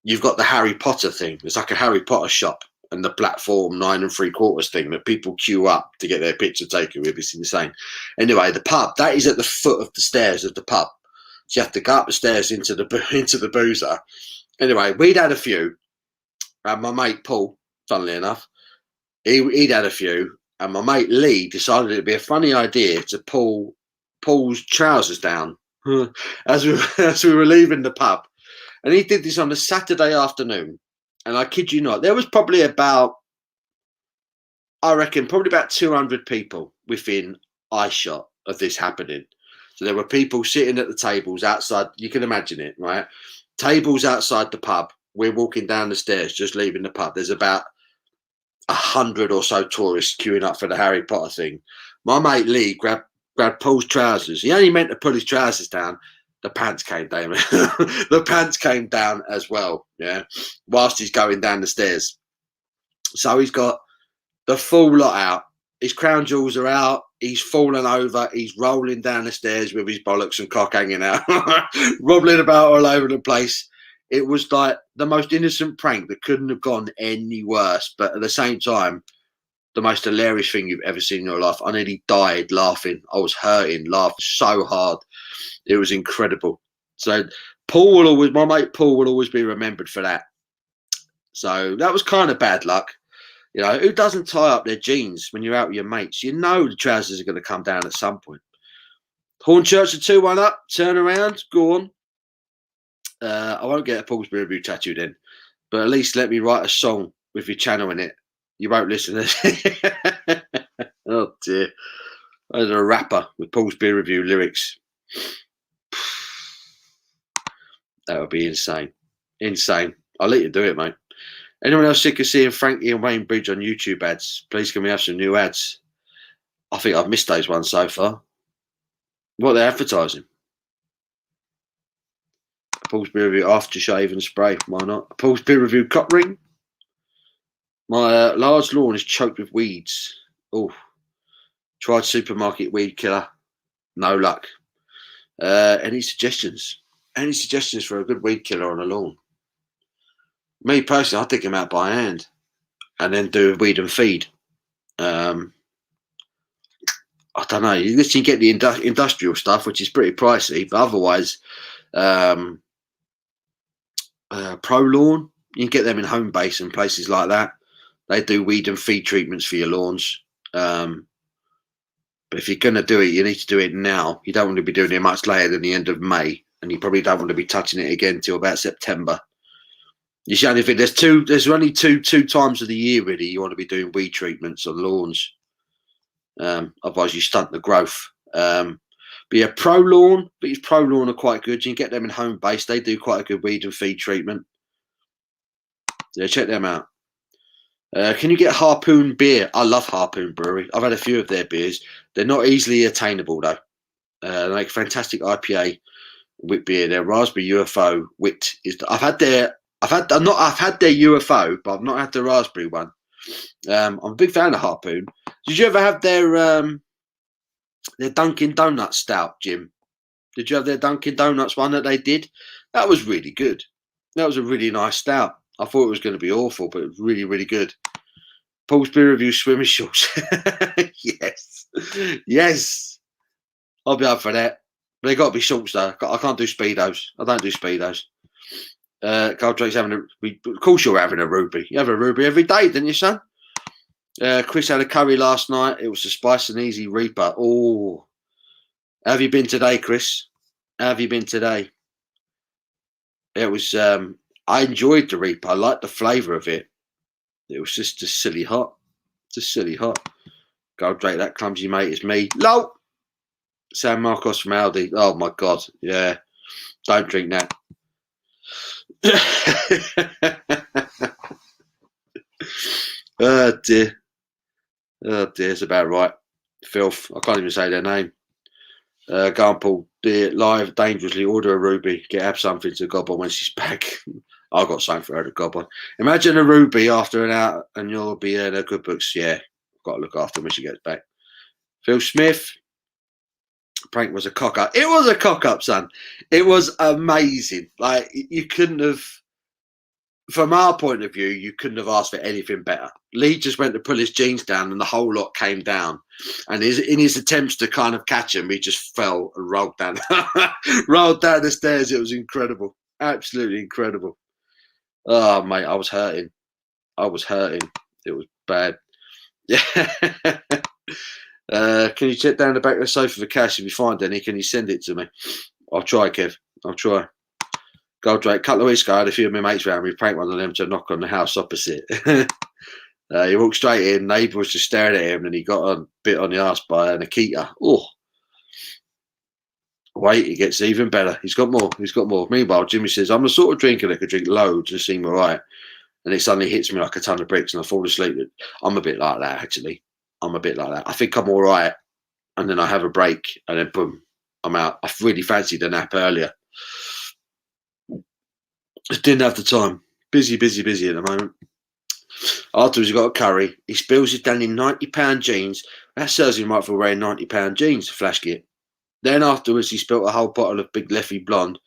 you've got the Harry Potter thing. It's like a Harry Potter shop and the platform 9 3/4 thing that people queue up to get their picture taken with. It's insane. Anyway, the pub, that is at the foot of the stairs of the pub. So you have to go up the stairs into the boozer. Anyway, we'd had a few. And my mate Paul, funnily enough, he'd had a few. And my mate Lee decided it'd be a funny idea to pull Paul's trousers down as we were leaving the pub. And he did this on a Saturday afternoon. And I kid you not, there was probably about 200 people within eyeshot of this happening. So there were people sitting at the tables outside. You can imagine it, right? Tables outside the pub. We're walking down the stairs, just leaving the pub. There's about 100 or so tourists queuing up for the Harry Potter thing. My mate Lee grabbed Paul's trousers. He only meant to pull his trousers down. The pants came down. The pants came down as well, yeah, whilst he's going down the stairs. So he's got the full lot out. His crown jewels are out. He's fallen over. He's rolling down the stairs with his bollocks and cock hanging out, wobbling about all over the place. It was like the most innocent prank that couldn't have gone any worse. But at the same time, the most hilarious thing you've ever seen in your life. I nearly died laughing. I was hurting, laughed so hard. It was incredible. So my mate Paul will always be remembered for that. So that was kind of bad luck. You know, who doesn't tie up their jeans when you're out with your mates? You know the trousers are going to come down at some point. Hornchurch are 2-1 up. Turn around. Go on. I won't get a Paul's beer review tattoo then. But at least let me write a song with your channel in it. You won't listen to it. Oh, dear. I was a rapper with Paul's beer review lyrics. That would be insane. Insane. I'll let you do it, mate. Anyone else sick of seeing Frankie and Wayne Bridge on YouTube ads? Please can we have some new ads? I think I've missed those ones so far. What are they advertising? Paul's beer review aftershave and spray. Why not? Paul's beer review cut ring. My large lawn is choked with weeds. Oh, tried supermarket weed killer. No luck. Any suggestions? Any suggestions for a good weed killer on a lawn? Me personally, I'd dig them out by hand and then do a weed and feed. I don't know. You get the industrial stuff, which is pretty pricey, but otherwise, Pro Lawn, you can get them in Home Base and places like that. They do weed and feed treatments for your lawns. But if you're going to do it, you need to do it now. You don't want to be doing it much later than the end of May, and you probably don't want to be touching it again till about September. You should only think there's only two times of the year really you want to be doing weed treatments on lawns. Otherwise you stunt the growth. But yeah, Pro Lawn are quite good. You can get them in Home Base. They do quite a good weed and feed treatment. Yeah, check them out. Can you get Harpoon beer? I love Harpoon Brewery. I've had a few of their beers. They're not easily attainable though. They make fantastic IPA wit beer. Their raspberry UFO wit is. I've had their UFO, but I've not had the raspberry one. I'm a big fan of Harpoon. Did you ever have their Dunkin' Donuts stout, Jim? Did you have their Dunkin' Donuts one that they did? That was really good. That was a really nice stout. I thought it was going to be awful, but it was really, really good. Paul's beer review swimming shorts. Yes. Yes. I'll be up for that. But they got to be shorts though. I can't do Speedos. I don't do Speedos. Carl Drake's having of course you're having a ruby. You have a ruby every day, didn't you, son? Chris had a curry last night. It was a spice and easy Reaper. Oh. How have you been today, Chris? How have you been today? It was I enjoyed the Reaper. I liked the flavour of it. It was just silly hot. Just silly hot. Gold Drake, that clumsy mate is me. Low. San Marcos from Aldi. Oh my God. Yeah. Don't drink that. Oh dear. Oh dear, it's about right. Filth. I can't even say their name. Go and Paul, live dangerously, order a ruby, have something to gob on when she's back. I've got something for her to gob on. Imagine a ruby after an hour and you'll be in her good books. Yeah, I've got to look after her when she gets back. Phil Smith, prank was a cock up. It was a cock up, son. It was amazing. Like, you couldn't have, from our point of view, you couldn't have asked for anything better. Lee just went to pull his jeans down and the whole lot came down. And in his attempts to kind of catch him, he just fell and rolled down, rolled down the stairs. It was incredible. Absolutely incredible. Oh, mate, I was hurting. It was bad. Yeah. Can you check down the back of the sofa for cash? If you find any, can you send it to me? I'll try, Kev. I'll try. Gold Drake, a couple of weeks ago, I had a few of my mates around me, pranked one of them to knock on the house opposite. He walked straight in, neighbour was just staring at him, and he got a bit on the arse by an Akita. Oh, wait, it gets even better. He's got more. Meanwhile, Jimmy says, I'm the sort of drinker that could drink loads and seem all right. And it suddenly hits me like a ton of bricks and I fall asleep. I'm a bit like that, actually. I think I'm all right. And then I have a break and then boom, I'm out. I really fancied a nap earlier. Just didn't have the time. Busy at the moment. Afterwards, he got a curry. He spills it down in £90 jeans. That serves him right for wearing £90 jeans, flash kit. Then afterwards, he spilt a whole bottle of Big Leffy Blonde.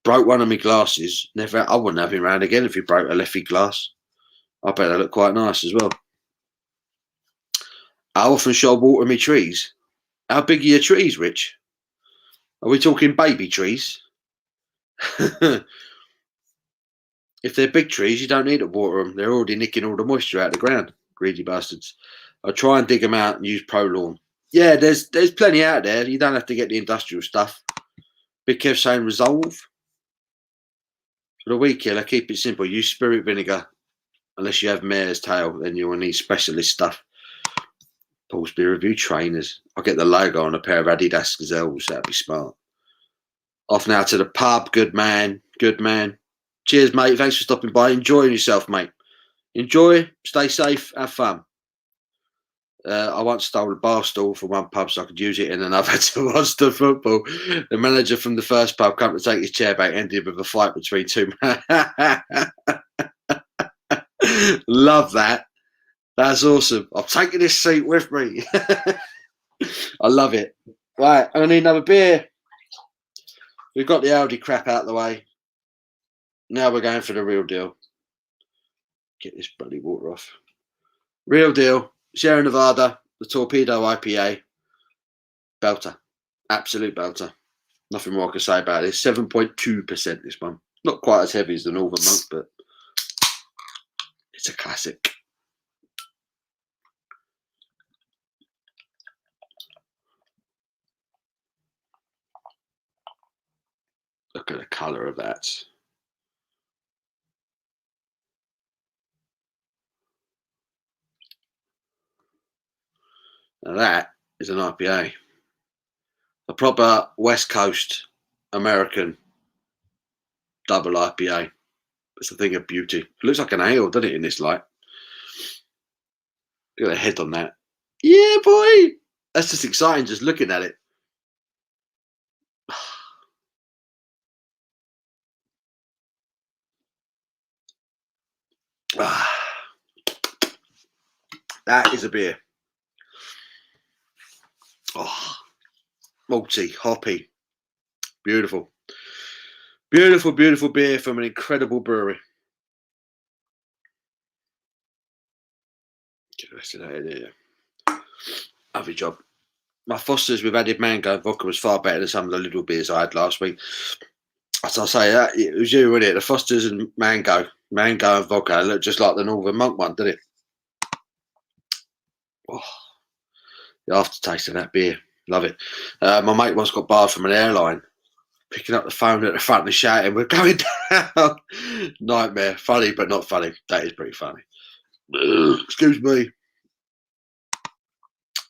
Broke one of my glasses. I wouldn't have him round again if he broke a Leffy glass. I bet they look quite nice as well. I often shall water my trees. How big are your trees, Rich? Are we talking baby trees? If they're big trees, you don't need to water them. They're already nicking all the moisture out of the ground. Greedy bastards. I try and dig them out and use Pro Lawn. Yeah, there's plenty out there. You don't have to get the industrial stuff. Big Kev saying resolve. For the weed killer, keep it simple. Use spirit vinegar. Unless you have mare's tail, then you will need specialist stuff. Paul's beer review trainers. I'll get the logo on a pair of Adidas Gazelles. That'd be smart. Off now to the pub. Good man. Cheers, mate. Thanks for stopping by. Enjoying yourself, mate. Enjoy. Stay safe. Have fun. I once stole a bar stool from one pub so I could use it in another to watch the football. The manager from the first pub come to take his chair back, ended with a fight between two men. Love that. That's awesome. I'm taking this seat with me. I love it. Right, I need another beer. We've got the Aldi crap out of the way. Now we're going for the real deal. Get this bloody water off. Real deal. Sierra Nevada, the Torpedo IPA. Belter. Absolute belter. Nothing more I can say about it. 7.2% this one. Not quite as heavy as the Northern Monk, but it's a classic. Look at the colour of that. Now that is an IPA. A proper West Coast American double IPA. It's a thing of beauty. It looks like an ale, doesn't it, in this light? Look at the head on that. Yeah, boy. That's just exciting just looking at it. Ah, that is a beer. Oh, malty, hoppy, beautiful. Beautiful, beautiful beer from an incredible brewery. Get the rest of that in here. Lovely job. My Foster's with added mango and vodka was far better than some of the little beers I had last week. As I say, that it was you, wasn't it? The Foster's and mango and vodka looked just like the Northern Monk one, didn't it? Oh, the aftertaste of that beer, love it. My mate once got barred from an airline, picking up the phone at the front and shouting, "We're going down!" Nightmare. Funny, but not funny. That is pretty funny. Excuse me.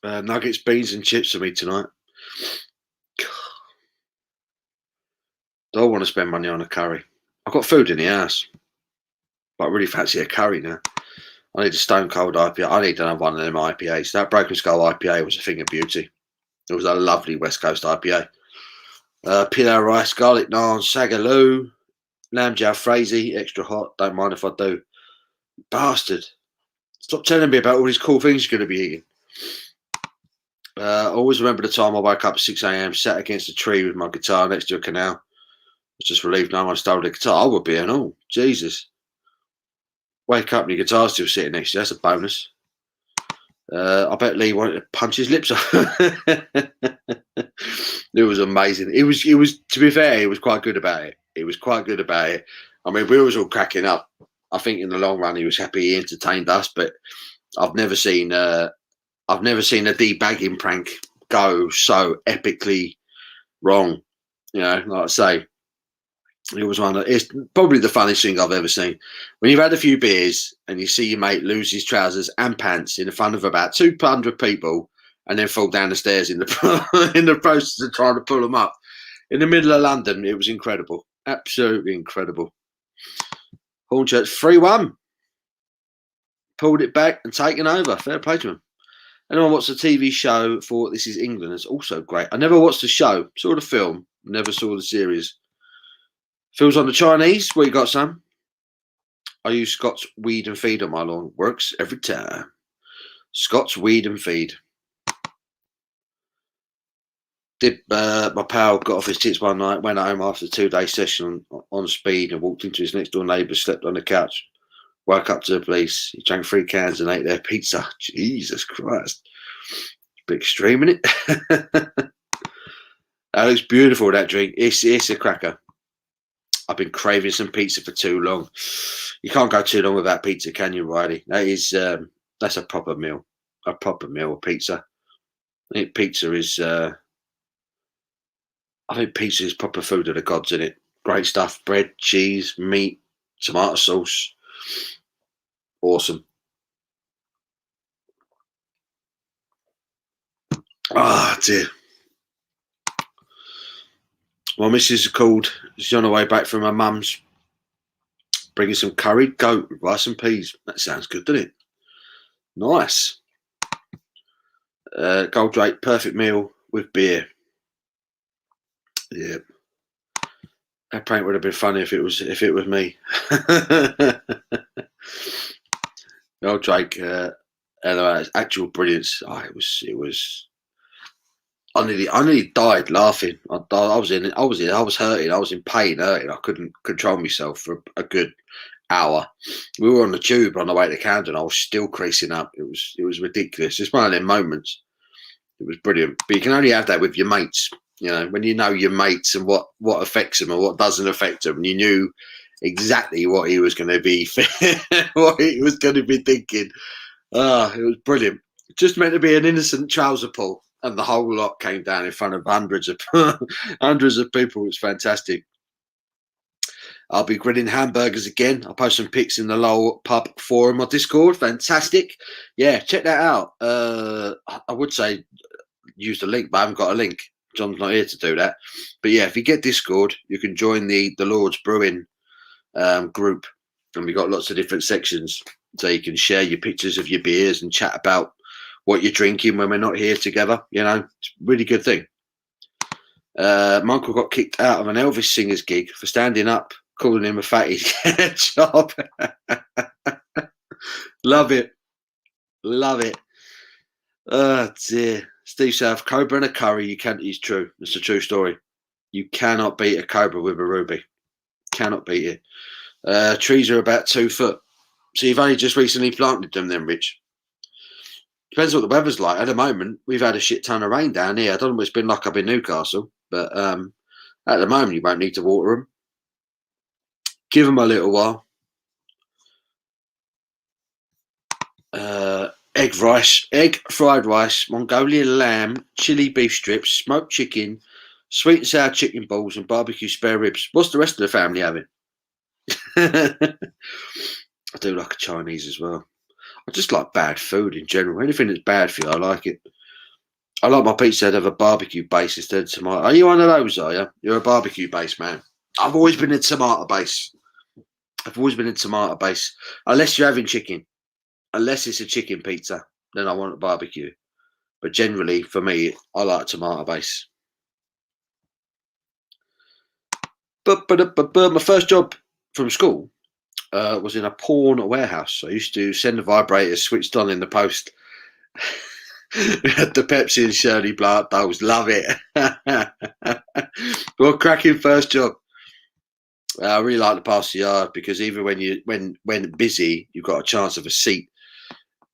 Nuggets, beans, and chips for me tonight. Don't want to spend money on a curry. I've got food in the house, but I really fancy a curry now. I need a Stone Cold IPA. I need another one of them IPAs. That Broken Skull IPA was a thing of beauty. It was a lovely West Coast IPA. Pilau rice, garlic naan, sagaloo, lamb jalfrezi, extra hot. Don't mind if I do. Bastard. Stop telling me about all these cool things you're going to be eating. I always remember the time I woke up at 6 a.m, sat against a tree with my guitar next to a canal. I was just relieved no one stole the guitar. I would be and all. Jesus. Wake up and your guitar's still sitting next to you. That's a bonus. I bet Lee wanted to punch his lips off. It was amazing. It was, to be fair, he was quite good about it. I mean, we was all cracking up. I think in the long run, he was happy he entertained us, but I've never seen a debagging prank go so epically wrong. You know, like I say, it was it's probably the funniest thing I've ever seen. When you've had a few beers and you see your mate lose his trousers and pants in front of about 200 people and then fall down the stairs in the in the process of trying to pull them up in the middle of London, it was incredible. Absolutely incredible. Hornchurch 3-1. Pulled it back and taken over. Fair play to him. Anyone watched the TV show for This Is England? It's also great. I never watched the show. Saw the film. Never saw the series. Phil's on the Chinese. What you got, Sam? I use Scott's weed and feed on my lawn. Works every time. Scott's weed and feed. My pal got off his tits one night, went home after a 2-day session on speed and walked into his next door neighbour, slept on the couch, woke up to the police. He drank 3 cans and ate their pizza. Jesus Christ. Bit extreme, isn't it? That looks beautiful, that drink. It's a cracker. I've been craving some pizza for too long. You can't go too long without pizza, can you, Riley? That's a proper meal. A proper meal of pizza. I think pizza is proper food of the gods, isn't it? Great stuff. Bread, cheese, meat, tomato sauce. Awesome. Ah, dear. My missus is called. She's on her way back from her mum's, bringing some curried goat with rice and peas. That sounds good, doesn't it? Nice. Goldrake, perfect meal with beer. Yeah. That prank would have been funny if it was me. Goldrake, actual brilliance. Oh, it was. I nearly died laughing. I was hurting. I was in pain, hurting. I couldn't control myself for a good hour. We were on the tube on the way to Camden. I was still creasing up. It was ridiculous. It's one of them moments. It was brilliant. But you can only have that with your mates. You know, when you know your mates and what affects them and what doesn't affect them. And you knew exactly what he was going to be, what he was going to be thinking. It was brilliant. Just meant to be an innocent trouser pull. And the whole lot came down in front of hundreds of people. It was fantastic. I'll be grilling hamburgers again. I'll post some pics in the Lowell Pub forum or Discord. Fantastic. Yeah, check that out. I would say use the link, but I haven't got a link. John's not here to do that. But yeah, if you get Discord, you can join the Lord's Brewing group. And we've got lots of different sections. So you can share your pictures of your beers and chat about what you're drinking when we're not here together. You know, it's a really good thing. My uncle got kicked out of an Elvis Singers gig for standing up, calling him a fatty job. Love it. Love it. Oh dear. Steve South, cobra and a curry, you can't. It's true. It's a true story. You cannot beat a cobra with a ruby. Cannot beat it. Trees are about 2 foot. So you've only just recently planted them then, Rich? Depends what the weather's like. At the moment, we've had a shit ton of rain down here. I don't know what it's been like up in Newcastle, but at the moment, you won't need to water them. Give them a little while. Egg fried rice, Mongolian lamb, chili beef strips, smoked chicken, sweet and sour chicken balls, and barbecue spare ribs. What's the rest of the family having? I do like a Chinese as well. I just like bad food in general. Anything that's bad for you, I like it. I like my pizza to have a barbecue base instead of tomato. Are you one of those, are you? You're a barbecue base man. I've always been a tomato base. Unless you're having chicken. Unless it's a chicken pizza, then I want a barbecue. But generally, for me, I like tomato base. But my first job from school was in a porn warehouse. I used to send the vibrators switched on in the post. We had the Pepsi and Shirley Blanc dolls. Love it. What cracking first job. I really like to pass the yard because even when busy, you've got a chance of a seat.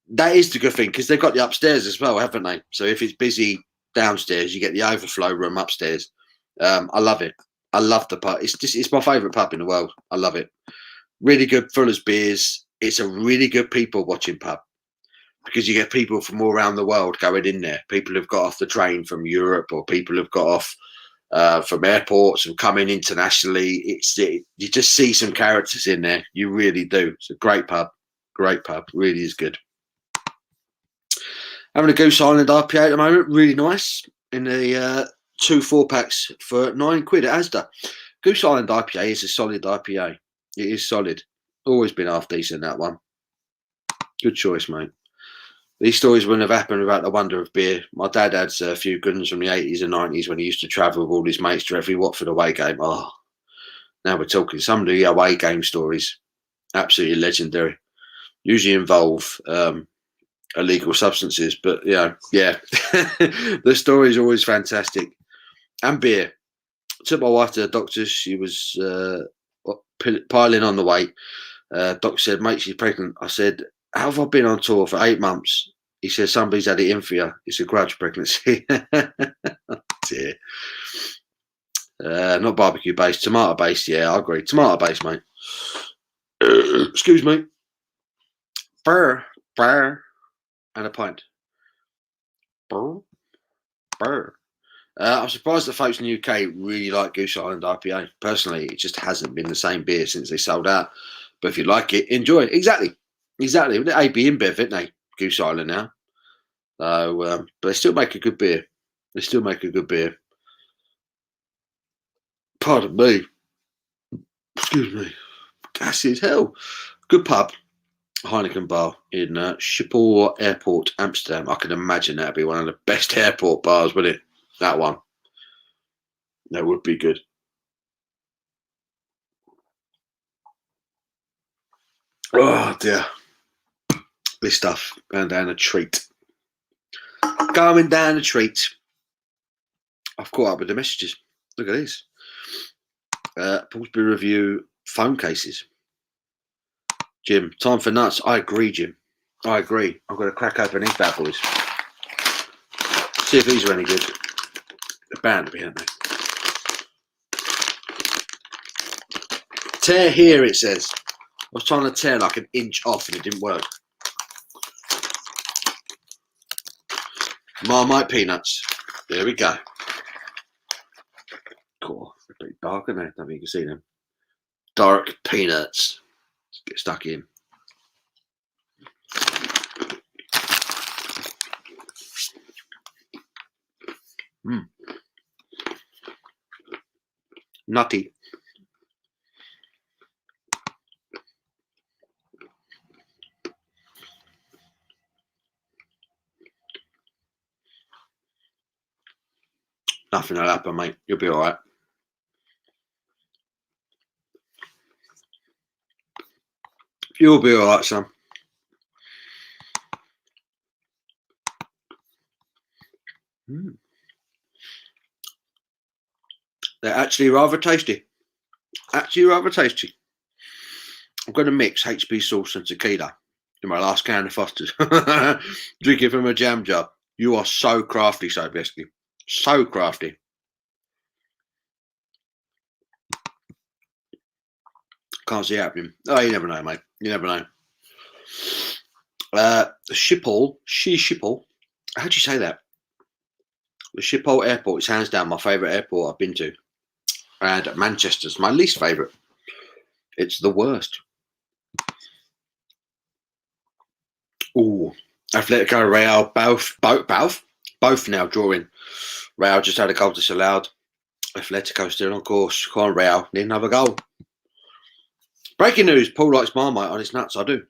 That is the good thing because they've got the upstairs as well, haven't they? So if it's busy downstairs, you get the overflow room upstairs. I love it. I love the pub. It's my favourite pub in the world. I love it. Really good, full of beers. It's a really good people watching pub because you get people from all around the world going in there. People who've got off the train from Europe or people who've got off from airports and coming internationally. You just see some characters in there. You really do. It's a great pub. Great pub. Really is good. Having a Goose Island IPA at the moment, really nice. In the 2 4-packs for £9 at Asda. Goose Island IPA is a solid IPA. It is solid. Always been half decent, that one. Good choice, mate. These stories wouldn't have happened without the wonder of beer. My dad had a few good ones from the 80s and 90s when he used to travel with all his mates to every Watford away game. Oh, now we're talking some of the away game stories. Absolutely legendary. Usually involve illegal substances, but yeah. The story is always fantastic. And beer. Took my wife to the doctor's. She was piling on the weight. Doctor said, mate, she's pregnant. I said, how have I been on tour for 8 months? He said, somebody's had it in for you. It's a grudge pregnancy. Dear. Not barbecue based, tomato based. Yeah, I agree. Tomato based, mate. Excuse me. Burr. And a pint. Burr. I'm surprised the folks in the UK really like Goose Island IPA. Personally, it just hasn't been the same beer since they sold out. But if you like it, enjoy it. Exactly. The AB InBev, isn't they? Goose Island now. So, but they still make a good beer. Pardon me. Excuse me. Gassy as hell. Good pub. Heineken bar in Schiphol Airport, Amsterdam. I can imagine that'd be one of the best airport bars, wouldn't it? That one. That would be good. Oh dear. This stuff going down a treat. Going down a treat. I've caught up with the messages. Look at this. Paulsbury Review phone cases. Jim, time for nuts. I agree, Jim. I agree. I've got to crack open these bad boys. See if these are any good. They're bound to be, aren't they? Tear here, it says. I was trying to tear like an inch off and it didn't work. Marmite peanuts. There we go. Cool. They're pretty dark, aren't they? I don't think you can see them. Dark peanuts. Let's get stuck in. Nutty. Nothing will happen, mate. You'll be all right. You'll be all right, son. They're actually rather tasty. Actually rather tasty. I'm going to mix HP sauce and tequila in my last can of Foster's. Drink it from a jam jar. You are so crafty, Sobieski. So crafty. Can't see it happening. Oh, you never know, mate. You never know. Schiphol. How do you say that? The Schiphol Airport is hands down my favourite airport I've been to. And Manchester's my least favourite. It's the worst. Ooh, Atletico Real, both now drawing. Real just had a goal disallowed. Atletico still on course. Come on, Real, need another goal. Breaking news, Paul likes Marmite on his nuts. I do.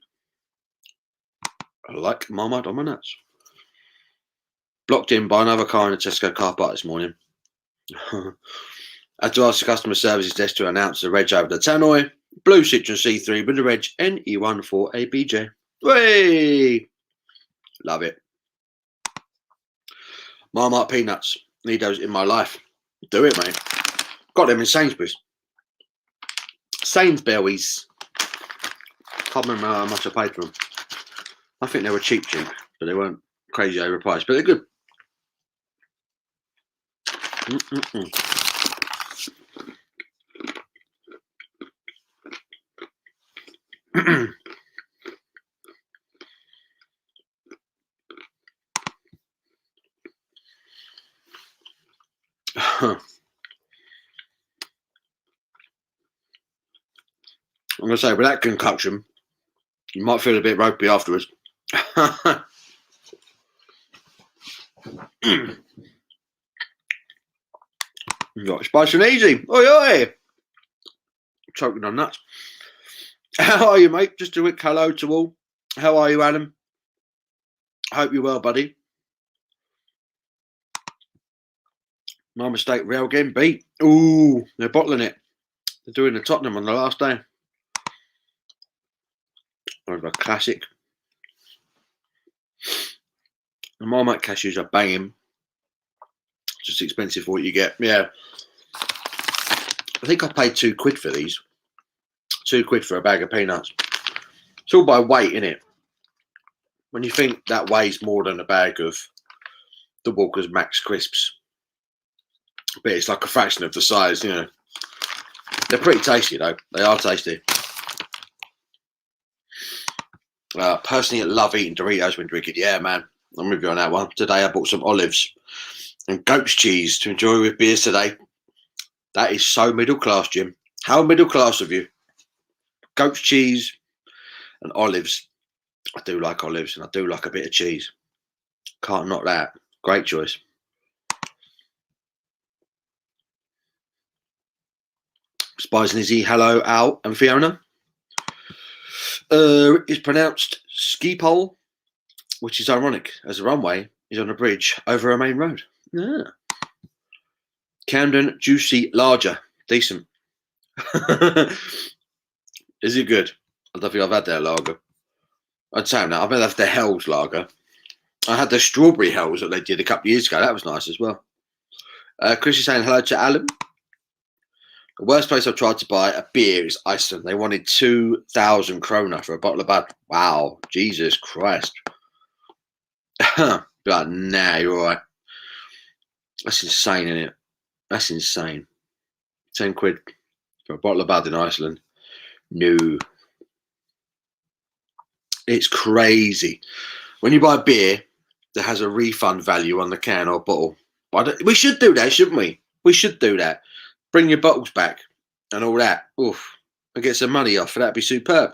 I like Marmite on my nuts. Blocked in by another car in a Tesco car park this morning. I had to ask the customer services desk to announce the reg over the tannoy. Blue Citroen C3 with the reg NE14ABJ. Way! Love it. Marmite peanuts. Need those in my life. Do it, mate. Got them in Sainsbury's. Sainsbury's. Can't remember how much I paid for them. I think they were cheap, but they weren't crazy overpriced. But they're good. I'm going to say, with that concoction, you might feel a bit ropey afterwards. You got spice and easy. Oi, oi. Choking on nuts. How are you, mate? Just a quick hello to all. How are you, Adam? Hope you're well, buddy. My mistake, Real game beat. Ooh, they're bottling it. They're doing the Tottenham on the last day. A classic. The Marmite cashews are banging. Just expensive for what you get. Yeah. I think I paid £2 for these. £2 for a bag of peanuts. It's all by weight, isn't it? When you think that weighs more than a bag of the Walker's Max Crisps. But it's like a fraction of the size, you know. They're pretty tasty, though. They are tasty. Personally, I love eating Doritos when drinking. Yeah, man. I'm with you on that one. Today, I bought some olives and goat's cheese to enjoy with beers today. That is so middle class, Jim. How middle class of you? Goat's cheese and olives. I do like olives and I do like a bit of cheese. Can't knock that. Great choice. Spice and Izzy, hello, Al and Fiona. It's pronounced Schiphol, which is ironic, as the runway is on a bridge over a main road. Yeah. Camden, juicy, larger, decent. Is it good? I don't think I've had their lager. I'd say now, I've had the Hell's lager. I had the strawberry Hells that they did a couple of years ago. That was nice as well. Chris is saying hello to Alan. The worst place I've tried to buy a beer is Iceland. They wanted 2,000 krona for a bottle of Bud. Wow, Jesus Christ. But nah, you're all right. That's insane, isn't it? That's insane. £10 for a bottle of Bud in Iceland. No. It's crazy. When you buy a beer that has a refund value on the can or bottle. We should do that, shouldn't we? We should do that. Bring your bottles back and all that. Oof. And get some money off. That'd be superb.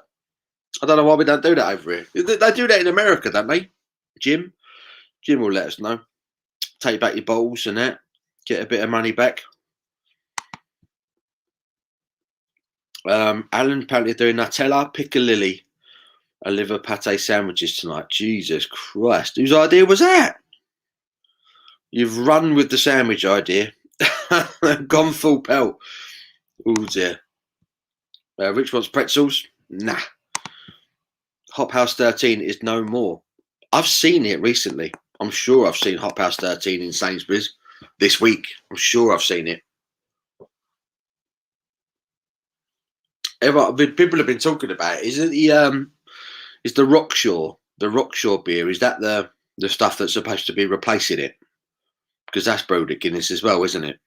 I don't know why we don't do that over here. They do that in America, don't they? Jim will let us know. Take back your bottles and that. Get a bit of money back. Alan apparently doing Nutella, piccalilli, and liver pate sandwiches tonight. Jesus Christ. Whose idea was that? You've run with the sandwich idea. Gone full pelt. Oh dear. Rich wants pretzels? Nah. Hop House 13 is no more. I've seen it recently I'm sure I've seen Hop House 13 in Sainsbury's this week. I'm sure I've seen it. People have been talking about it. Is it the Rockshaw? The Rockshaw beer, is that the stuff that's supposed to be replacing it? Because that's brewed at Guinness as well, isn't it?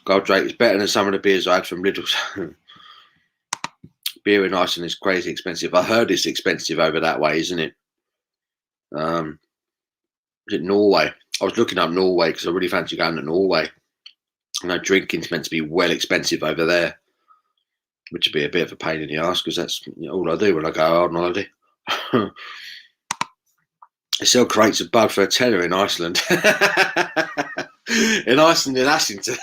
Goldrake is better than some of the beers I had from Lidl's. Beer in Iceland is crazy expensive. I heard it's expensive over that way, isn't it? Is it Norway? I was looking up Norway because I really fancy going to Norway. I know drinking's meant to be well expensive over there, which would be a bit of a pain in the ass because that's all I do when I go on holiday. They sell crates of bud for £10 in Iceland. In Iceland, in Ashington.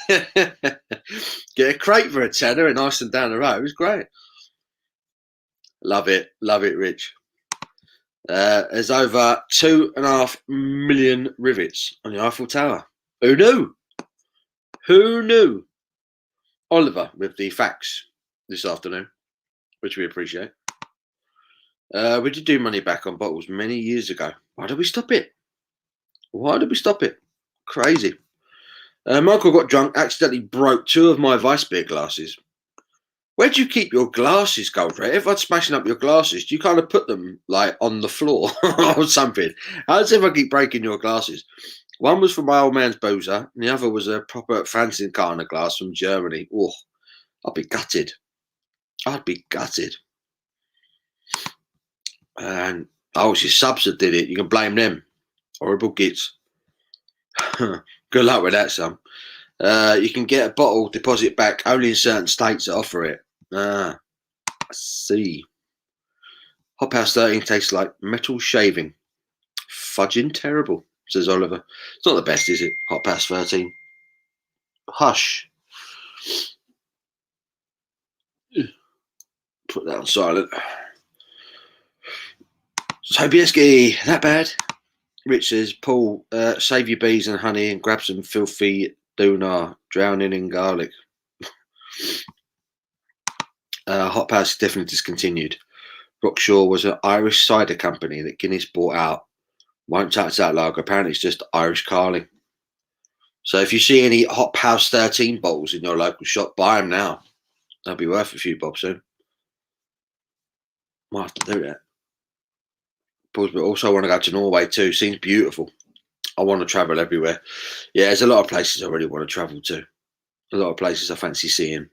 Get a crate for £10 in Iceland down the road. It was great. Love it, Rich. There's over 2.5 million rivets on the Eiffel Tower. Who knew? Who knew? Oliver with the facts this afternoon, which we appreciate. We did do money back on bottles many years ago. Why did we stop it? Why did we stop it? Crazy. Michael got drunk, accidentally broke 2 of my Vice beer glasses. Where do you keep your glasses, Goldrake? If I'm smashing up your glasses, do you kind of put them like on the floor or something? How does everyone keep breaking your glasses? One was from my old man's boozer, and the other was a proper fancy kind of glass from Germany. Oh, I'd be gutted. I'd be gutted. And it's your subs that did it. You can blame them. Horrible gits. Good luck with that, son. You can get a bottle deposit back only in certain states that offer it. I see. Hop House 13 tastes like metal shaving. Fudging terrible, says Oliver. It's not the best, is it? Hop House 13. Hush. Put that on silent. Sobieski, that bad? Rich says, Paul, save your bees and honey and grab some filthy donar, drowning in garlic. Hop House is definitely discontinued. Rockshaw was an Irish cider company that Guinness bought out. Won't touch that lager. Apparently it's just Irish Carling. So if you see any Hop House 13 bottles in your local shop, buy them now. They'll be worth a few bob soon. Might have to do that. But also I want to go to Norway too. Seems beautiful. I want to travel everywhere. Yeah, there's a lot of places I really want to travel to. A lot of places I fancy seeing.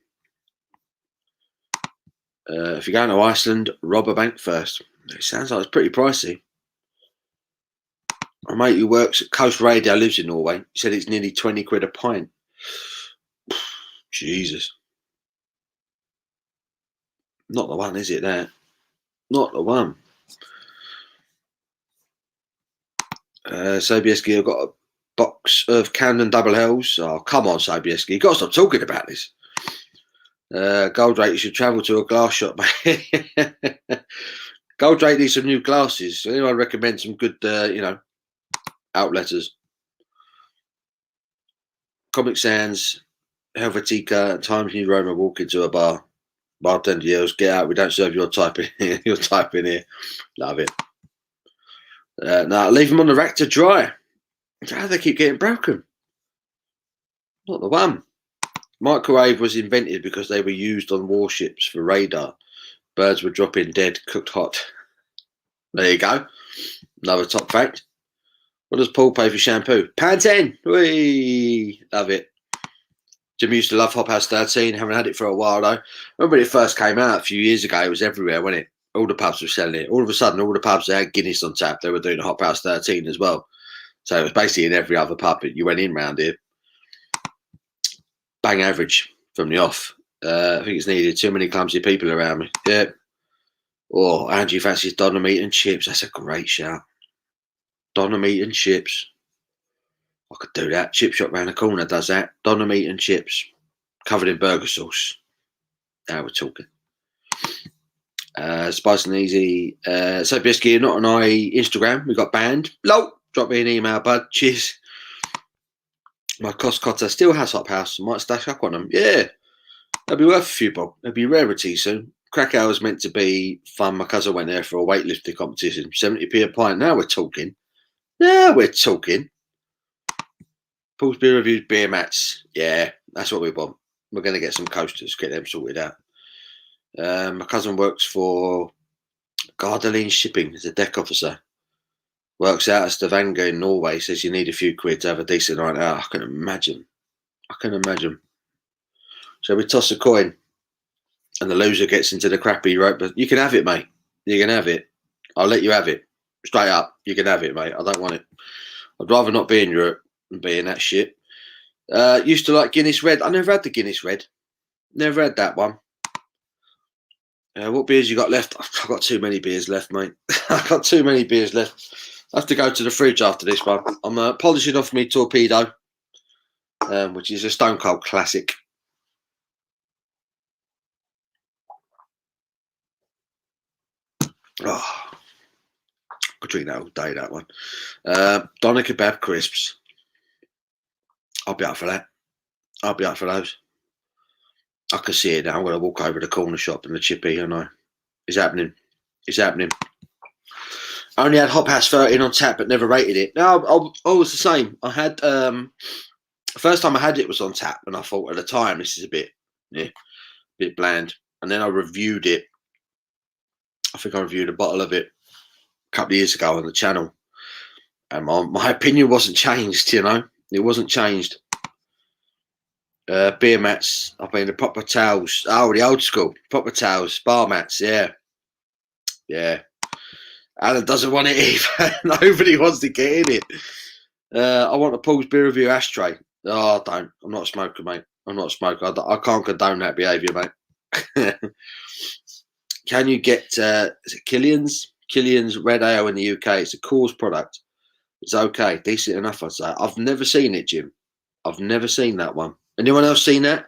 If you're going to Iceland, rob a bank first. It sounds like it's pretty pricey. My mate who works at Coast Radio lives in Norway. He said it's nearly 20 quid a pint. Jesus. Not the one, is it, there? Not the one. Sobieski, I've got a box of Camden Double Hells. Oh, come on, Sobieski. You've got to stop talking about this. Goldrake, you should travel to a glass shop, mate. Goldrake needs some new glasses. Anyone recommend some good, outletters? Comic Sans, Helvetica, Times New Roman walk into a bar. Bartender yells, get out, we don't serve your type in here. Your type in here. Love it. Now, leave them on the rack to dry. How do they keep getting broken? Not the one. Microwave was invented because they were used on warships for radar. Birds were dropping dead, cooked hot. There you go. Another top fact. What does Paul pay for shampoo? £10. Whee! Love it. Jim used to love Hop House 13. Haven't had it for a while though. Remember when it first came out a few years ago? It was everywhere, wasn't it? All the pubs were selling it. All of a sudden, all the pubs that had Guinness on tap, they were doing a Hop House 13 as well. So it was basically in every other pub that you went in round here. Bang average from the off. I think it's needed. Too many clumsy people around me. Yeah. Oh, Angie fancies doner meat and chips. That's a great shout. Doner meat and chips. I could do that. Chip shop round the corner does that. Doner meat and chips. Covered in burger sauce. Now we're talking. Spice and Easy. Sobieski, you're not on our Instagram. We got banned. Lol. Drop me an email, bud. Cheers. My Costcotter still has Hop House. Might stash up on them. Yeah. They'll be worth a few bob. They'll be rarities soon. Krakow was meant to be fun. My cousin went there for a weightlifting competition. 70p a pint. Now we're talking. Paul's Beer Reviews beer mats. Yeah, that's what we want. We're going to get some coasters, get them sorted out. My cousin works for Gardaline Shipping as a deck officer. Works out of Stavanger in Norway. Says you need a few quid to have a decent night out. I can imagine. So we toss a coin and the loser gets into the crappy rope. But you can have it, mate. You can have it. I'll let you have it. Straight up. You can have it, mate. I don't want it. I'd rather not be in Europe than be in that shit. Used to like Guinness Red. I never had the Guinness Red. Never had that one. What beers you got left? I've got too many beers left, mate. I've got too many beers left. I have to go to the fridge after this one. I'm polishing off my Torpedo, which is a Stone Cold classic. Oh, I could drink that all day, that one. Doner Kebab crisps. I'll be up for that. I'll be up for those. I can see it now. I'm going to walk over to the corner shop and the chippy, and it's happening. It's happening. I only had Hop House 13 on tap, but never rated it. No, I was the same. I had the first time I had it was on tap, and I thought at the time this is a bit bland. And then I reviewed it. I think I reviewed a bottle of it a couple of years ago on the channel, and my opinion wasn't changed. You know, it wasn't changed. Beer mats. I mean the proper towels. Oh, the old school proper towels, bar mats. Yeah. Alan doesn't want it either. Nobody wants to get in it. I want a Paul's Beer Review ashtray. Oh, I don't. I'm not a smoker, mate. I'm not a smoker. I can't condone that behaviour, mate. Can you get is it Killian's? Killian's Red Ale in the UK. It's a Coors product. It's okay, decent enough, I'd say. I've never seen it, Jim. I've never seen that one. Anyone else seen that?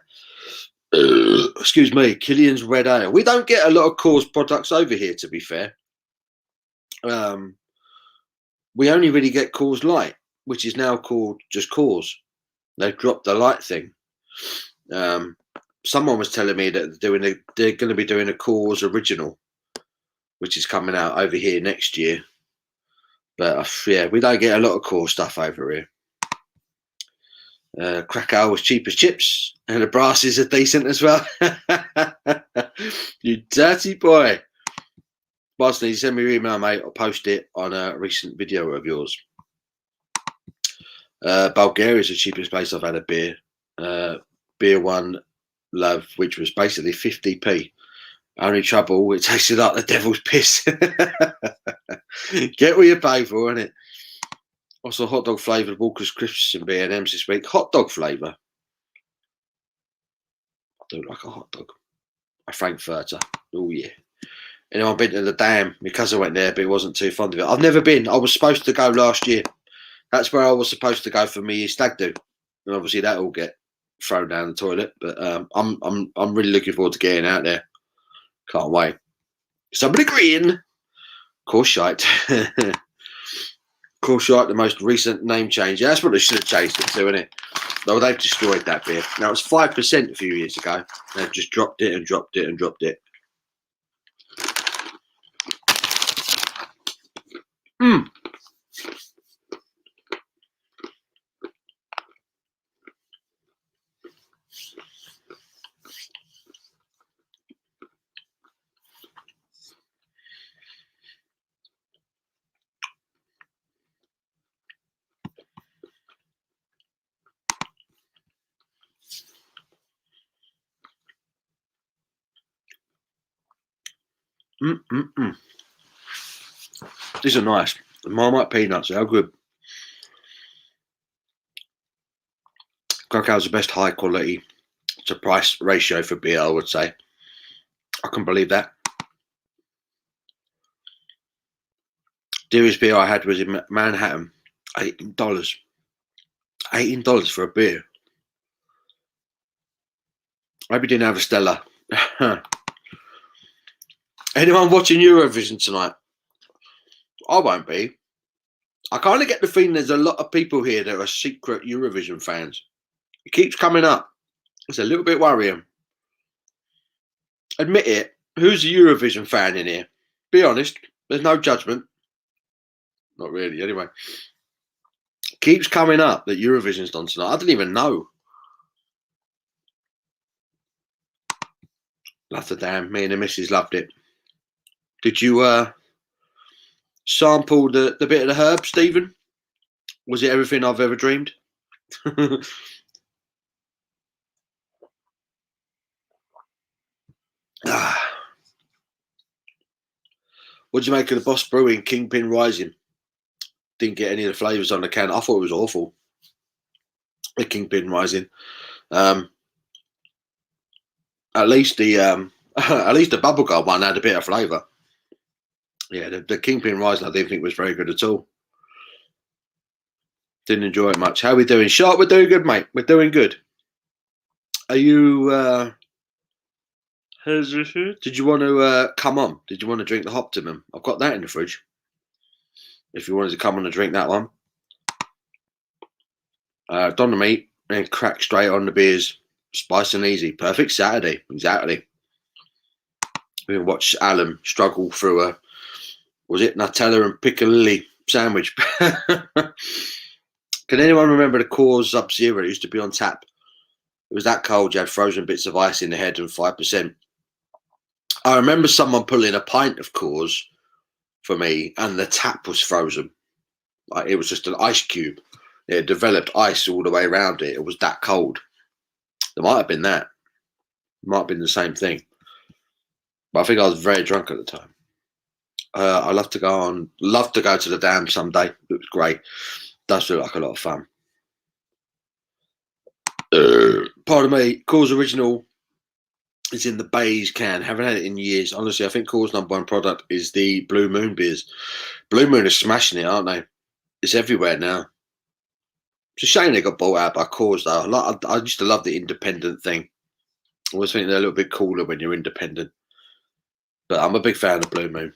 Excuse me, Killian's Red Ale. We don't get a lot of Coors products over here, to be fair. We only really get Coors Light, which is now called just Coors. They've dropped the light thing. Someone was telling me that they're going to be doing a Coors Original, which is coming out over here next year. But yeah, we don't get a lot of Coors stuff over here. Krakow was cheap as chips, and the brasses are decent as well. You dirty boy. Boston, you send me your email, mate. I'll post it on a recent video of yours. Bulgaria is the cheapest place I've had a beer. Beer One Love, which was basically 50p. Only trouble, it tasted like the devil's piss. Get what you pay for, innit? Also, hot dog flavoured Walker's Crisps and B&M's this week. Hot dog flavour. I do like a hot dog. A Frankfurter. Oh, yeah. Anyone been to the Dam? My cousin went there, but he wasn't too fond of it. I've never been. I was supposed to go last year. That's where I was supposed to go for me stag do, and obviously that will get thrown down the toilet. But I'm really looking forward to getting out there. Can't wait. Somebody green. Corshite. Corshite, the most recent name change. Yeah, that's what they should have changed it to, isn't it? Though they've destroyed that beer. Now it was 5% a few years ago. They've just dropped it and dropped it and dropped it. These are nice. The Marmite peanuts, how good. Krakow's the best high quality to price ratio for beer, I would say. I can believe that. Dearest beer I had was in Manhattan, $18. $18 for a beer. Maybe didn't have a Stella. Anyone watching Eurovision tonight? I won't be. I kind of get the feeling there's a lot of people here that are secret Eurovision fans. It keeps coming up. It's a little bit worrying. Admit it. Who's a Eurovision fan in here? Be honest. There's no judgment. Not really, anyway. Keeps coming up that Eurovision's done tonight. I didn't even know. Love the damn. Me and the missus loved it. Did you sample the bit of the herb, Stephen? Was it everything I've ever dreamed? What do you make of the Boss Brewing Kingpin Rising? Didn't get any of the flavours on the can. I thought it was awful. The Kingpin Rising. At least the bubblegum one had a bit of flavour. Yeah, the Kingpin Rising I didn't think was very good at all. Didn't enjoy it much. How are we doing? Sharp, we're doing good, mate. We're doing good. Are you did you want to come on? Did you want to drink the Optimum? I've got that in the fridge. If you wanted to come on and drink that one. Don the meat and crack straight on the beers. Spice and easy. Perfect Saturday. Exactly. We can watch Alan struggle through was it Nutella and piccalilli sandwich? Can anyone remember the Coors Sub-Zero? It used to be on tap. It was that cold, you had frozen bits of ice in the head and 5%. I remember someone pulling a pint of Coors for me and the tap was frozen. Like, it was just an ice cube. It developed ice all the way around it. It was that cold. There might have been that. It might have been the same thing. But I think I was very drunk at the time. I love to go to the dam someday. It was great. Does look like a lot of fun. Pardon me, Coors Original is in the beige can. Haven't had it in years. Honestly, I think Coors' #1 product is the Blue Moon beers. Blue Moon is smashing it, aren't they? It's everywhere now. It's a shame they got bought out by Coors, though. I used to love the independent thing. I always think they're a little bit cooler when you're independent. But I'm a big fan of Blue Moon.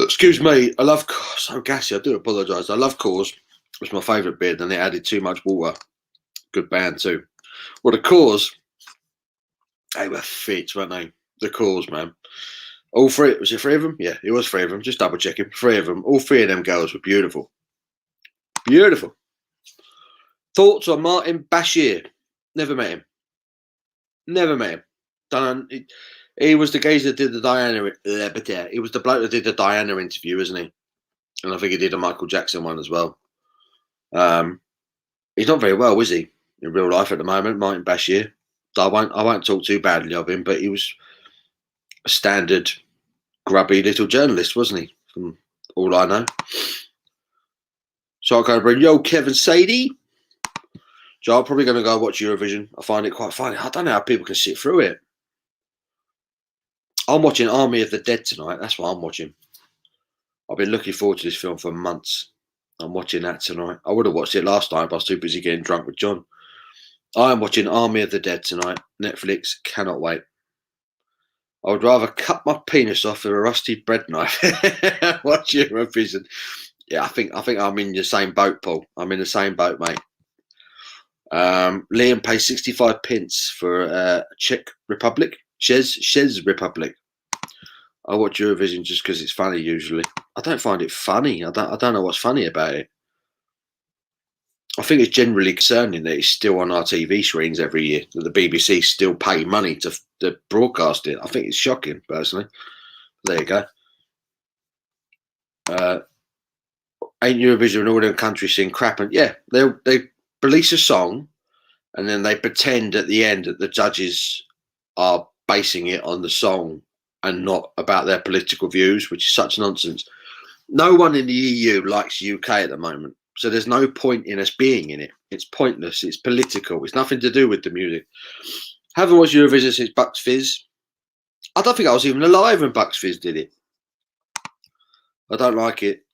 Excuse me, I love so gassy. I do apologise. I love Coors. It's my favourite beer. Then they added too much water. Good band too. Well, the Coors, they were fit, weren't they? The Coors, man. All three. Was it 3 of them? Yeah, it was 3 of them. Just double checking. 3 of them. All 3 of them girls were beautiful. Beautiful. Thoughts on Martin Bashir? Never met him. Never met him. He was the guy that did the Diana. He was the bloke that did the Diana interview, isn't he? And I think he did a Michael Jackson one as well. He's not very well, is he? In real life at the moment, Martin Bashir. I won't talk too badly of him, but he was a standard grubby little journalist, wasn't he? From all I know. So I'll go bring yo Kevin Sadie. So I'm probably going to go watch Eurovision. I find it quite funny. I don't know how people can sit through it. I'm watching Army of the Dead tonight. That's what I'm watching. I've been looking forward to this film for months. I'm watching that tonight. I would have watched it last night, but I was too busy getting drunk with John. I am watching Army of the Dead tonight. Netflix, cannot wait. I would rather cut my penis off with a rusty bread knife. Watch Eurovision. Yeah, I think I'm in the same boat, Paul. I'm in the same boat, mate. Liam pays 65 pence for Czech Republic. Shez Republic. I watch Eurovision just because it's funny usually. I don't find it funny. I don't know what's funny about it. I think it's generally concerning that it's still on our TV screens every year, that the BBC still pay money to broadcast it. I think it's shocking, personally. There you go. Ain't Eurovision and all them countries sing crap? And yeah, they release a song and then they pretend at the end that the judges are basing it on the song and not about their political views, which is such nonsense. No one in the EU likes the UK at the moment, so there's no point in us being in it. It's pointless. It's political. It's nothing to do with the music. Haven't watched Eurovision since Bucks Fizz. I don't think I was even alive when Bucks Fizz did it. I don't like it.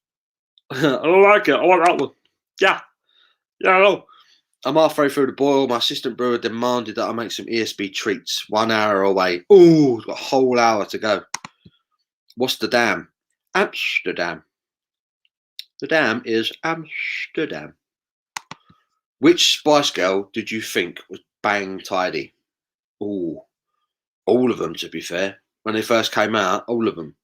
I don't like it. I want that one. Yeah. Yeah, I know. I'm halfway through the boil. My assistant brewer demanded that I make some ESB treats. 1 hour away. Ooh, got a whole hour to go. What's the dam? Amsterdam. The dam is Amsterdam. Which Spice Girl did you think was bang tidy? Ooh. All of them, to be fair. When they first came out, all of them.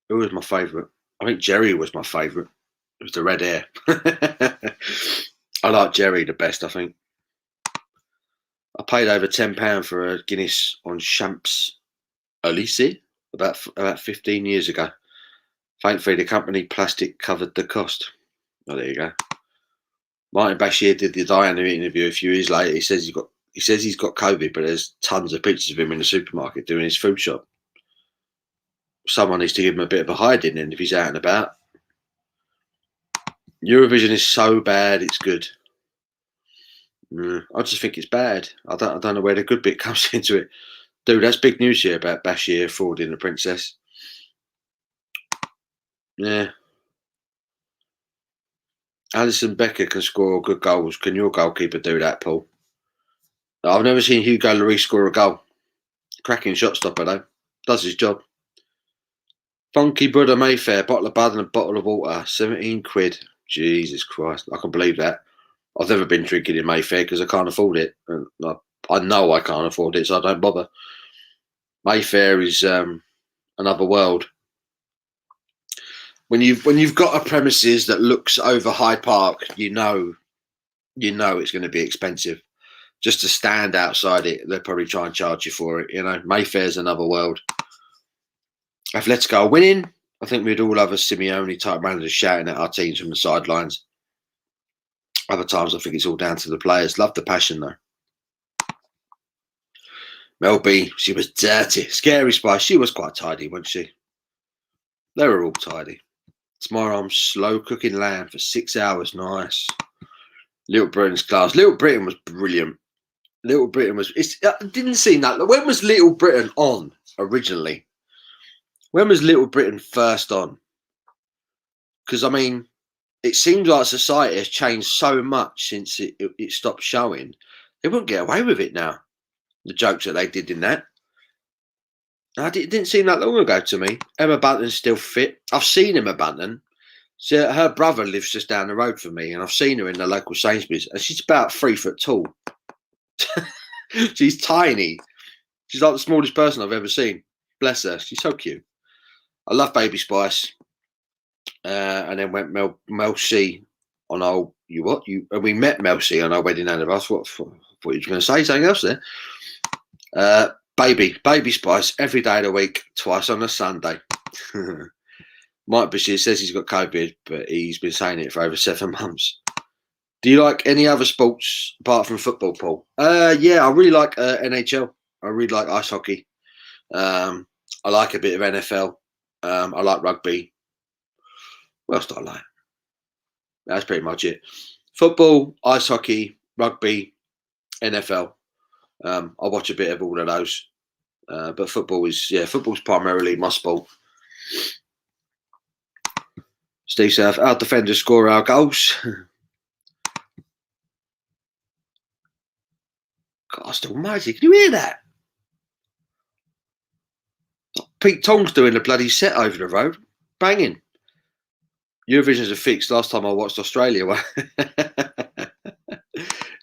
Who was my favourite? I think Jerry was my favourite. It was the red hair. I like Jerry the best, I think. I paid over £10 for a Guinness on Champs Elysee about 15 years ago. Thankfully, the company plastic covered the cost. Oh, there you go. Martin Bashir did the Diana interview a few years later. He says he's got COVID, but there's tons of pictures of him in the supermarket doing his food shop. Someone needs to give him a bit of a hiding in if he's out and about. Eurovision is so bad, it's good. I just think it's bad. I don't know where the good bit comes into it. Dude, that's big news here about Bashir frauding the princess. Yeah. Alison Becker can score good goals. Can your goalkeeper do that, Paul? I've never seen Hugo Lloris score a goal. Cracking shot stopper, though. Does his job. Funky Brother Mayfair, bottle of bud and a bottle of water. 17 quid. Jesus Christ. I can believe that. I've never been drinking in Mayfair because I can't afford it. I know I can't afford it, so I don't bother. Mayfair is another world. When you've got a premises that looks over Hyde Park, you know it's going to be expensive. Just to stand outside it, they'll probably try and charge you for it. You know, Mayfair's another world. Atletico are winning. I think we'd all have a Simeone type manager shouting at our teams from the sidelines. Other times, I think it's all down to the players. Love the passion, though. Mel B, she was dirty. Scary Spice, she was quite tidy, wasn't she? They were all tidy. Tomorrow I'm slow cooking lamb for 6 hours. Nice. Little Britain's class. Little Britain was brilliant. Little Britain was... it didn't seem that... When was Little Britain on originally? When was Little Britain first on? Because, I mean, it seems like society has changed so much since it stopped showing. They wouldn't get away with it now. The jokes that they did in that. It didn't seem that long ago to me. Emma Bunton's still fit. I've seen Emma Bunton. So her brother lives just down the road from me, and I've seen her in the local Sainsbury's, and she's about 3 foot tall. She's tiny. She's like the smallest person I've ever seen. Bless her. She's so cute. I love Baby Spice. And then went Mel C on our and we met Mel C on our wedding anniversary. What you were going to say? Something else there? Baby Spice every day of the week, twice on a Sunday. Mike Bashir says he's got COVID, but he's been saying it for over 7 months. Do you like any other sports apart from football, Paul? Yeah, I really like NHL. I really like ice hockey. I like a bit of NFL. I like rugby. What else do I like? That's pretty much it. Football, ice hockey, rugby, NFL. I watch a bit of all of those. But football's primarily my sport. Steve South, our defenders score our goals. God almighty, can you hear that? Pete Tong's doing the bloody set over the road. Banging. Eurovision's a fix. Last time I watched Australia.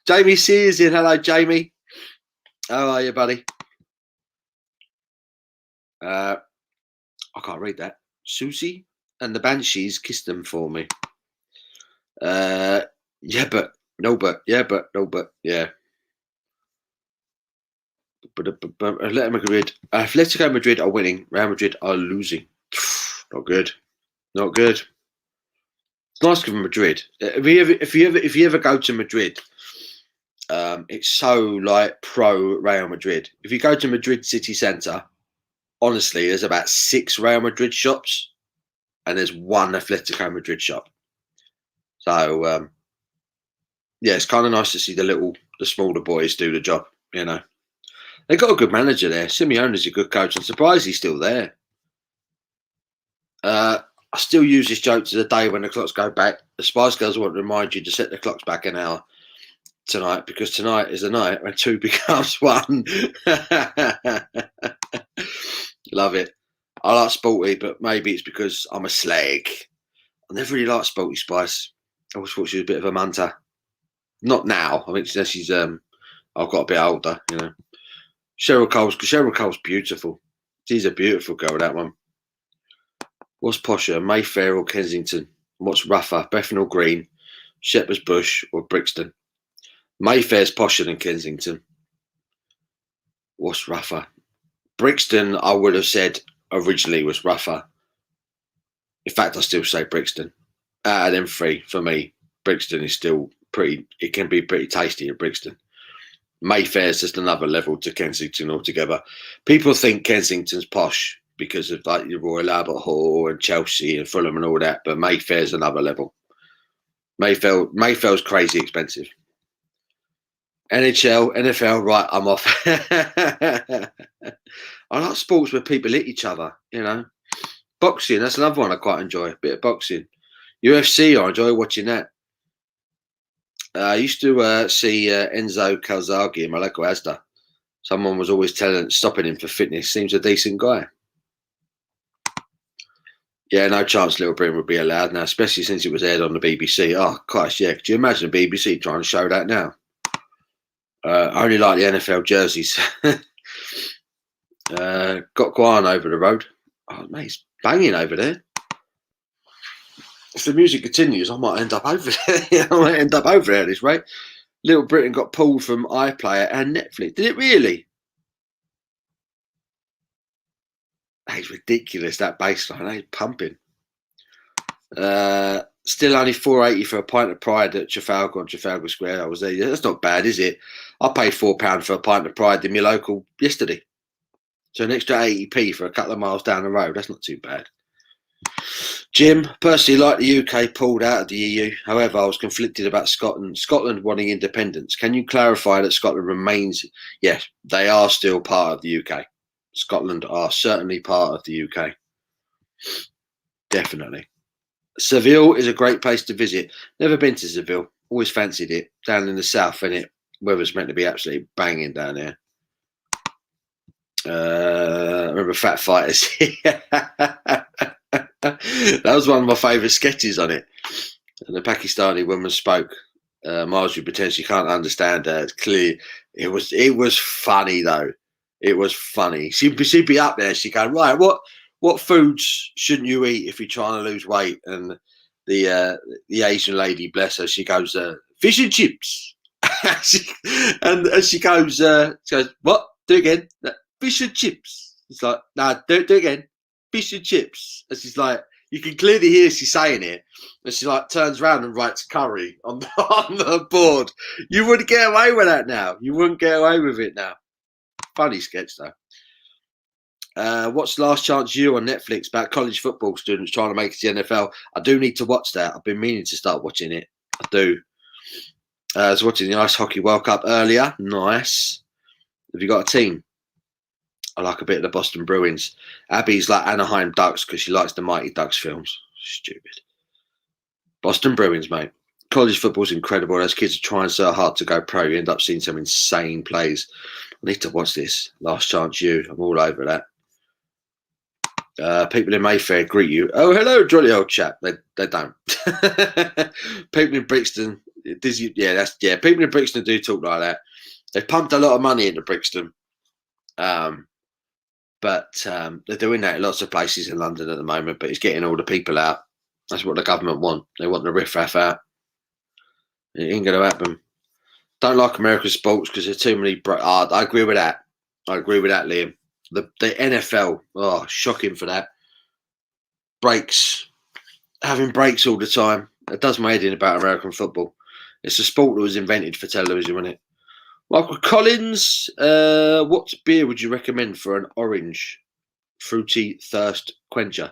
Jamie Sears in. Hello, Jamie. How are you, buddy? I can't read that. Susie and the Banshees kissed them for me. Yeah, but no, but yeah, but no, but yeah. Atletico Madrid are winning. Real Madrid are losing. Not good. Not good. It's nice to go to Madrid. If you ever go to Madrid, it's so like pro Real Madrid. If you go to Madrid city centre, honestly, there's about 6 Real Madrid shops, and there's 1 Atletico Madrid shop. So yeah, it's kind of nice to see the smaller boys do the job. You know, they got a good manager there. Simeone's a good coach. I'm surprised he's still there. I still use this joke to the day when the clocks go back. The Spice Girls want to remind you to set the clocks back an hour tonight, because tonight is the night when 2 becomes 1. Love it. I like Sporty, but maybe it's because I'm a slag. I never really liked Sporty Spice. I always thought she was a bit of a manta. Not now. I think she's I've got a bit older, you know. Cheryl Cole's beautiful. She's a beautiful girl, that one. What's posher, Mayfair or Kensington? What's rougher, Bethnal Green, Shepherd's Bush or Brixton? Mayfair's posher than Kensington. What's rougher? Brixton, I would have said originally was rougher. In fact, I still say Brixton. Out of them three, for me, Brixton is still pretty, it can be pretty tasty at Brixton. Mayfair's just another level to Kensington altogether. People think Kensington's posh because of like your Royal Albert Hall and Chelsea and Fulham and all that, but Mayfair's another level. Mayfair's crazy expensive. NHL, NFL, right, I'm off. I like sports where people hit each other, you know. Boxing, that's another one I quite enjoy, a bit of boxing. UFC, I enjoy watching that. I used to see Enzo Calzaghe in my local Asda. Someone was always stopping him for fitness. Seems a decent guy. Yeah, no chance Little Britain would be allowed now, especially since it was aired on the BBC. Oh, Christ, yeah. Could you imagine the BBC trying to show that now? I only like the NFL jerseys. Got Guan over the road. Oh, mate, it's banging over there. If the music continues, I might end up over there. I might end up over there at this rate. Little Britain got pulled from iPlayer and Netflix. Did it really? That's ridiculous, that baseline. That's pumping. Still only £4.80 for a pint of Pride at Trafalgar on Trafalgar Square. I was there. That's not bad, is it? I paid £4 for a pint of Pride in my local yesterday. So an extra 80p for a couple of miles down the road. That's not too bad. Jim, personally like the UK pulled out of the EU. However, I was conflicted about Scotland wanting independence. Can you clarify that Scotland remains? Yes, they are still part of the UK. Scotland are certainly part of the UK. Definitely. Seville is a great place to visit. Never been to Seville. Always fancied it. Down in the south, innit? Weather's meant to be absolutely banging down there. I remember Fat Fighters. That was one of my favourite sketches on it. And the Pakistani woman spoke. Marjorie pretends she can't understand her. It's clear. It was funny though. It was funny. She'd be up there. She'd go, right, what foods shouldn't you eat if you're trying to lose weight? And the Asian lady, bless her, she goes, fish and chips. and she goes, what? Do again. Fish and chips. It's like, no, do it again. Fish and chips. And she's like, you can clearly hear she's saying it. And she like turns around and writes curry on the board. You wouldn't get away with that now. You wouldn't get away with it now. Funny sketch though. What's Last Chance You on Netflix about college football students trying to make it to the NFL? I do need to watch that. I've been meaning to start watching it. I do. I was watching the Ice Hockey World Cup earlier. Nice. Have you got a team? I like a bit of the Boston Bruins. Abby's like Anaheim Ducks because she likes the Mighty Ducks films. Stupid. Boston Bruins, mate. College football's incredible. Those kids are trying so hard to go pro. You end up seeing some insane plays. I need to watch this. Last Chance You. I'm all over that. People in Mayfair greet you. Oh, hello, jolly old chap. They don't. People in Brixton. People in Brixton do talk like that. They've pumped a lot of money into Brixton. But they're doing that in lots of places in London at the moment, but it's getting all the people out. That's what the government want. They want the riffraff out. It ain't going to happen. Don't like American sports because there's too many... I agree with that. I agree with that, Liam. The NFL, shocking for that. Breaks. Having breaks all the time. It does my head in about American football. It's a sport that was invented for television, wasn't it? Michael Collins, what beer would you recommend for an orange fruity thirst quencher?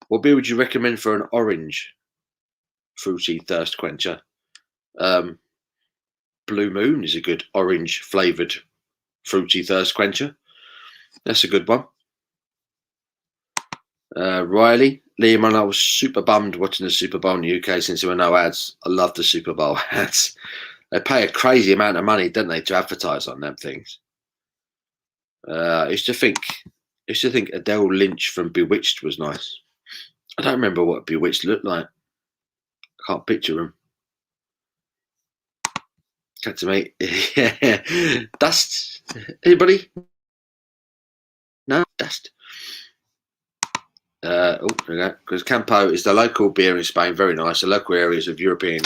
What beer would you recommend for an orange fruity thirst quencher? Blue Moon is a good orange flavoured fruity thirst quencher. That's a good one. Riley, Liam and I was super bummed watching the Super Bowl in the UK since there were no ads. I love the Super Bowl ads. They pay a crazy amount of money, don't they, to advertise on them things. I used to think Adele Lynch from Bewitched was nice. I don't remember what Bewitched looked like. I can't picture him. Cut to me. Yeah. Dust. Anybody? No? Dust. There we go. Because Campo is the local beer in Spain. Very nice. The local areas of European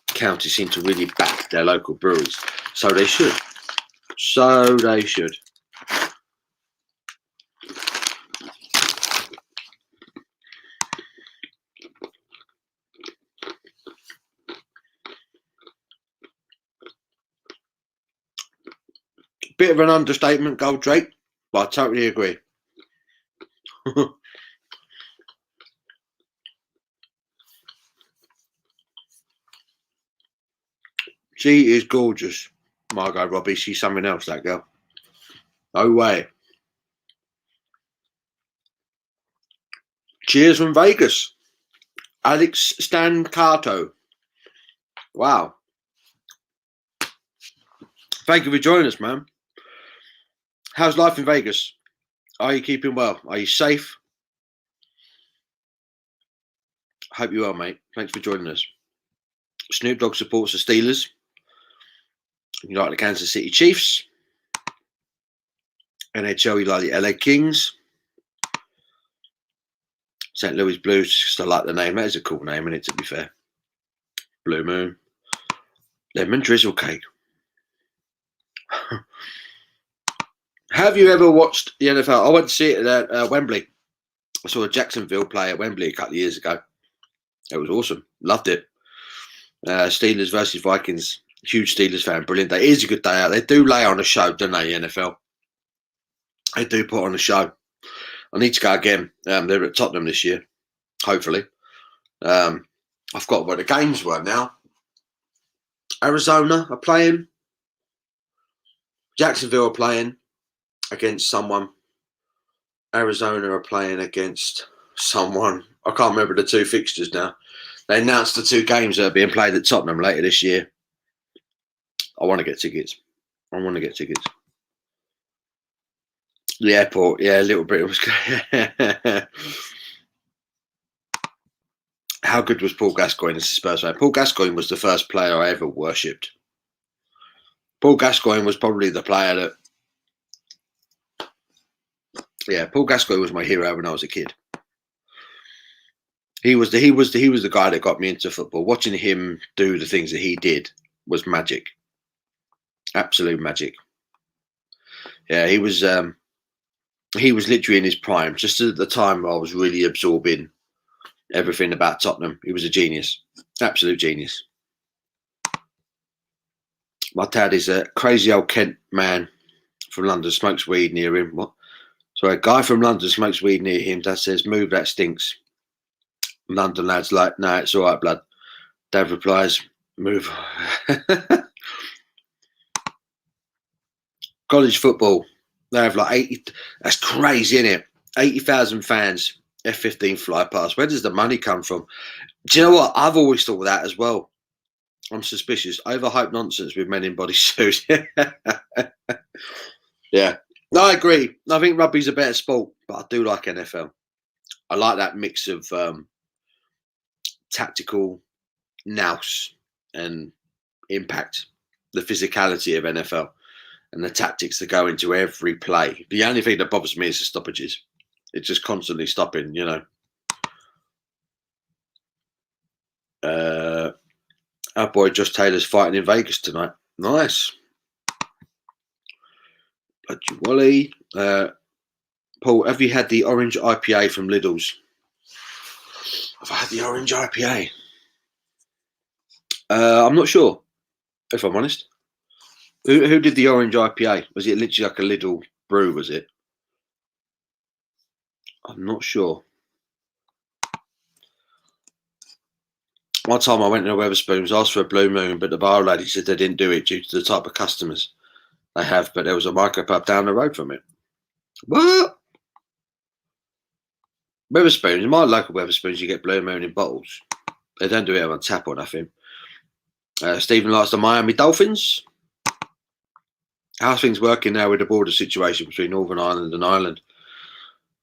counties seem to really back their local breweries. So they should. So they should. Bit of an understatement, Goldrake, but I totally agree. She is gorgeous. Margot Robbie, she's something else, that girl. No way. Cheers from Vegas. Alex Stancato. Wow. Thank you for joining us, man. How's life in Vegas? Are you keeping well? Are you safe? Hope you are, mate. Thanks for joining us. Snoop Dogg supports the Steelers. You like the Kansas City Chiefs. NHL, you like the LA Kings. St. Louis Blues, just I like the name. That is a cool name, isn't it, to be fair? Blue Moon. Lemon drizzle cake. Have you ever watched the NFL? I went to see it at Wembley. I saw Jacksonville play at Wembley a couple of years ago. It was awesome. Loved it. Steelers versus Vikings. Huge Steelers fan. Brilliant day. It is a good day out. They do lay on a show, don't they, the NFL? They do put on a show. I need to go again. They're at Tottenham this year, hopefully. I've got what the games were now. Arizona are playing. Jacksonville are playing against someone. Arizona are playing against someone. I can't remember the two fixtures now. They announced the two games that are being played at Tottenham later this year. I want to get tickets. The airport, yeah, a little bit. It was good. How good was Paul Gascoigne as a Spurs fan? Paul Gascoigne was the first player I ever worshipped. Paul Gascoigne was probably the player that. Yeah, Paul Gascoigne was my hero when I was a kid. He was the guy that got me into football. Watching him do the things that he did was magic. Absolute magic. Yeah, he was literally in his prime. Just at the time I was really absorbing everything about Tottenham. He was a genius. Absolute genius. My dad is a crazy old Kent man from London, smokes weed near him. What? So a guy from London smokes weed near him. Dad says, "Move, that stinks." London lad's like, "No, it's all right, blood." Dad replies, "Move." College football. They have like 80. That's crazy, isn't it? 80,000 fans. F-15 fly past. Where does the money come from? Do you know what? I've always thought that as well. I'm suspicious. Overhyped nonsense with men in bodysuits. Yeah. No, I agree. I think rugby's a better sport, but I do like NFL. I like that mix of tactical nous and impact, the physicality of NFL and the tactics that go into every play. The only thing that bothers me is the stoppages. It's just constantly stopping, you know. Our boy Josh Taylor's fighting in Vegas tonight. Nice. Bloody Wally. Paul, have you had the orange IPA from Lidl's? Have I had the orange IPA? I'm not sure, if I'm honest. Who did the orange IPA? Was it literally like a Lidl brew, was it? I'm not sure. One time I went to a Wetherspoons, asked for a Blue Moon, but the bar lady said they didn't do it due to the type of customers they have, but there was a micropub down the road from it. What? Wetherspoons, in my local Wetherspoons, you get Blue Moon in bottles. They don't do it on tap or nothing. Stephen likes the Miami Dolphins. How's things working now with the border situation between Northern Ireland and Ireland?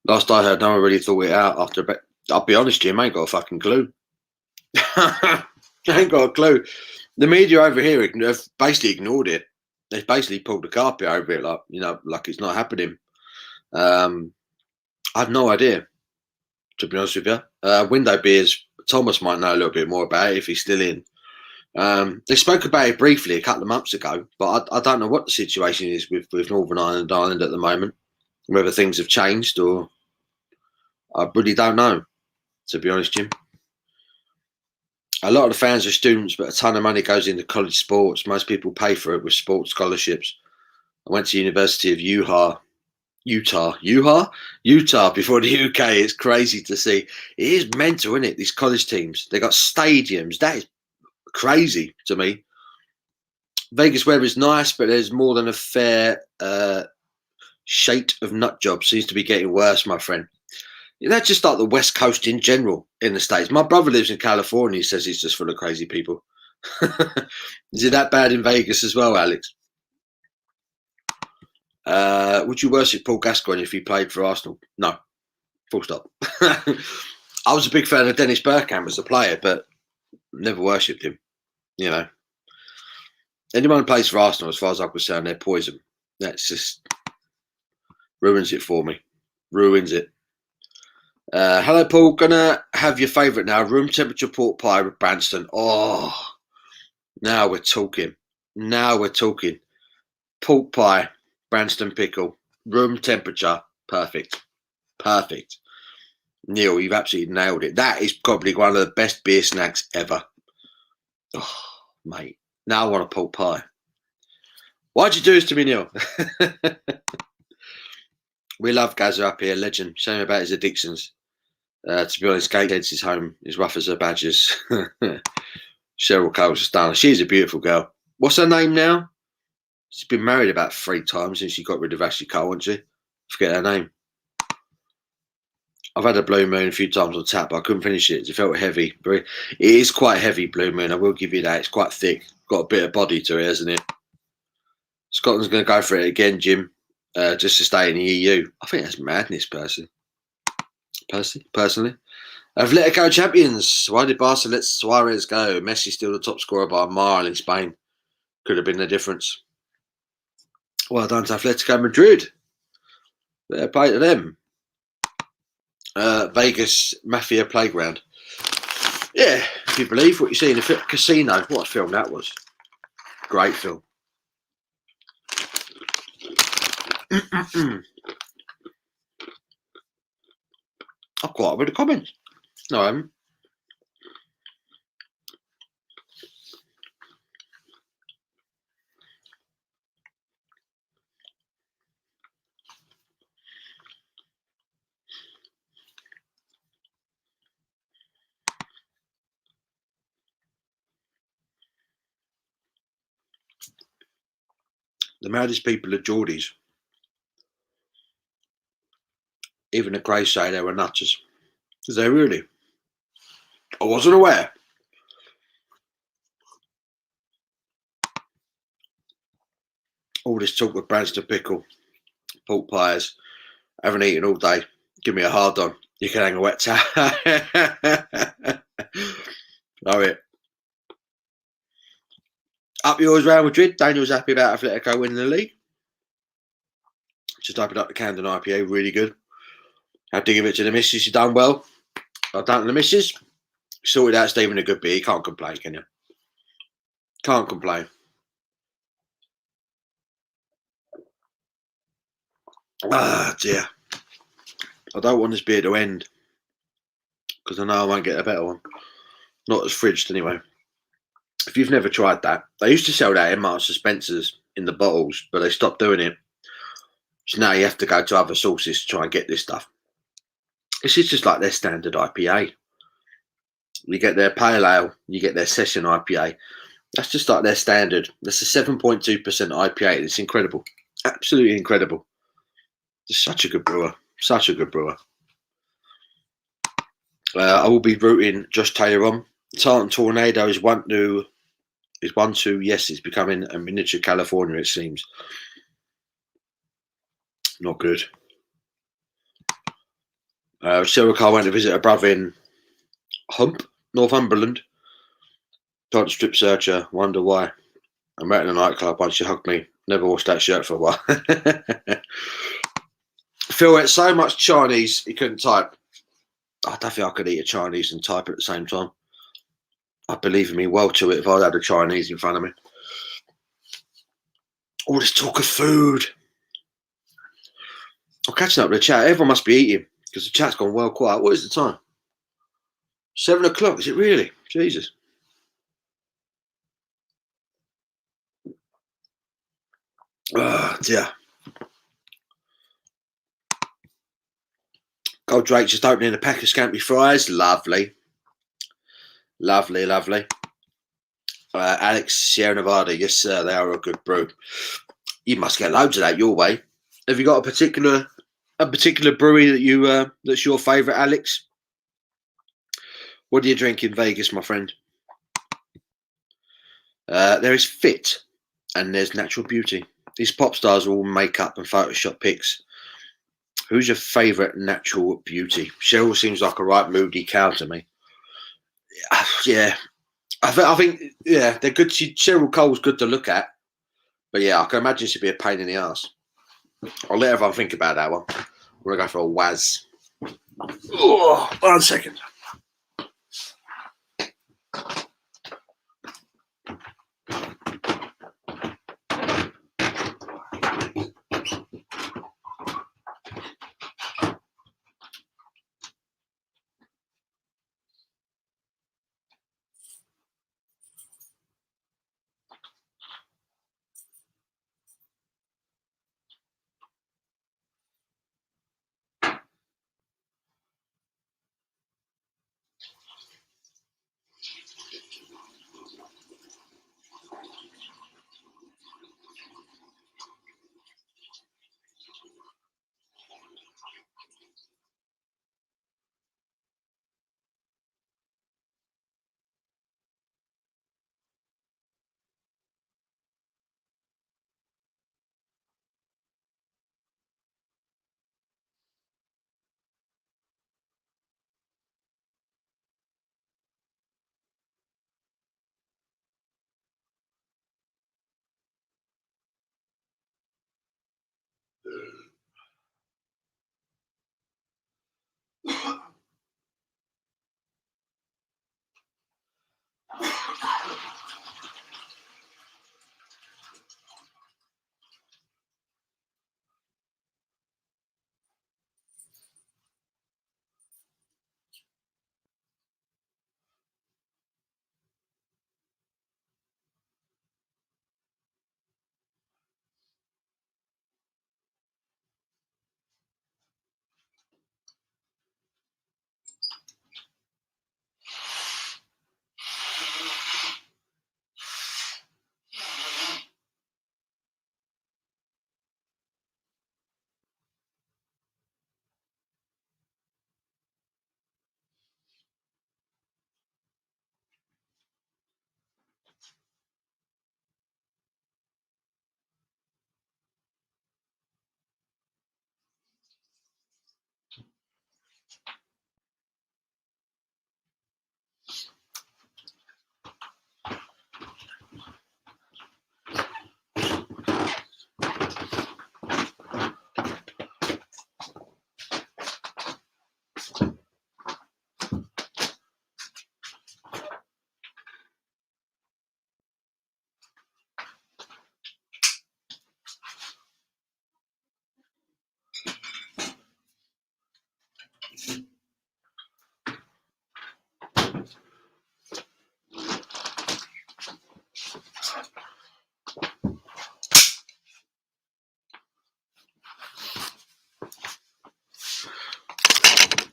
Last I heard, no one really thought it out after a bit. I'll be honest, Jim, I ain't got a fucking clue. I ain't got a clue. The media over here have basically ignored it. They've basically pulled the carpet over it, like, you know, like it's not happening. I have no idea, to be honest with you. Window beers, Thomas might know a little bit more about it if he's still in. They spoke about it briefly a couple of months ago, but I don't know what the situation is with Northern Ireland at the moment, whether things have changed or I really don't know, to be honest, Jim. A lot of the fans are students, but a ton of money goes into college sports. Most people pay for it with sports scholarships. I went to University of Utah before the UK. It's crazy to see. It is mental, isn't it? These college teams, they got stadiums. That is crazy to me. Vegas weather is nice, but there's more than a fair shade of nut jobs. Seems to be getting worse, my friend. That's just like the West Coast in general in the States. My brother lives in California. He says he's just full of crazy people. Is it that bad in Vegas as well, Alex? Would you worship Paul Gascoigne if he played for Arsenal? No. Full stop. I was a big fan of Dennis Bergkamp as a player, but never worshipped him. You know. Anyone who plays for Arsenal, as far as I'm concerned, they're poison. That's just ruins it for me. Ruins it. Hello, Paul. Gonna have your favourite now. Room temperature pork pie with Branston. Oh, now we're talking. Now we're talking. Pork pie, Branston pickle, room temperature. Perfect. Perfect. Neil, you've absolutely nailed it. That is probably one of the best beer snacks ever. Oh, mate. Now I want a pork pie. Why'd you do this to me, Neil? We love Gazza up here. Legend. Shame about his addictions. To be honest, Gatehead's his home. As rough as her badgers. Cheryl Cole's a stunner. She's a beautiful girl. What's her name now? She's been married about 3 times since she got rid of Ashley Cole, hasn't she? Forget her name. I've had a Blue Moon a few times on tap, but I couldn't finish it. It felt heavy. It is quite heavy, Blue Moon. I will give you that. It's quite thick. Got a bit of body to it, hasn't it? Scotland's going to go for it again, Jim, just to stay in the EU. I think that's madness, personally. Atletico champions. Why did Barca let Suarez go? Messi still the top scorer by a mile in Spain. Could have been the difference. Well done to Atletico Madrid. Fair play to them. Vegas Mafia Playground. Yeah, if you believe what you see in the casino. What a film that was. Great film. I've quite a bit of comments. No, I haven't. The maddest people are Geordies. Even the Greys say they were nutters. Is they really? I wasn't aware. All this talk with Branston pickle, pork pies, haven't eaten all day. Give me a hard on. You can hang a wet towel. All right. Up yours, Real Madrid. Daniel's happy about Atletico winning the league. Just opened up the Camden IPA, really good. Had to give it to the missus. You done well. I've done to the missus. Sorted out Stephen a good beer. You can't complain, can you? Can't complain. Ah, dear. I don't want this beer to end because I know I won't get a better one. Not as fridged, anyway. If you've never tried that, they used to sell that in Marks and Spencer's in the bottles, but they stopped doing it. So now you have to go to other sources to try and get this stuff. This is just like their standard IPA. You get their pale ale, you get their session IPA. That's just like their standard. That's a 7.2% IPA. It's incredible. Absolutely incredible. Just such a good brewer. Such a good brewer. I will be rooting Josh Taylor on. Tartan Tornado is 1-2. Yes, it's becoming a miniature California, it seems. Not good. Cheryl Carr went to visit her brother in Hump, Northumberland. Tried to strip search her, wonder why. I met in a nightclub once she hugged me. Never washed that shirt for a while. Phil ate so much Chinese he couldn't type. I don't think I could eat a Chinese and type at the same time. I believe me well to it if I had a Chinese in front of me. All this talk of food. I'm catching up with the chat. Everyone must be eating because the chat's gone well quiet. What is the time? 7 o'clock. Is it really? Jesus. Oh dear. Gold Drake just opening a pack of scampi fries. Lovely. Lovely, lovely. Alex, Sierra Nevada. Yes, sir. They are a good brew. You must get loads of that your way. Have you got a particular brewery that you that's your favourite, Alex? What do you drink in Vegas, my friend? There is fit and there's natural beauty. These pop stars are all makeup and Photoshop pics. Who's your favourite natural beauty? Cheryl seems like a right moody cow to me. Yeah, I think yeah, they're good. Cheryl Cole's good to look at, but yeah, I can imagine she'd be a pain in the ass. I'll let everyone think about that one. We're gonna go for a Waz. Oh, 1 second.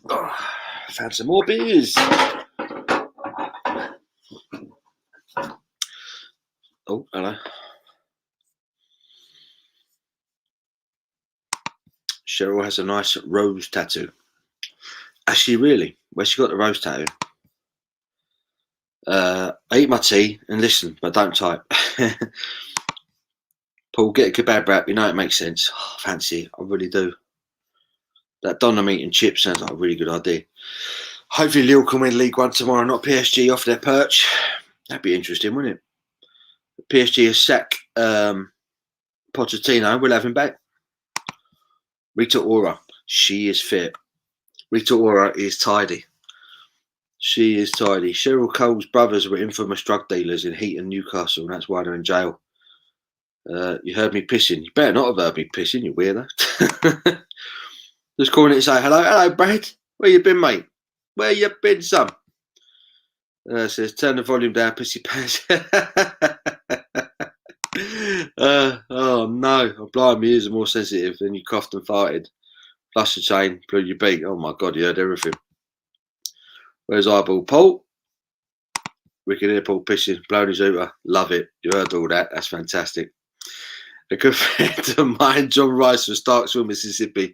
Oh, found some more beers. Oh, hello. Cheryl has a nice rose tattoo. Actually, really? Where's she got the rose tattoo? I eat my tea and listen, but don't type. Paul, get a kebab wrap. You know it makes sense. Oh, fancy it. I really do. That Donna meat and chips sounds like a really good idea. Hopefully Lille can win League One tomorrow, not PSG off their perch. That'd be interesting, wouldn't it? PSG has sacked Pochettino. We'll have him back. Rita Ora, she is fit. Rita Ora is tidy. She is tidy. Cheryl Cole's brothers were infamous drug dealers in Heaton, Newcastle, and that's why they're in jail. You heard me pissing. You better not have heard me pissing, you weirdo. Just calling it and say, hello, Brad. Where you been, mate? Where you been, son? Says, turn the volume down, pissy pants. Oh, no. I'm blind. My ears are more sensitive than you coughed and farted. Flush the chain, blew your beak. Oh, my God, you heard everything. Where's Eyeball Paul? We can hear Paul pissing, blowing his hooter. Love it. You heard all that. That's fantastic. A good friend of mine, John Rice from Starksville, Mississippi,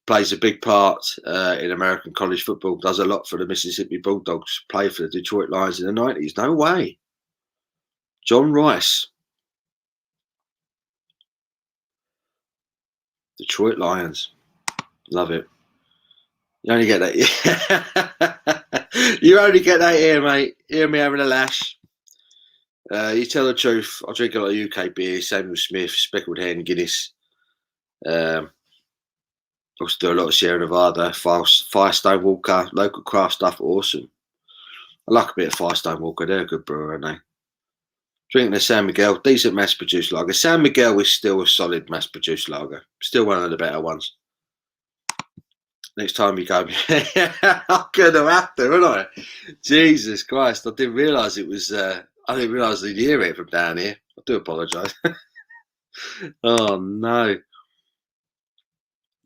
plays a big part in American college football. Does a lot for the Mississippi Bulldogs. Played for the Detroit Lions in the 90s. No way. John Rice. Detroit Lions. Love it. You only get that. You only get that here, mate. Hear me having a lash. You tell the truth. I drink a lot of UK beer. Samuel Smith, Speckled Hen, Guinness. Also do a lot of Sierra Nevada, Firestone Walker, local craft stuff. Awesome. I like a bit of Firestone Walker. They're a good brewer, aren't they? Drinking the San Miguel, decent mass-produced lager. San Miguel is still a solid mass-produced lager. Still one of the better ones. Next time you go, I'm going to have to, wouldn't I? Jesus Christ, I didn't realise it was, I didn't realise they'd hear it from down here. I do apologise. Oh, no.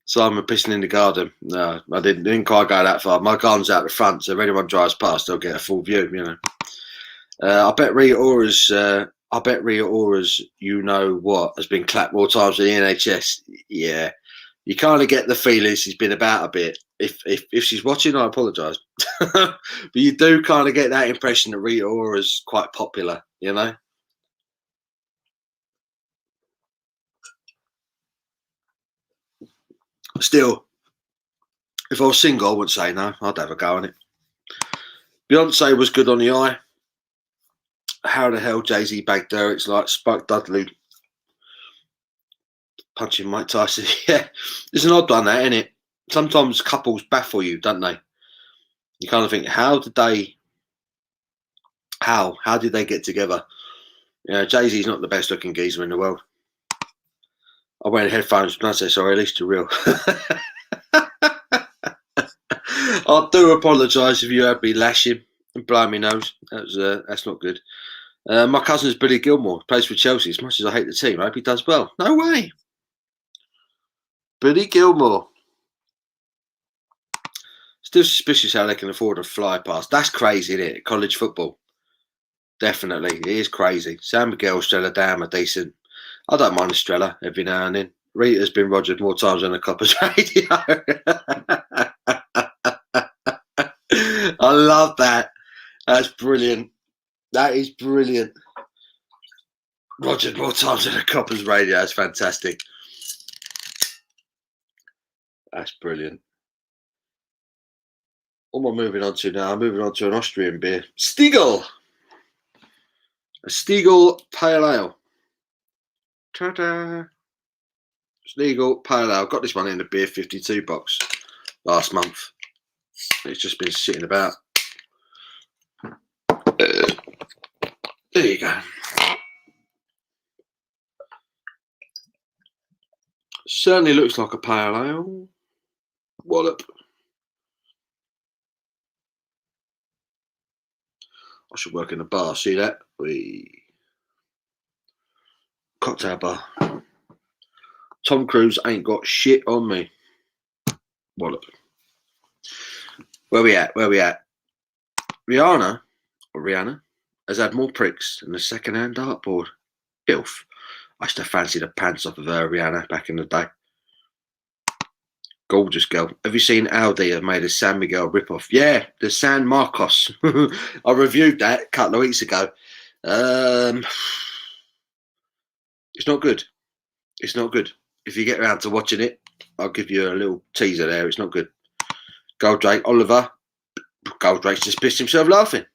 Simon pissing in the garden. No, I didn't quite go that far. My garden's out the front, so if anyone drives past, they'll get a full view, you know. I bet Rita Ora's, you know what, has been clapped more times than the NHS. Yeah. You kind of get the feeling she's been about a bit. If she's watching, I apologise. But you do kind of get that impression that Rita Ora's quite popular, you know? Still, if I was single, I wouldn't say no. I'd have a go on it. Beyonce was good on the eye. How the hell Jay-Z bagged her? It's like Spike Dudley punching Mike Tyson. Yeah, it's an odd one, that, isn't it? Sometimes couples baffle you, don't they? You kind of think, how did they get together? You know, Jay-Z's not the best looking geezer in the world. I wear headphones, and I say, sorry, at least you're real. I do apologise if you heard me lashing and blowing my nose. That's not good. My cousin's Billy Gilmore, plays for Chelsea. As much as I hate the team, I hope he does well. No way. Billy Gilmore. Still suspicious how they can afford a fly pass. That's crazy, isn't it? College football. Definitely. It is crazy. San Miguel, Estrella Dam are decent. I don't mind Estrella every now and then. Rita's been Rogered more times than a Copper's radio. I love that. That's brilliant. That is brilliant. Rogered more times than a Copper's radio. That's fantastic. That's brilliant. What am I moving on to now? I'm moving on to an Austrian beer. Stiegel. A Stiegel Pale Ale. Ta-da. Stiegel Pale Ale. Got this one in the Beer 52 box last month. It's just been sitting about. There you go. Certainly looks like a pale ale. Wallop. I should work in a bar. See that? Cocktail bar. Tom Cruise ain't got shit on me. Wallop. Where we at? Rihanna has had more pricks than a second-hand dartboard. Filth. I used to fancy the pants off of her, Rihanna, back in the day. Gorgeous girl. Have you seen Aldi have made a San Miguel ripoff? Yeah, the San Marcos. I reviewed that a couple of weeks ago. It's not good. It's not good. If you get around to watching it, I'll give you a little teaser there. It's not good. Goldrake, Oliver. Goldrake's just pissed himself laughing.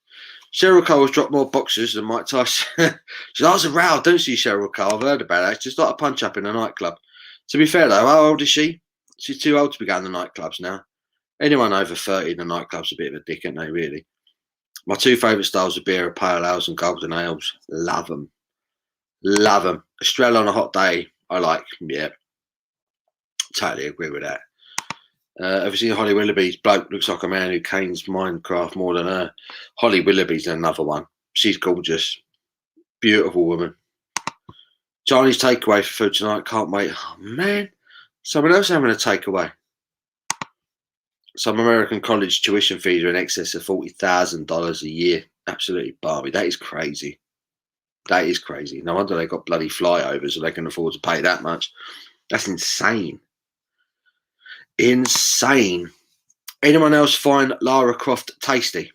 Cheryl Cole has dropped more boxers than Mike Tyson. She likes a row, don't she, Cheryl Cole? I've heard about it. It's just like a punch up in a nightclub. To be fair, though, how old is she? She's too old to be going to nightclubs now. Anyone over 30 in the nightclub's a bit of a dick, aren't they, really? My two favourite styles of beer are pale ales and golden ales. Love them. Love them. Estrella on a hot day, I like. Yeah. Totally agree with that. Have you seen Holly Willoughby's bloke? Looks like a man who canes Minecraft more than her. Holly Willoughby's another one. She's gorgeous. Beautiful woman. Chinese takeaway for food tonight. Can't wait. Oh, man. Someone else having a takeaway. Some American college tuition fees are in excess of $40,000 a year. Absolutely balmy. That is crazy. That is crazy. No wonder they got bloody flyovers so they can afford to pay that much. That's insane. Insane. Anyone else find Lara Croft tasty?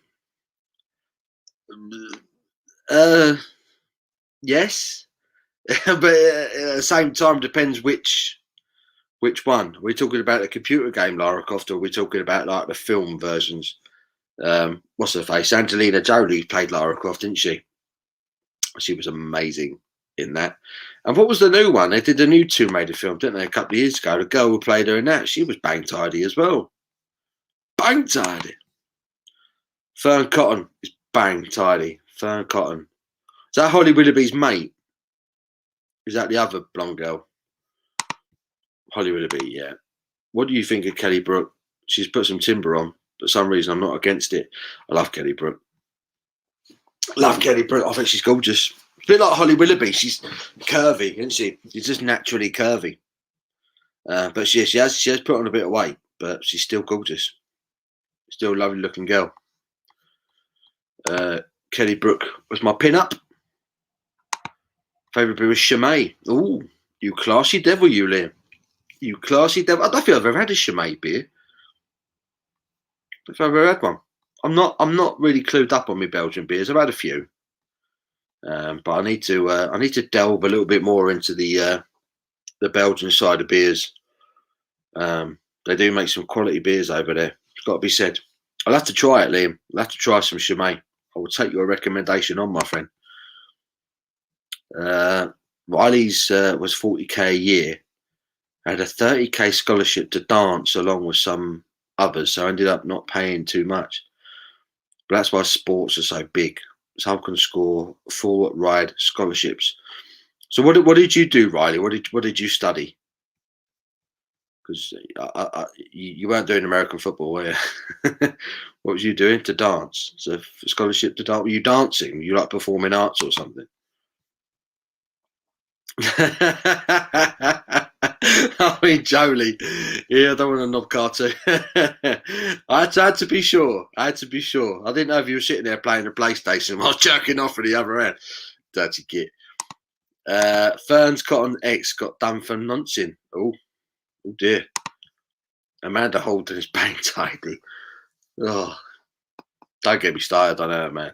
Yes. But at the same time, depends which one. Are we talking about the computer game Lara Croft, or are we talking about like the film versions? What's her face? Angelina Jolie played Lara Croft, didn't she? She was amazing in that. And what was the new one? They did a new Tomb Raider film, didn't they, a couple of years ago? The girl who played her in that, she was bang tidy as well. Bang tidy. Fern Cotton is bang tidy. Fern Cotton. Is that Holly Willoughby's mate? Is that the other blonde girl? Holly Willoughby, yeah. What do you think of Kelly Brook? She's put some timber on, but for some reason I'm not against it. I love Kelly Brook. Love Kelly Brook. I think she's gorgeous. It's a bit like Holly Willoughby. She's curvy, isn't she? She's just naturally curvy. But she has put on a bit of weight, but she's still gorgeous. Still a lovely looking girl. Kelly Brook was my pin-up. Favourite beer was Chimay. Ooh, you classy devil, you, Liam. You classy devil. I don't think I've ever had a Chimay beer. I don't think I've ever had one. I'm not really clued up on my Belgian beers. I've had a few, but I need to delve a little bit more into the Belgian side of beers. They do make some quality beers over there. It's got to be said. I'll have to try it, Liam. I'll have to try some Chimay. I will take your recommendation on, my friend. Riley's was 40k a year. I had a 30k scholarship to dance along with some others, so I ended up not paying too much. But that's why sports are so big. Some can score full ride scholarships. So what did you do, Riley? What did you study? Because you weren't doing American football, were you? What was you doing to dance? So scholarship to dance? Were you dancing? Were you like performing arts or something? I mean, Jolie. Yeah, I don't want a knob cartoon. I had to be sure. I didn't know if you were sitting there playing the PlayStation. I was jerking off at the other end. Dirty git. Fern's Cotton X got done for nonsense. Oh dear. Amanda Holden is bang tidy. Oh, don't get me started on her, man.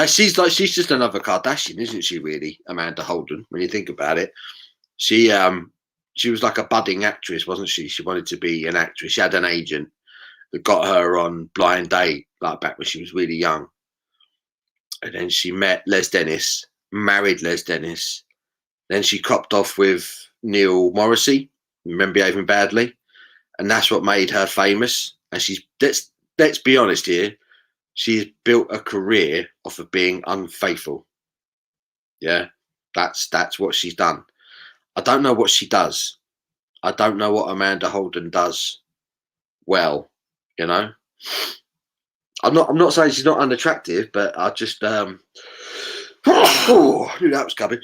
She's just another Kardashian, isn't she? Really, Amanda Holden. When you think about it, she was like a budding actress, wasn't she? She wanted to be an actress. She had an agent that got her on Blind Date, like back when she was really young. And then she met Les Dennis, married Les Dennis. Then she copped off with Neil Morrissey, remember Behaving Badly, and that's what made her famous. And let's be honest here. She's built a career off of being unfaithful. Yeah, that's what she's done. I don't know what she does. I don't know what Amanda Holden does well, you know. I'm not saying she's not unattractive, but I just I knew that was coming.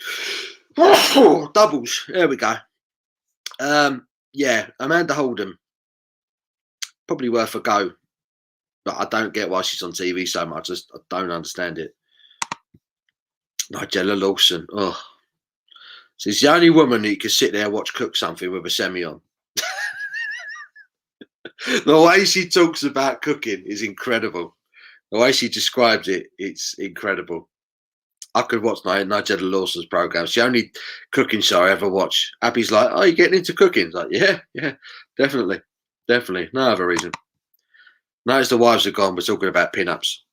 Doubles. There we go. Yeah, Amanda Holden. Probably worth a go. But I don't get why she's on TV so much. I don't understand it. Nigella Lawson. Oh. She's the only woman that you can sit there and watch cook something with a semi on. The way she talks about cooking is incredible. The way she describes it, it's incredible. I could watch Nigella Lawson's program. It's the only cooking show I ever watch. Abby's like, "Oh, you're getting into cooking?" It's like, yeah, definitely. No other reason. Now as the wives are gone, we're talking about pin-ups.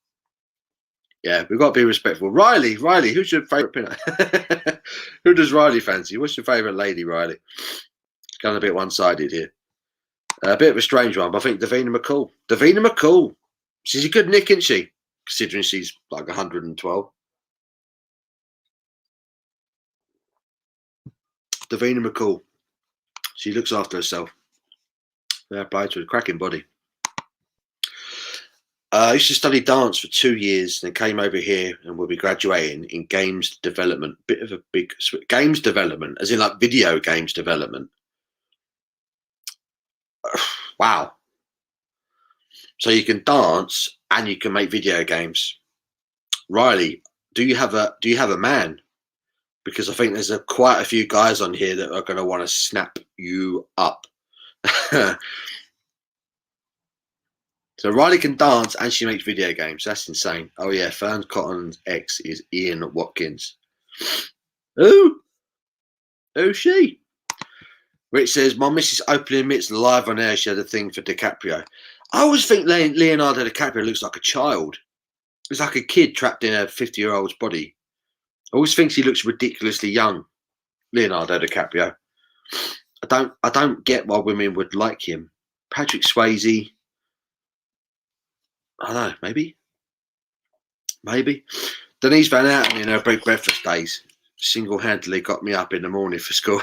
Yeah, we've got to be respectful. Riley, who's your favourite pinner? Who does Riley fancy? What's your favourite lady, Riley? It's kind of a bit one-sided here. A bit of a strange one, but I think Davina McCall. Davina McCall. She's a good nick, isn't she? Considering she's like 112. Davina McCall. She looks after herself. Fair play to her. Cracking body. I used to study dance for 2 years, then came over here and will be graduating in games development. Bit of a big switch. Games development, as in like video games development. Wow. So you can dance and you can make video games. Riley, do you have a man? Because I think there's quite a few guys on here that are going to want to snap you up. So Riley can dance and she makes video games. That's insane. Oh yeah, Fern Cotton's ex is Ian Watkins. Who's she? Rich says, my missus openly admits live on air she had a thing for DiCaprio. I always think Leonardo DiCaprio looks like a child. He's like a kid trapped in a 50-year-old's body. I always think he looks ridiculously young, Leonardo DiCaprio. I don't get why women would like him. Patrick Swayze. I don't know, maybe. Denise Van Outen in her Big Breakfast days single-handedly got me up in the morning for school.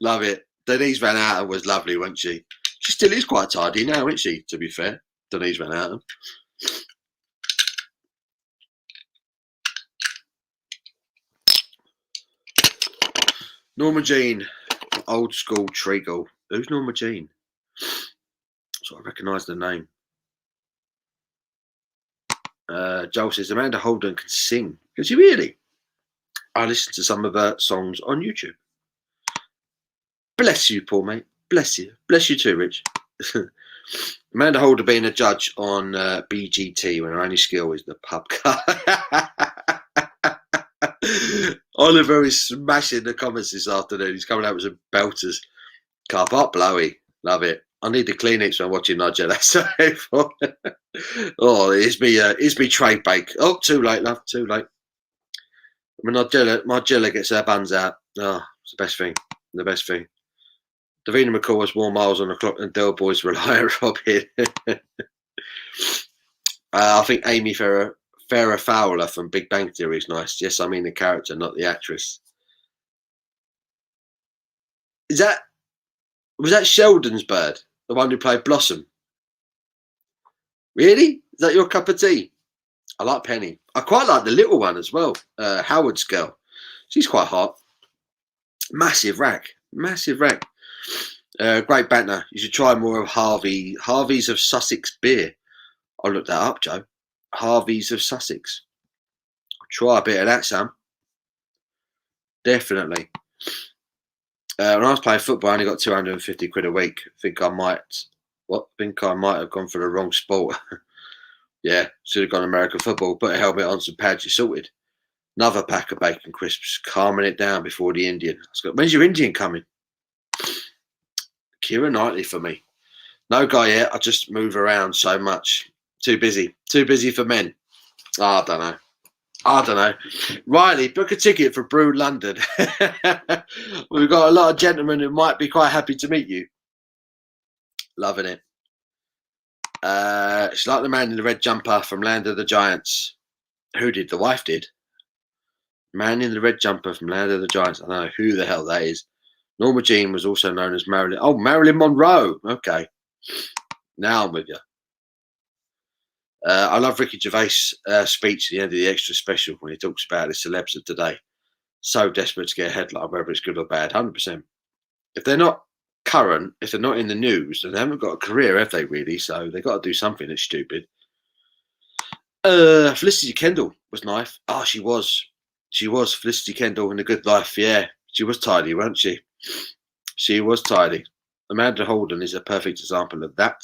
Love it. Denise Van Outen was lovely, wasn't she? She still is quite tidy now, isn't she, to be fair? Denise Van Outen. Norma Jean, old school treacle. Who's Norma Jean? So I recognise the name. Joel says Amanda Holden can sing. Can she really? I listened to some of her songs on YouTube. Bless you, poor mate. Bless you. Bless you too, Rich. Amanda Holden being a judge on BGT when her only skill is the pub car. Oliver is smashing the comments this afternoon. He's coming out with some belters. Car park blowy. Love it. I need the Kleenex when I'm watching Nigella. Oh, it's me tray bake. Oh, too late, love. Too late. When Nigella gets her buns out. Oh, it's the best thing. The best thing. Davina McCall has more miles on the clock than Del Boy's Reliant Robin. I think Amy Farrah Fowler from Big Bang Theory is nice. Yes, I mean the character, not the actress. Was that Sheldon's bird? The one who played Blossom? Really? Is that your cup of tea? I like Penny. I quite like the little one as well. Howard's girl. She's quite hot. Massive rack. Massive rack. Great banter. You should try more of Harvey's of Sussex beer. I'll look that up, Joe. Harvey's of Sussex. Try a bit of that, Sam. Definitely. When I was playing football, I only got 250 quid a week. Think I might have gone for the wrong sport. Yeah, should have gone American football. Put a helmet on, some pads, you're sorted. Another pack of bacon crisps, calming it down before the Indian. When's your Indian coming? Keira Knightley for me. No guy yet. I just move around so much. Too busy. Too busy for men. I don't know. Riley, book a ticket for Brew London. We've got a lot of gentlemen who might be quite happy to meet you. Loving it. She's like the man in the red jumper from Land of the Giants. Who did? The wife did. Man in the red jumper from Land of the Giants. I don't know who the hell that is. Norma Jean was also known as Marilyn. Oh, Marilyn Monroe. Okay. Now I'm with you. I love Ricky Gervais' speech at the end of the extra special when he talks about the celebs of today. So desperate to get a headline, whether it's good or bad. 100%. If they're not current, if they're not in the news, then they haven't got a career, have they, really? So they've got to do something that's stupid. Felicity Kendall was nice. Oh, she was. She was Felicity Kendall in The Good Life. Yeah, she was tidy, wasn't she? She was tidy. Amanda Holden is a perfect example of that.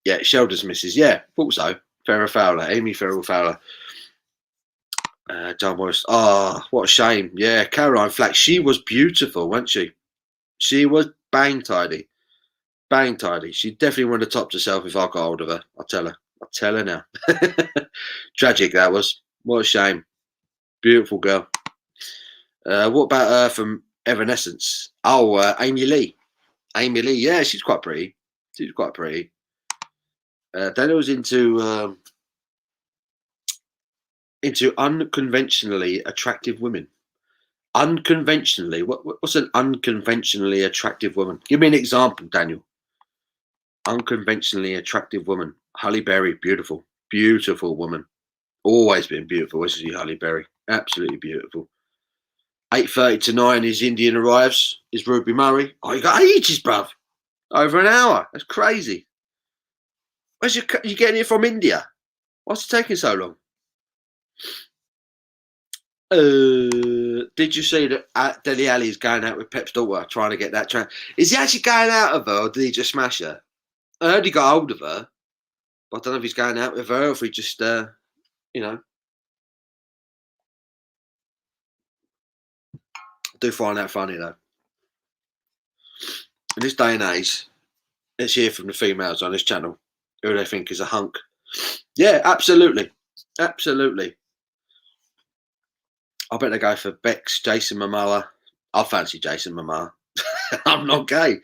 Yeah, Sheldon's missus. Yeah, thought so. Farrah Fowler, Amy Farrah Fowler. John Morris. Oh, what a shame. Yeah, Caroline Flack. She was beautiful, wasn't she? She was bang tidy. Bang tidy. She definitely would have topped herself if I got hold of her. I'll tell her. I'll tell her now. Tragic that was. What a shame. Beautiful girl. What about her from Evanescence? Oh, Amy Lee. Amy Lee, yeah, she's quite pretty. She's quite pretty. Daniel's into unconventionally attractive women. Unconventionally, what's an unconventionally attractive woman? Give me an example, Daniel. Unconventionally attractive woman. Halle Berry, beautiful, beautiful woman. Always been beautiful, isn't she, Halle Berry? Absolutely beautiful. 8:30 to 9 is Indian arrives. Is Ruby Murray? Oh, you got ages, bruv. Over an hour. That's crazy. Where's you getting it from India? What's it taking so long? Did you see that Dele Alli is going out with Pep's daughter, trying to get that train? Is he actually going out of her, or did he just smash her? I heard he got hold of her, but I don't know if he's going out with her, or if he just, you know. I do find that funny, though. In this day and age, let's hear from the females on this channel who they think is a hunk. Yeah, absolutely. Absolutely. I bet they go for Bex, Jason Momoa. I fancy Jason Momoa. I'm not gay.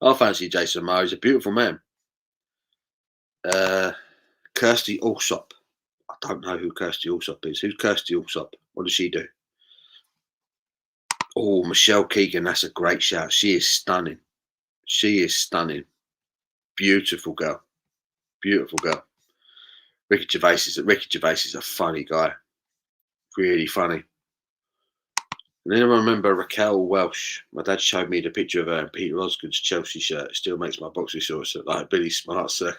I fancy Jason Momoa. He's a beautiful man. Kirsty Allsop. I don't know who Kirsty Allsop is. Who's Kirsty Allsop? What does she do? Oh, Michelle Keegan. That's a great shout. She is stunning. She is stunning. Beautiful girl. Beautiful girl. Ricky Gervais is a funny guy. Really funny. And then I remember Raquel Welsh. My dad showed me the picture of her in Peter Osgood's Chelsea shirt. It still makes my boxing shorts look like Billy Smart, sir.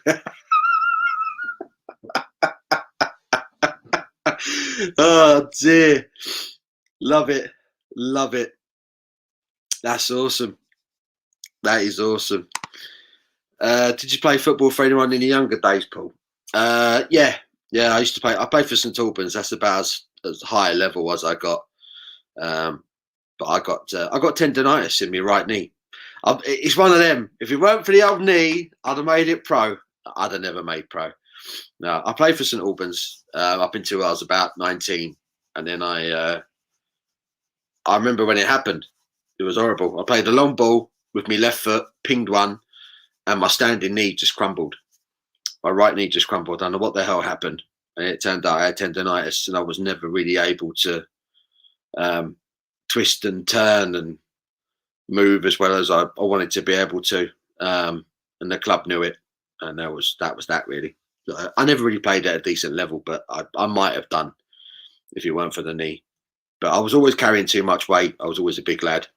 Oh dear. Love it. Love it. That's awesome. That is awesome. Did you play football for anyone in the younger days, Paul? Yeah. I used to play. I played for St Albans. That's about as high a level as I got. But I got tendonitis in my right knee. It's one of them. If it weren't for the old knee, I'd have made it pro. I'd have never made pro. No, I played for St Albans up until I was about 19, and then I remember when it happened. It was horrible. I played a long ball with my left foot, pinged one, and my standing knee just crumbled. My right knee just crumbled. I don't know what the hell happened, and it turned out I had tendonitis, and I was never really able to twist and turn and move as well as I wanted to be able to. And the club knew it, and that was that really. I never really played at a decent level, but I might have done if it weren't for the knee. But I was always carrying too much weight. I was always a big lad,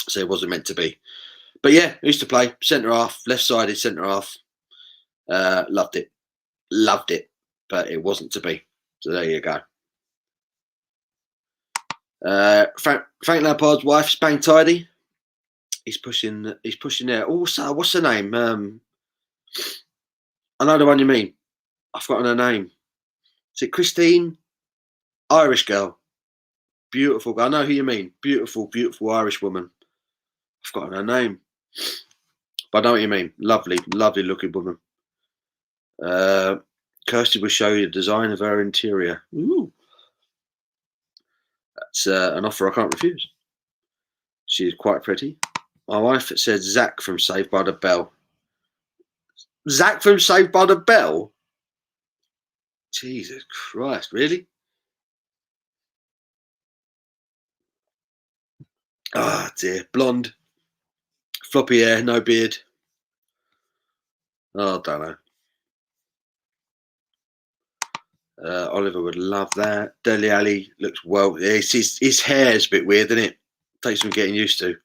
so it wasn't meant to be. But yeah, I used to play centre half, left-sided centre half. Loved it, but it wasn't to be. So there you go. Frank Lampard's wife, Spain Tidy. He's pushing there. Also, what's her name? I know the one you mean. I've forgotten her name. Is it Christine? Irish girl. Beautiful girl. I know who you mean. Beautiful, beautiful Irish woman. I've forgotten her name. But I know what you mean. Lovely, lovely looking woman. Kirsty will show you the design of her interior. Ooh. That's an offer I can't refuse. She's quite pretty. My wife said Zach from Saved by the Bell. Zach from Saved by the Bell? Jesus Christ, really? Oh dear. Blonde. Floppy hair, no beard. Oh, I don't know. Oliver would love that. Dele Alli looks well. His hair is a bit weird, isn't it? Takes some getting used to.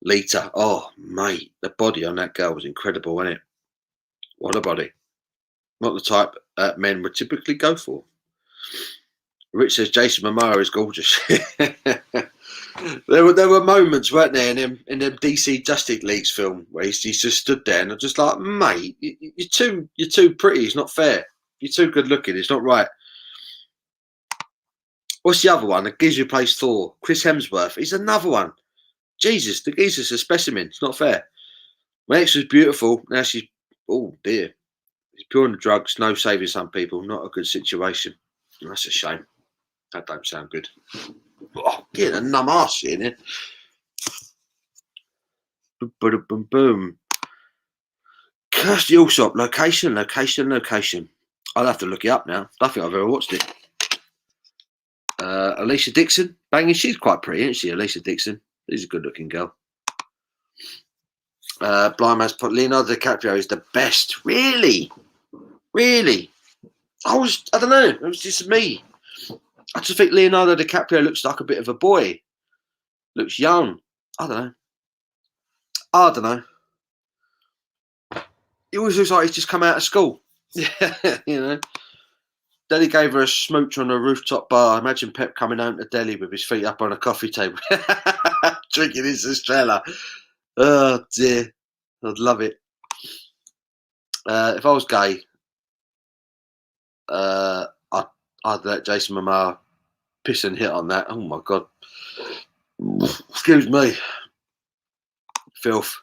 Lita. Oh, mate. The body on that girl was incredible, wasn't it? What a body. Not the type men would typically go for. Rich says Jason Momoa is gorgeous. There were moments, weren't there, in them DC Justice League's film where he just stood there and I'm just like, mate, you're too pretty. It's not fair. You're too good looking. It's not right. What's the other one? The geezer who plays Thor, Chris Hemsworth. He's another one. Jesus, the geezer's a specimen. It's not fair. My ex was beautiful. Now she's, oh dear, He's pure on the drugs, no saving some people. Not a good situation. That's a shame. That don't sound good. Oh, get a numb arse in here. Boom, boom, boom, boom. Kirsty Allsop, location. I'll have to look it up now. I don't think I've ever watched it. Alicia Dixon, banging. She's quite pretty, isn't she? Alicia Dixon. She's a good-looking girl. Blind Man's put Leonardo DiCaprio is the best. Really? I don't know. It was just me. I just think Leonardo DiCaprio looks like a bit of a boy. Looks young. I don't know. It always looks like he's just come out of school. Yeah, Delhi gave her a smooch on a rooftop bar. Imagine Pep coming home to Delhi with his feet up on a coffee table, drinking his Estrella. Oh dear, I'd love it. If I was gay, I'd let Jason Momoa piss and hit on that. Oh my god. Excuse me. Filth.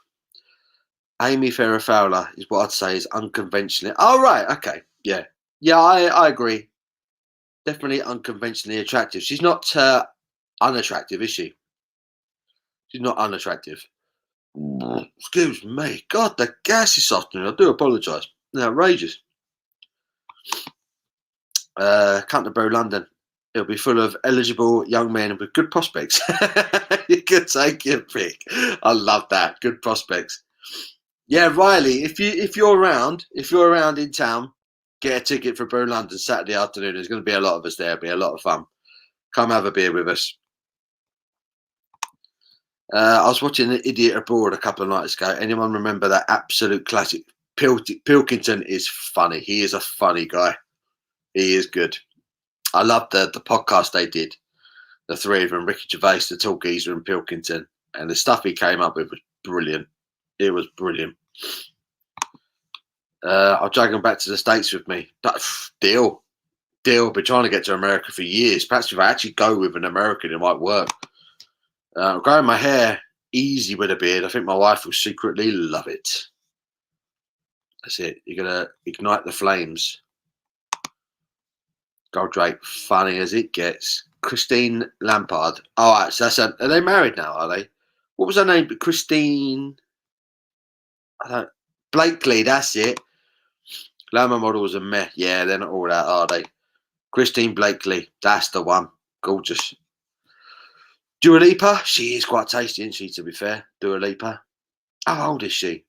Amy Farrah Fowler is what I'd say is unconventionally. Oh, right. Okay. Yeah. Yeah, I agree. Definitely unconventionally attractive. She's not unattractive, is she? She's not unattractive. Excuse me. God, the gas is softening. I do apologise. Outrageous. Come to Brew London. It'll be full of eligible young men with good prospects. You could take your pick. I love that. Good prospects. Yeah, Riley, if you're around in town, get a ticket for Brew London Saturday afternoon. There's going to be a lot of us there. It'll be a lot of fun. Come have a beer with us. I was watching An Idiot Abroad a couple of nights ago. Anyone remember that absolute classic? Pilkington is funny. He is a funny guy. He is good. I loved the podcast they did. The three of them, Ricky Gervais, the tall geezer, and Pilkington. And the stuff he came up with was brilliant. It was brilliant. I'll drag him back to the States with me. Deal. Been trying to get to America for years. Perhaps if I actually go with an American, it might work. Growing my hair easy with a beard. I think my wife will secretly love it. That's it. You're going to ignite the flames. Goldrake, funny as it gets. Christine Lampard. Oh, right, so are they married now, are they? What was her name? Christine... Blakely, that's it. Glamour models are meh. Yeah, they're not all that, are they? Christine Blakely, that's the one. Gorgeous. Dua Lipa, she is quite tasty, isn't she, to be fair? Dua Lipa. How old is she?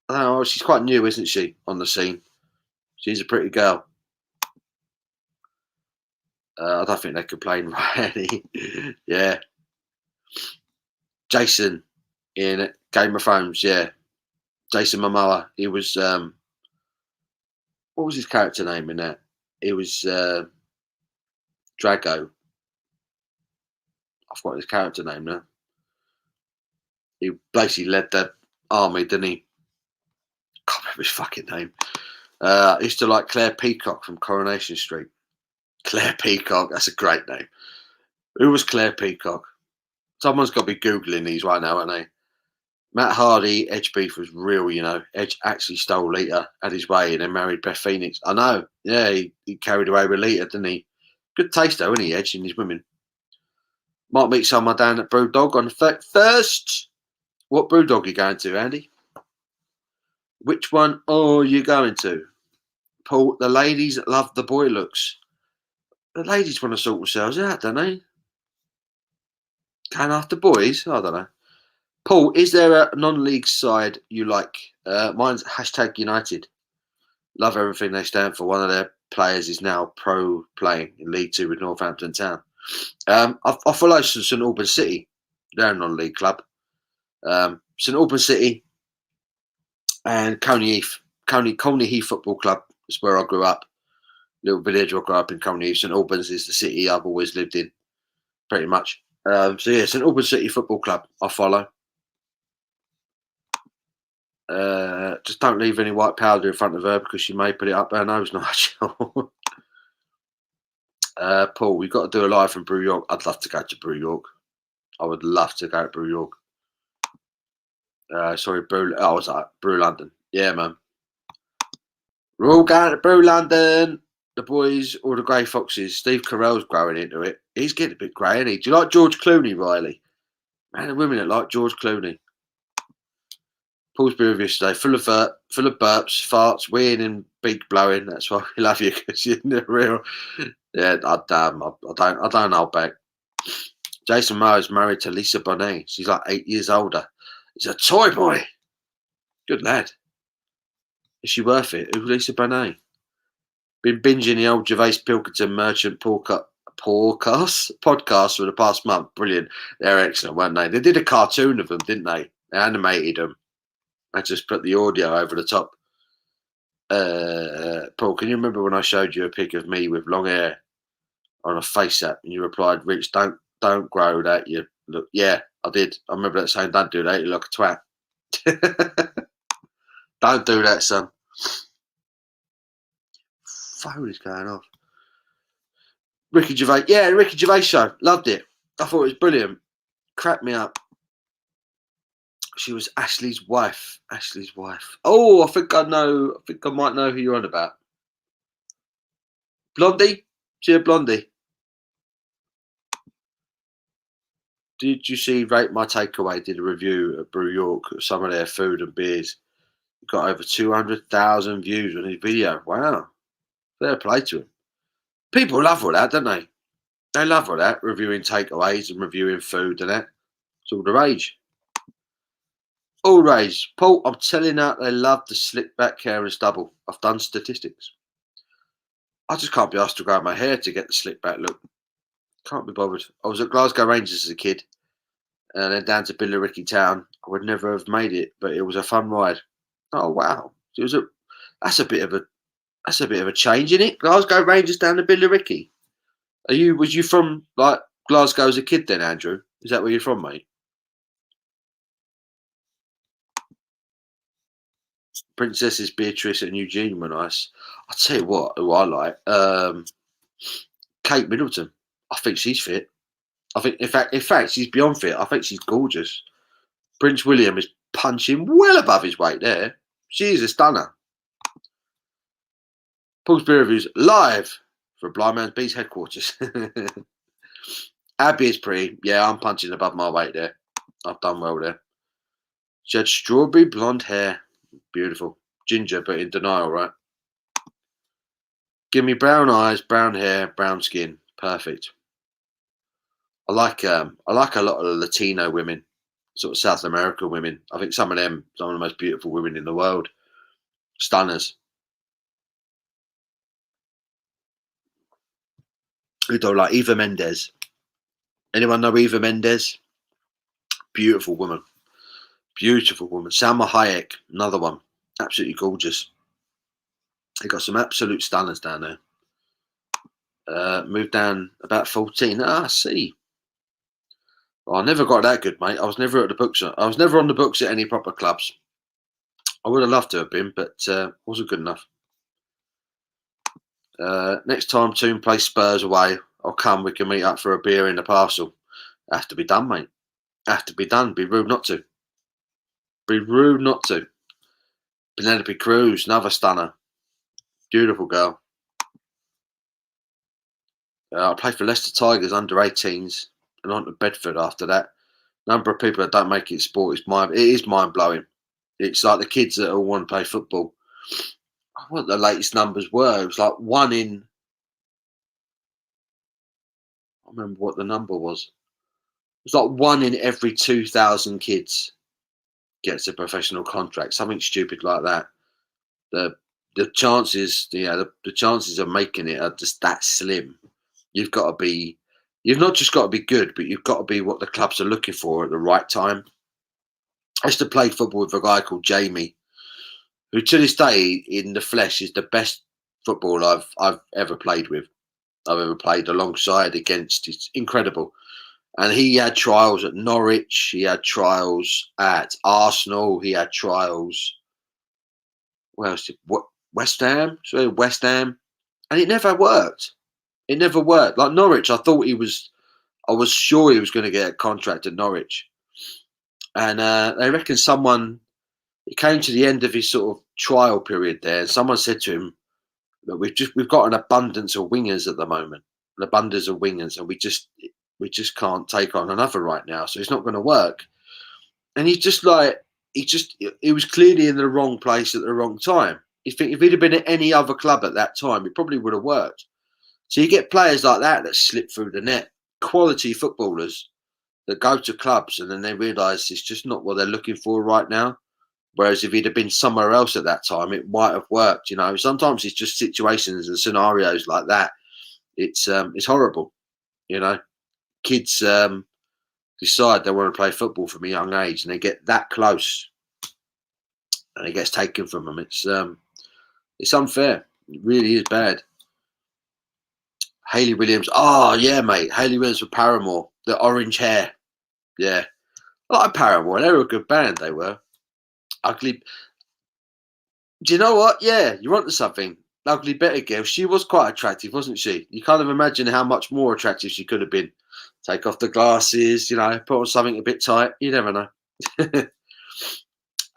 I don't know, she's quite new, isn't she, on the scene? She's a pretty girl. I don't think they complain, right? Yeah. Jason in Game of Thrones, yeah. Jason Momoa. He was what was his character name in that? It was Drago. I forgot his character name now. He basically led the army, didn't he? Can't remember his fucking name. I used to like Claire Peacock from Coronation Street. Claire Peacock, that's a great name. Who was Claire Peacock? Someone's got to be Googling these right now, aren't they? Matt Hardy, Edge beef was real, you know. Edge actually stole Lita, had his way, and then married Beth Phoenix. I know. Yeah, he carried away with Lita, didn't he? Good taste, though, isn't he, Edge, and his women? Might meet someone down at Brewdog on the first. What Brewdog are you going to, Andy? Which one are you going to? Paul, the ladies love the boy looks. The ladies want to sort themselves out, don't they? Going after boys? I don't know. Paul, is there a non-league side you like? Mine's # United. Love everything they stand for. One of their players is now pro playing in League Two with Northampton Town. I follow St Albans City. They're a non-league club. St Albans City and Coney Heath. Coney Heath Football Club is where I grew up. Little village I grew up in, Coney Heath. St Albans is the city I've always lived in, pretty much. So yeah, St Albans City Football Club I follow. Just don't leave any white powder in front of her because she may put it up her nose, Nigel. Paul, we've got to do a live from Brew York. I'd love to go to Brew York. I would love to go to Brew York. Sorry, Brew. Oh, was that Brew London? Yeah, man. We're all going to Brew London. The boys, all the grey foxes. Steve Carell's growing into it. He's getting a bit grey, isn't he? Do you like George Clooney, Riley? Man and women that like George Clooney. Paul's beer review today, full of burps, farts, weeing and beak blowing. That's why we love you, because you're the real. Yeah, I don't know back. Jason Moore is married to Lisa Bonet. She's like 8 years older. He's a toy boy. Good lad. Is she worth it? Who's Lisa Bonet? Been binging the old Gervais Pilkington Merchant podcast for the past month. Brilliant. They're excellent, weren't they? They did a cartoon of them, didn't they? They animated them. I just put the audio over the top. Paul, can you remember when I showed you a pic of me with long hair on a face app and you replied, Rich, don't grow that. You look, yeah, I did. I remember that saying, don't do that. You look a twat. Don't do that, son. Phone is going off. Ricky Gervais. Yeah, Ricky Gervais show. Loved it. I thought it was brilliant. Cracked me up. She was Ashley's wife. Ashley's wife. Oh, I think I might know who you're on about. Blondie? She a blondie. Did you see Rate My Takeaway did a review at Brew York of some of their food and beers? Got over 200,000 views on his video. Wow. Fair play to him. People love all that, don't they? They love all that, reviewing takeaways and reviewing food and that. It's all the rage. All rage. Paul, I'm telling you, they love the slick back hair and stubble. I've done statistics. I just can't be asked to grow my hair to get the slick back look. Can't be bothered. I was at Glasgow Rangers as a kid and then down to Billericay Town. I would never have made it, but it was a fun ride. Oh wow. That's a bit of a change in it. Glasgow Rangers down to Billericay. Was you from like Glasgow as a kid then, Andrew? Is that where you're from, mate? Princesses Beatrice and Eugene were nice. I'll tell you what, who I like. Kate Middleton. I think she's fit. I think in fact she's beyond fit. I think she's gorgeous. Prince William is punching well above his weight there. She's a stunner. Paul's Beer Reviews live for Blind Man's Bees headquarters. Abby is pretty. Yeah, I'm punching above my weight there. I've done well there. She had strawberry blonde hair. Beautiful. Ginger, but in denial, right? Give me brown eyes, brown hair, brown skin. Perfect. I like a lot of Latino women, sort of South American women. I think some of the most beautiful women in the world. Stunners. Who don't like Eva Mendes? Anyone know Eva Mendes? Beautiful woman. Beautiful woman. Salma Hayek, another one. Absolutely gorgeous. They got some absolute stunners down there. Moved down about 14. I see. Well, I never got that good, mate. I was never at the books. I was never on the books at any proper clubs. I would have loved to have been, but wasn't good enough. Next time Toon plays Spurs away, I'll come. We can meet up for a beer in the parcel. Have to be done, mate. Have to be done. Be rude not to. Be rude not to. Penelope Cruz, another stunner. Beautiful girl. I played for Leicester Tigers under 18s and on to Bedford after that. Number of people that don't make it sport it is mind blowing. It's like the kids that all want to play football. What the latest numbers were? It was like one in. I don't remember what the number was. It was like one in every 2,000 kids gets a professional contract. Something stupid like that. The chances, the chances of making it are just that slim. You've not just got to be good, but you've got to be what the clubs are looking for at the right time. I used to play football with a guy called Jamie, who to this day in the flesh is the best footballer I've ever played with. I've ever played alongside against. It's incredible. And he had trials at Norwich. He had trials at Arsenal. He had trials. Well, West Ham. So West Ham, and it never worked. It never worked. Like Norwich, I was sure he was going to get a contract at Norwich, and they reckon it came to the end of his sort of trial period there. And someone said to him that we've got an abundance of wingers at the moment, an abundance of wingers, and we just can't take on another right now. So it's not going to work. And he's just like he was clearly in the wrong place at the wrong time. You think if he'd have been at any other club at that time, it probably would have worked. So you get players like that slip through the net, quality footballers that go to clubs and then they realise it's just not what they're looking for right now. Whereas if he'd have been somewhere else at that time, it might have worked. You know, sometimes it's just situations and scenarios like that. It's horrible. You know, kids decide they want to play football from a young age and they get that close and it gets taken from them. It's unfair. It really is bad. Hayley Williams. Oh, yeah, mate. Hayley Williams for Paramore. The orange hair. Yeah. I like Paramore. They were a good band, they were. Ugly. Do you know what? Yeah, you're onto something. Ugly Betty Girl. She was quite attractive, wasn't she? You kind of imagine how much more attractive she could have been. Take off the glasses, you know, put on something a bit tight. You never know.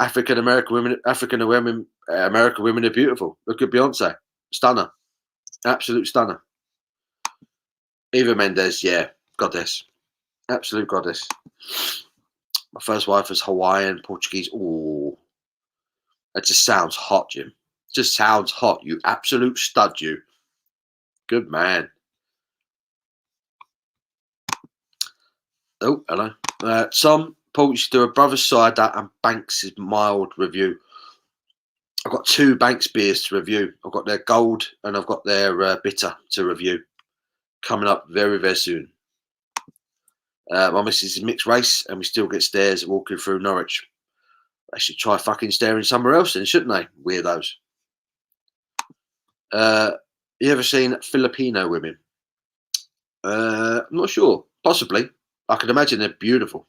African American women are beautiful. Look at Beyonce. Stunner. Absolute stunner. Eva Mendes, yeah, goddess. Absolute goddess. My first wife was Hawaiian, Portuguese. Ooh. That just sounds hot, Jim. Just sounds hot. You absolute stud, you. Good man. Oh, hello. Tom, Paul, you should do a Brother's Cider and Banks' mild review. I've got 2 Banks beers to review. I've got their gold and I've got their bitter to review. Coming up very, very soon. My missus is mixed race and we still get stares walking through Norwich. They should try fucking staring somewhere else then, shouldn't they? Weirdos. You ever seen Filipino women? I'm not sure. Possibly. I can imagine they're beautiful.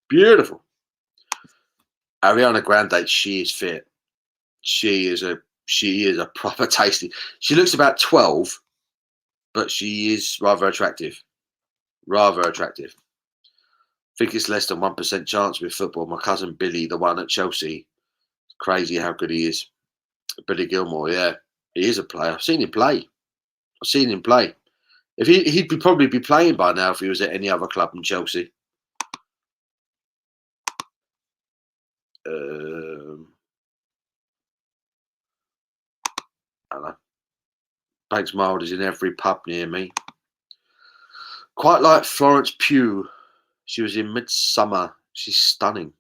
Beautiful. Ariana Grande, she is fit. She is a proper tasty. She looks about 12, but she is rather attractive. Rather attractive. I think it's less than 1% chance with football. My cousin Billy, the one at Chelsea, it's crazy how good he is. Billy Gilmore, yeah, he is a player. I've seen him play. If he'd probably be playing by now if he was at any other club than Chelsea. I don't know. Banks Mild is in every pub near me. Quite like Florence Pugh. She was in Midsummer. She's stunning.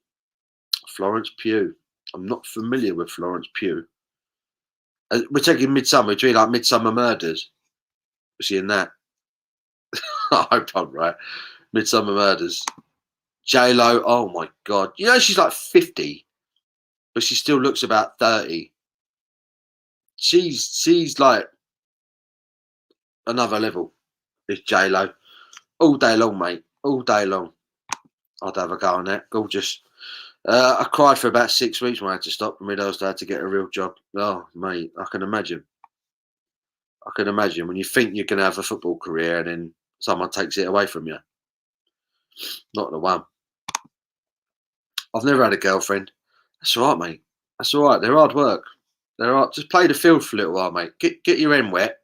Florence Pugh. I'm not familiar with Florence Pugh. We're taking Midsummer. Do you like Midsummer Murders? Was she in that? I hope I'm right. Midsummer Murders. J-Lo. Oh my God. You know she's like 50, but she still looks about 30. She's like another level. It's J-Lo. All day long, mate. All day long. I'd have a go on that. Gorgeous. I cried for about 6 weeks when I had to stop and realised I had to get a real job. Oh, mate, I can imagine. I can imagine when you think you're going to have a football career and then someone takes it away from you. Not the one. I've never had a girlfriend. That's all right, mate. That's all right. They're hard work. Just play the field for a little while, mate. Get your end wet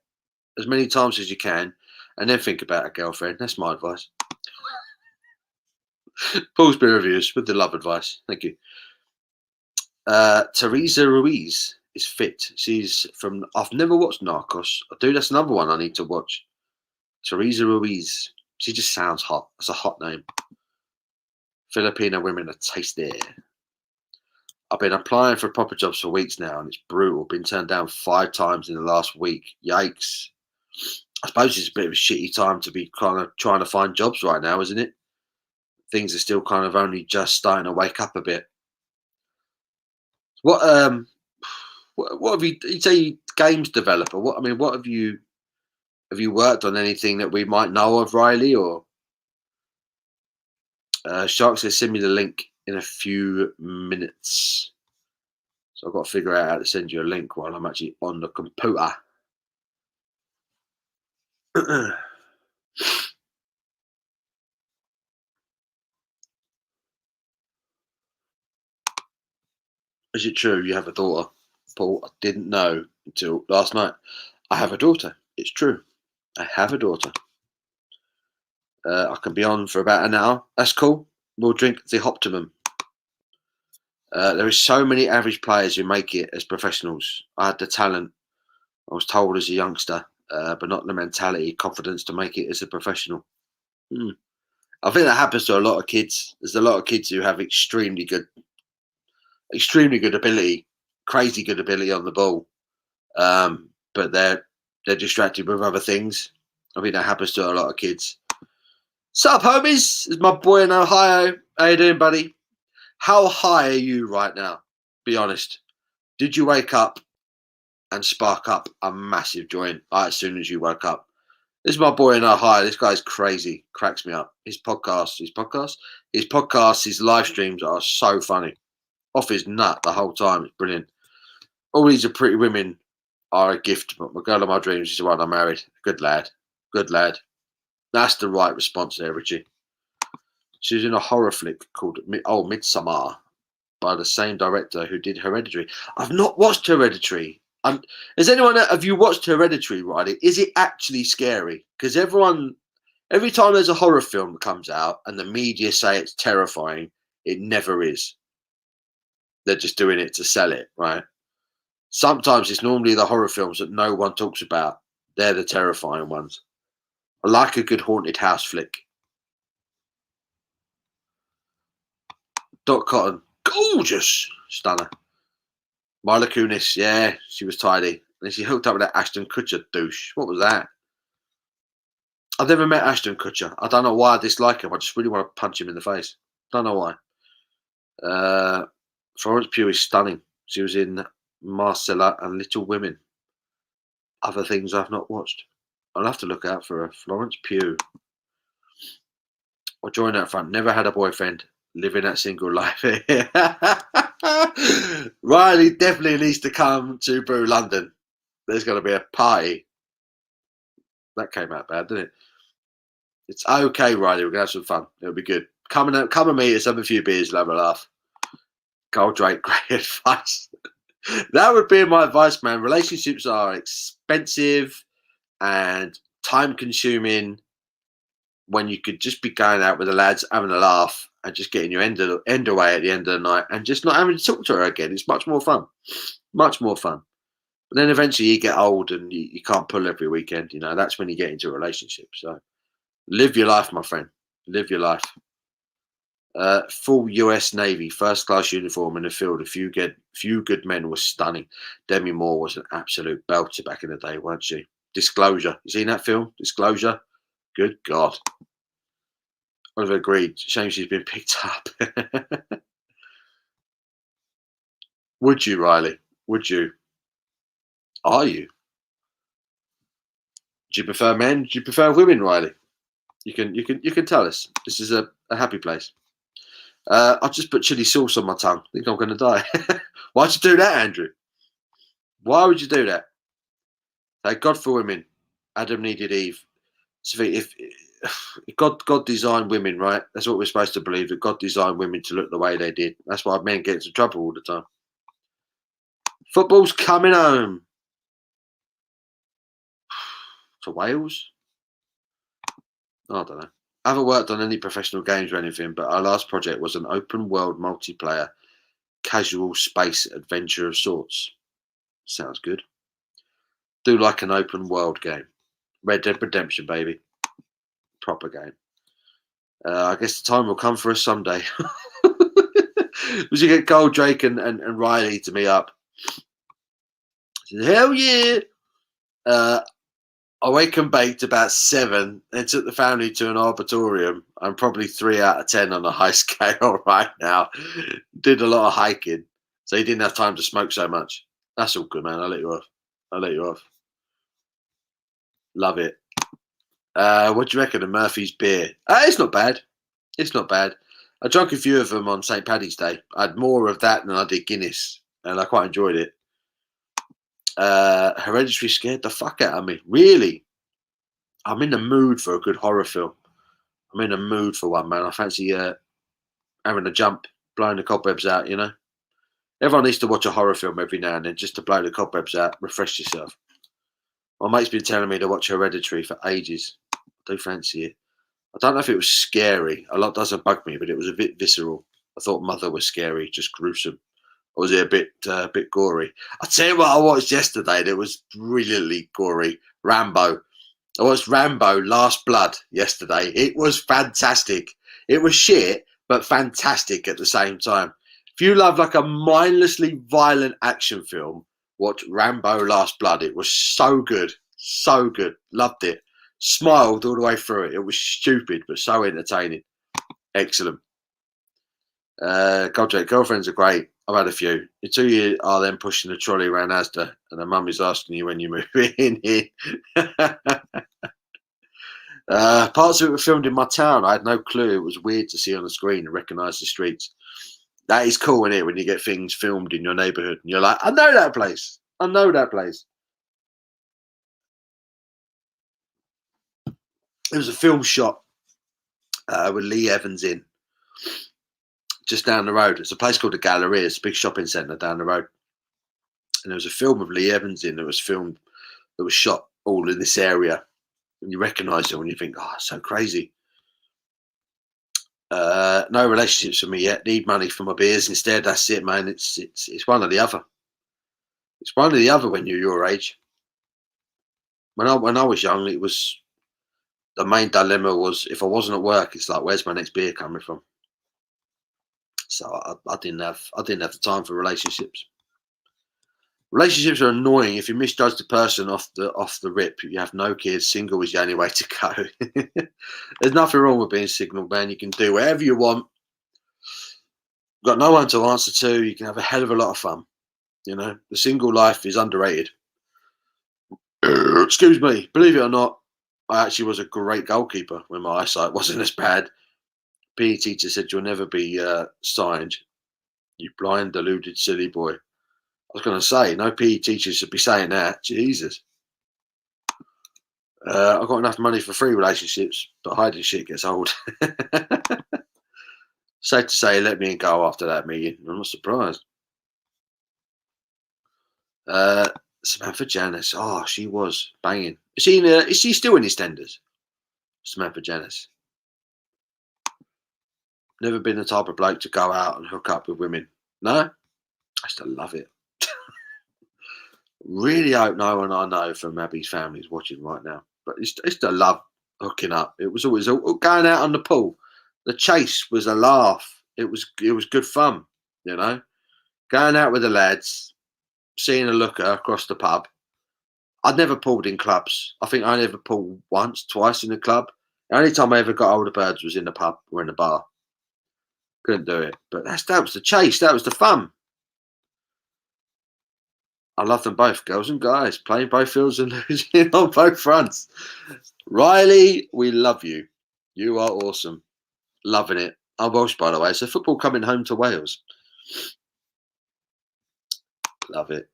as many times as you can and then think about a girlfriend. That's my advice. Paul's Beer Reviews with the love advice. Thank you. Teresa Ruiz is fit. She's from. I've never watched Narcos. Dude, that's another one I need to watch. Teresa Ruiz. She just sounds hot. That's a hot name. Filipino women are tasty. I've been applying for proper jobs for weeks now, and it's brutal. Been turned down 5 times in the last week. Yikes. I suppose it's a bit of a shitty time to be kind of trying to find jobs right now, isn't it? Things are still kind of only just starting to wake up a bit. What have you say games developer? What have you worked on anything that we might know of, Riley? Or Shark says send me the link in a few minutes. So I've got to figure out how to send you a link while I'm actually on the computer. Is it true you have a daughter? Paul, I didn't know until last night. I have a daughter. It's true. I have a daughter. I can be on for about an hour. That's cool. We'll drink the Optimum. There is so many average players who make it as professionals. I had the talent, I was told as a youngster, but not the mentality, confidence to make it as a professional. I think that happens to a lot of kids. There's a lot of kids who have extremely good ability, crazy good ability on the ball, but they're distracted with other things. I think that happens to a lot of kids. Sup, homies? It's my boy in Ohio. How you doing, buddy? How high are you right now? Be honest. Did you wake up and spark up a massive joint as soon as you woke up? This is my boy in Ohio. This guy's crazy. Cracks me up. His podcasts, his live streams are so funny. Off his nut the whole time. It's brilliant. All these are pretty women are a gift, but my girl of my dreams is the one I married. Good lad. Good lad. That's the right response there, Richie. She was in a horror flick called Midsommar by the same director who did Hereditary. I've not watched Hereditary. Has anyone, have you watched Hereditary, Riley? Is it actually scary? Because every time there's a horror film that comes out and the media say it's terrifying, it never is. They're just doing it to sell it, right? Sometimes it's normally the horror films that no one talks about. They're the terrifying ones. I like a good haunted house flick. Dot Cotton, gorgeous, stunner. Mila Kunis, yeah, she was tidy. And then she hooked up with that Ashton Kutcher douche. What was that? I've never met Ashton Kutcher. I don't know why I dislike him. I just really want to punch him in the face. Don't know why. Florence Pugh is stunning. She was in Marcella and Little Women. Other things I've not watched. I'll have to look out for a Florence Pugh. I'll join that front. Never had a boyfriend. Living that single life. Riley definitely needs to come to Brew London. There's going to be a party. That came out bad, didn't it? It's okay, Riley. We're going to have some fun. It'll be good. Come and meet us, have a few beers, have a laugh. Gold Drake, great advice. That would be my advice, man. Relationships are expensive and time consuming when you could just be going out with the lads, having a laugh and just getting your end away at the end of the night and just not having to talk to her again. It's much more fun. Much more fun. But then eventually you get old and you can't pull every weekend. You know, that's when you get into a relationship. So live your life, my friend. Live your life. Full US Navy, first class uniform in the field. A few good men were stunning. Demi Moore was an absolute belter back in the day, weren't she? Disclosure. You seen that film? Disclosure? Good God. I've agreed. Shame she's been picked up. Would you, Riley? Would you? Are you? Do you prefer men? Do you prefer women, Riley? You can tell us. This is a happy place. I've just put chili sauce on my tongue. I think I'm going to die. Why'd you do that, Andrew? Why would you do that? Thank God for women. Adam needed Eve. So if God designed women, right? That's what we're supposed to believe, that God designed women to look the way they did. That's why men get into trouble all the time. Football's coming home. To Wales? I don't know. I haven't worked on any professional games or anything, but our last project was an open world multiplayer casual space adventure of sorts. Sounds good. Do like an open world game. Red Dead Redemption, baby. Proper game. I guess the time will come for us someday. We should get Gold Drake and Riley to meet up. Hell yeah! I wake and baked about 7 and took the family to an arboretum. I'm probably 3 out of 10 on a high scale right now. Did a lot of hiking, so he didn't have time to smoke so much. That's all good, man. I'll let you off. Love it. What do you reckon of Murphy's beer? It's not bad. It's not bad. I drank a few of them on St. Paddy's Day. I had more of that than I did Guinness, and I quite enjoyed it. Hereditary scared the fuck out of me. Really? I'm in the mood for a good horror film. I'm in the mood for one, man. I fancy having a jump, blowing the cobwebs out, you know? Everyone needs to watch a horror film every now and then just to blow the cobwebs out, refresh yourself. My mate's been telling me to watch Hereditary for ages. I do fancy it. I don't know if it was scary. A lot doesn't bug me, but it was a bit visceral. I thought Mother was scary, just gruesome. Or was it a bit gory? I tell you what I watched yesterday that was brilliantly gory. Rambo. I watched Rambo Last Blood yesterday. It was fantastic. It was shit, but fantastic at the same time. If you love like a mindlessly violent action film, watch Rambo Last Blood. It was so good. So good. Loved it. Smiled all the way through it. It was stupid, but so entertaining. Excellent. Girlfriends are great. I've had a few. Until you are then pushing the trolley around Asda and the mum is asking you when you move in here. Parts of it were filmed in my town. I had no clue. It was weird to see on the screen and recognise the streets. That is cool, isn't it, when you get things filmed in your neighbourhood and you're like, I know that place. I know that place. It was a film shot with Lee Evans in, just down the road. It's a place called the Galleria. It's a big shopping centre down the road. And there was a film of Lee Evans in that was filmed, that was shot all in this area. And you recognise it when you think, oh, so crazy. No relationships for me yet. Need money for my beers instead. That's it, man. It's one or the other. It's one or the other when you're your age. When I was young, it was the main dilemma was if I wasn't at work, it's like, where's my next beer coming from? So I didn't have the time for relationships. Relationships are annoying. If you misjudge the person off the rip, you have no kids, single is the only way to go. There's nothing wrong with being single, man. You can do whatever you want. You've got no one to answer to. You can have a hell of a lot of fun. You know, the single life is underrated. Excuse me. Believe it or not, I actually was a great goalkeeper when my eyesight wasn't as bad. PE teacher said, you'll never be signed, you blind, deluded, silly boy. I was going to say, no PE teacher should be saying that. Jesus. I've got enough money for 3 relationships, but hiding shit gets old. Safe to say, let me go after that meeting. I'm not surprised. Samantha Janice. Oh, she was banging. Is she still in EastEnders? Samantha Janice. Never been the type of bloke to go out and hook up with women. No? I still love it. Really hope no one I know from Abby's family is watching right now. But I still love hooking up. It was always going out on the pool. The chase was a laugh. It was good fun, you know. Going out with the lads, seeing a looker across the pub. I'd never pulled in clubs. I think I only ever pulled once, twice in the club. The only time I ever got older birds was in the pub or in the bar. Couldn't do it. But that was the chase. That was the fun. I love them both, girls and guys, playing both fields and losing on both fronts. Riley, we love you. You are awesome. Loving it. I'm Welsh, by the way. So football coming home to Wales. Love it.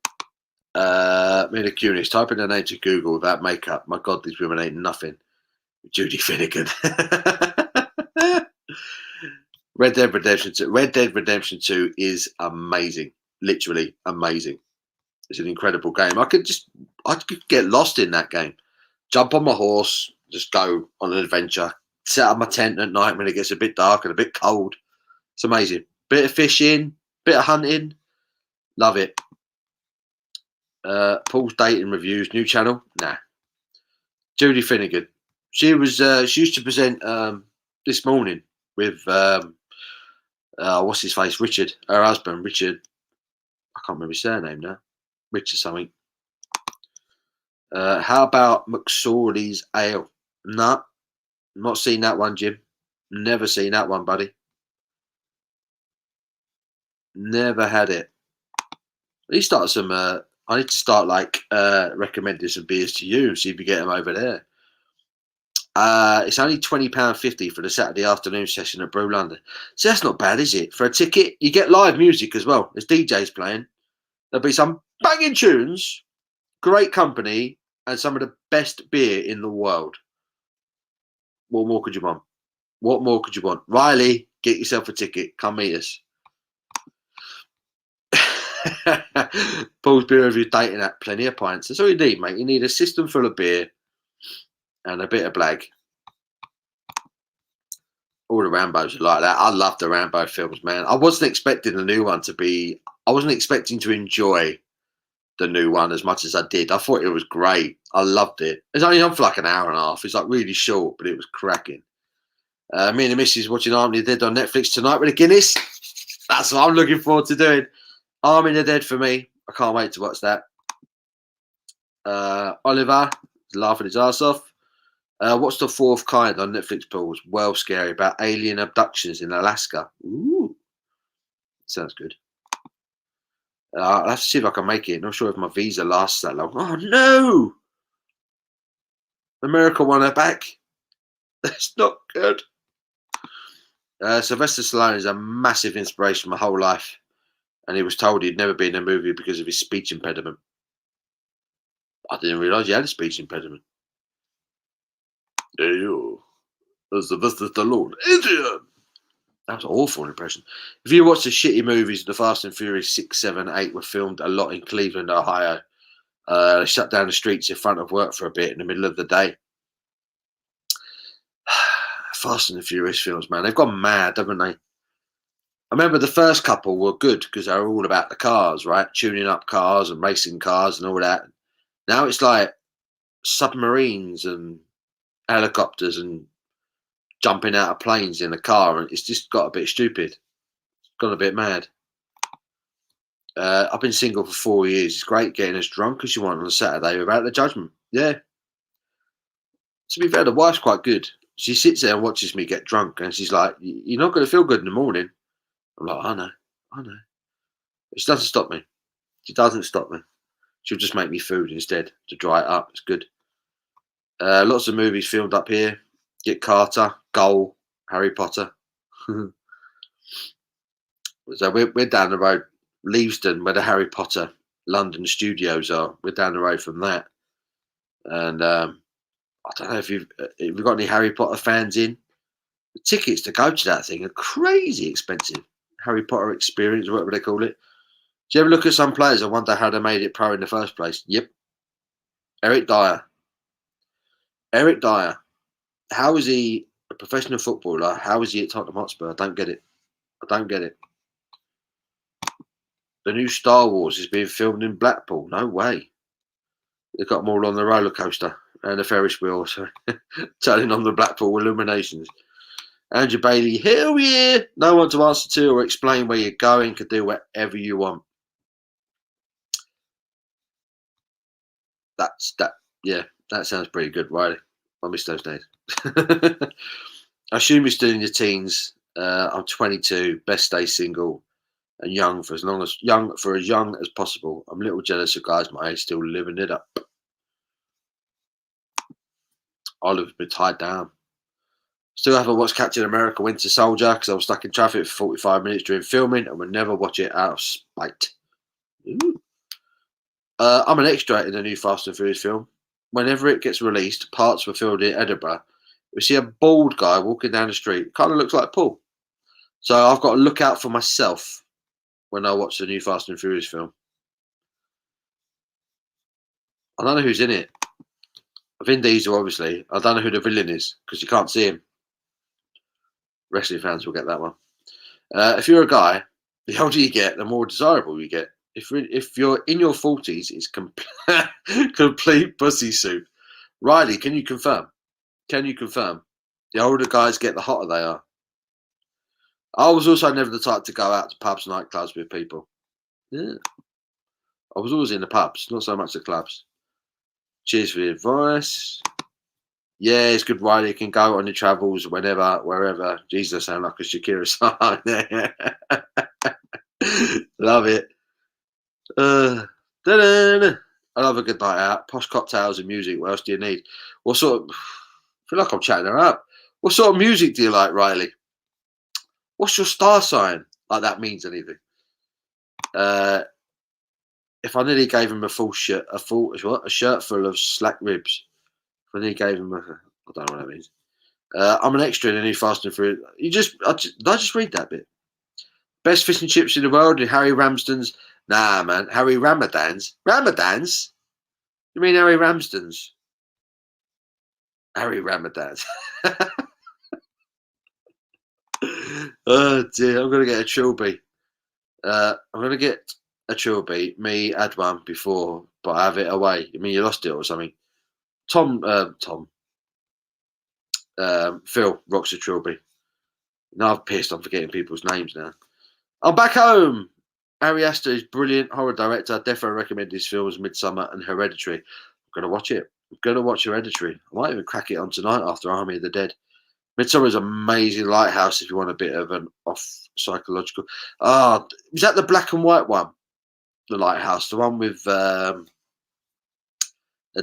Mina Kunis, typing her name to Google without makeup. My God, these women ain't nothing. Judy Finnegan. Red Dead Redemption 2. Red Dead Redemption 2 is amazing. Literally amazing. It's an incredible game. I could get lost in that game. Jump on my horse, just go on an adventure. Set up my tent at night when it gets a bit dark and a bit cold. It's amazing. Bit of fishing, bit of hunting. Love it. Paul's dating reviews, new channel. Nah. Judy Finnegan. She used to present this morning with what's his face, Richard, her husband, Richard. I can't remember his surname now. Richard something. How about McSorley's Ale? Nah, not seen that one, Jim. Never seen that one, buddy. Never had it. I need to start some. I need to start recommending some beers to you and see if you get them over there. It's only £20.50 for the Saturday afternoon session at Brew London. So that's not bad, is it? For a ticket, you get live music as well. There's DJs playing. There'll be some banging tunes, great company, and some of the best beer in the world. What more could you want? What more could you want? Riley, get yourself a ticket. Come meet us. Paul's beer review dating app, plenty of pints. That's all you need, mate. You need a system full of beer and a bit of blag. All the Rambos are like that. I love the Rambo films, man. I wasn't expecting the new one to be. I wasn't expecting to enjoy the new one as much as I did. I thought it was great. I loved it. It's only on for like an hour and a half. It's like really short, but it was cracking. Me and the missus watching Army of the Dead on Netflix tonight with a Guinness. That's what I'm looking forward to doing. Army of the Dead for me. I can't wait to watch that. Oliver is laughing his ass off. What's the Fourth Kind on Netflix, Paul? It's well scary about alien abductions in Alaska. Ooh, sounds good. I'll have to see if I can make it. Not sure if my visa lasts that long. Oh no! America won her back. That's not good. Sylvester Stallone is a massive inspiration my whole life, and he was told he'd never be in a movie because of his speech impediment. I didn't realise he had a speech impediment. There you go. Sylvester Stallone. Adrian! That was an awful impression. If you watch the shitty movies, the Fast and Furious 6, 7, 8 were filmed a lot in Cleveland, Ohio. They shut down the streets in front of work for a bit in the middle of the day. Fast and the Furious films, man. They've gone mad, haven't they? I remember the first couple were good because they were all about the cars, right? Tuning up cars and racing cars and all that. Now it's like submarines and helicopters and jumping out of planes in a car, and it's just got a bit stupid. It's got a bit mad. I've been single for 4 years. It's great getting as drunk as you want on a Saturday without the judgment. Yeah. To be fair, the wife's quite good. She sits there and watches me get drunk, and she's like, "You're not going to feel good in the morning." I'm like, I know. But she doesn't stop me. She doesn't stop me. She'll just make me food instead to dry it up. It's good. Lots of movies filmed up here. Get Carter, Goal, Harry Potter. So we're down the road, Leavesden, where the Harry Potter London studios are. We're down the road from that. And I don't know if you've got any Harry Potter fans in. The tickets to go to that thing are crazy expensive. Harry Potter experience, whatever they call it. Do you ever look at some players and wonder how they made it pro in the first place? Yep. Eric Dyer. How is he a professional footballer? How is he at Tottenham Hotspur? I don't get it. The new Star Wars is being filmed in Blackpool. No way. They've got them all on the roller coaster and the Ferris wheel, so turning on the Blackpool illuminations. Andrew Bailey, hell yeah! No one to answer to or explain where you're going. Could do whatever you want. Yeah, that sounds pretty good, right? I miss those days. I assume you're still in your teens. I'm 22, best stay single and young for as young as possible. I'm a little jealous of guys my age still living it up. Olive's been tied down. Still haven't watched Captain America Winter Soldier because I was stuck in traffic for 45 minutes during filming and will never watch it out of spite. Ooh. I'm an extra in the new Fast and Furious film. Whenever it gets released, parts were filmed in Edinburgh. We see a bald guy walking down the street. Kind of looks like Paul. So I've got to look out for myself when I watch the new Fast and Furious film. I don't know who's in it. Vin Diesel, obviously. I don't know who the villain is because you can't see him. Wrestling fans will get that one. If you're a guy, the older you get, the more desirable you get. If you're in your 40s, it's complete pussy soup. Riley, can you confirm? The older guys get, the hotter they are. I was also never the type to go out to pubs, nightclubs with people. Yeah. I was always in the pubs, not so much the clubs. Cheers for the advice. Yeah, it's good, Riley. You can go on your travels whenever, wherever. Jesus, I sound like a Shakira song. Love it. I love a good night out. Posh cocktails and music. What else do you need? I feel like I'm chatting her up. What sort of music do you like, Riley? What's your star sign? Like that means anything. If I nearly gave him a shirt full of slack ribs. If I nearly gave him I don't know what that means. I'm an extra in a new Fast and Furious. Did I just read that bit? Best fish and chips in the world in Harry Ramsden's Nah, man. Harry Ramadans. Ramadans? You mean Harry Ramsden's? Harry Ramadans. Oh dear, I'm gonna get a Trilby. I'm gonna get a Trilby. Me had one before, but I have it away. I mean, you lost it or something. Phil rocks a Trilby. Now I've pissed. I'm forgetting people's names now. I'm back home. Ari Aster is brilliant horror director. Definitely recommend his films Midsummer and Hereditary. I'm gonna watch it. I'm gonna watch Hereditary. I might even crack it on tonight after Army of the Dead. Midsummer is amazing. Lighthouse, if you want a bit of an off psychological. Ah, was that the black and white one? The Lighthouse, the one with a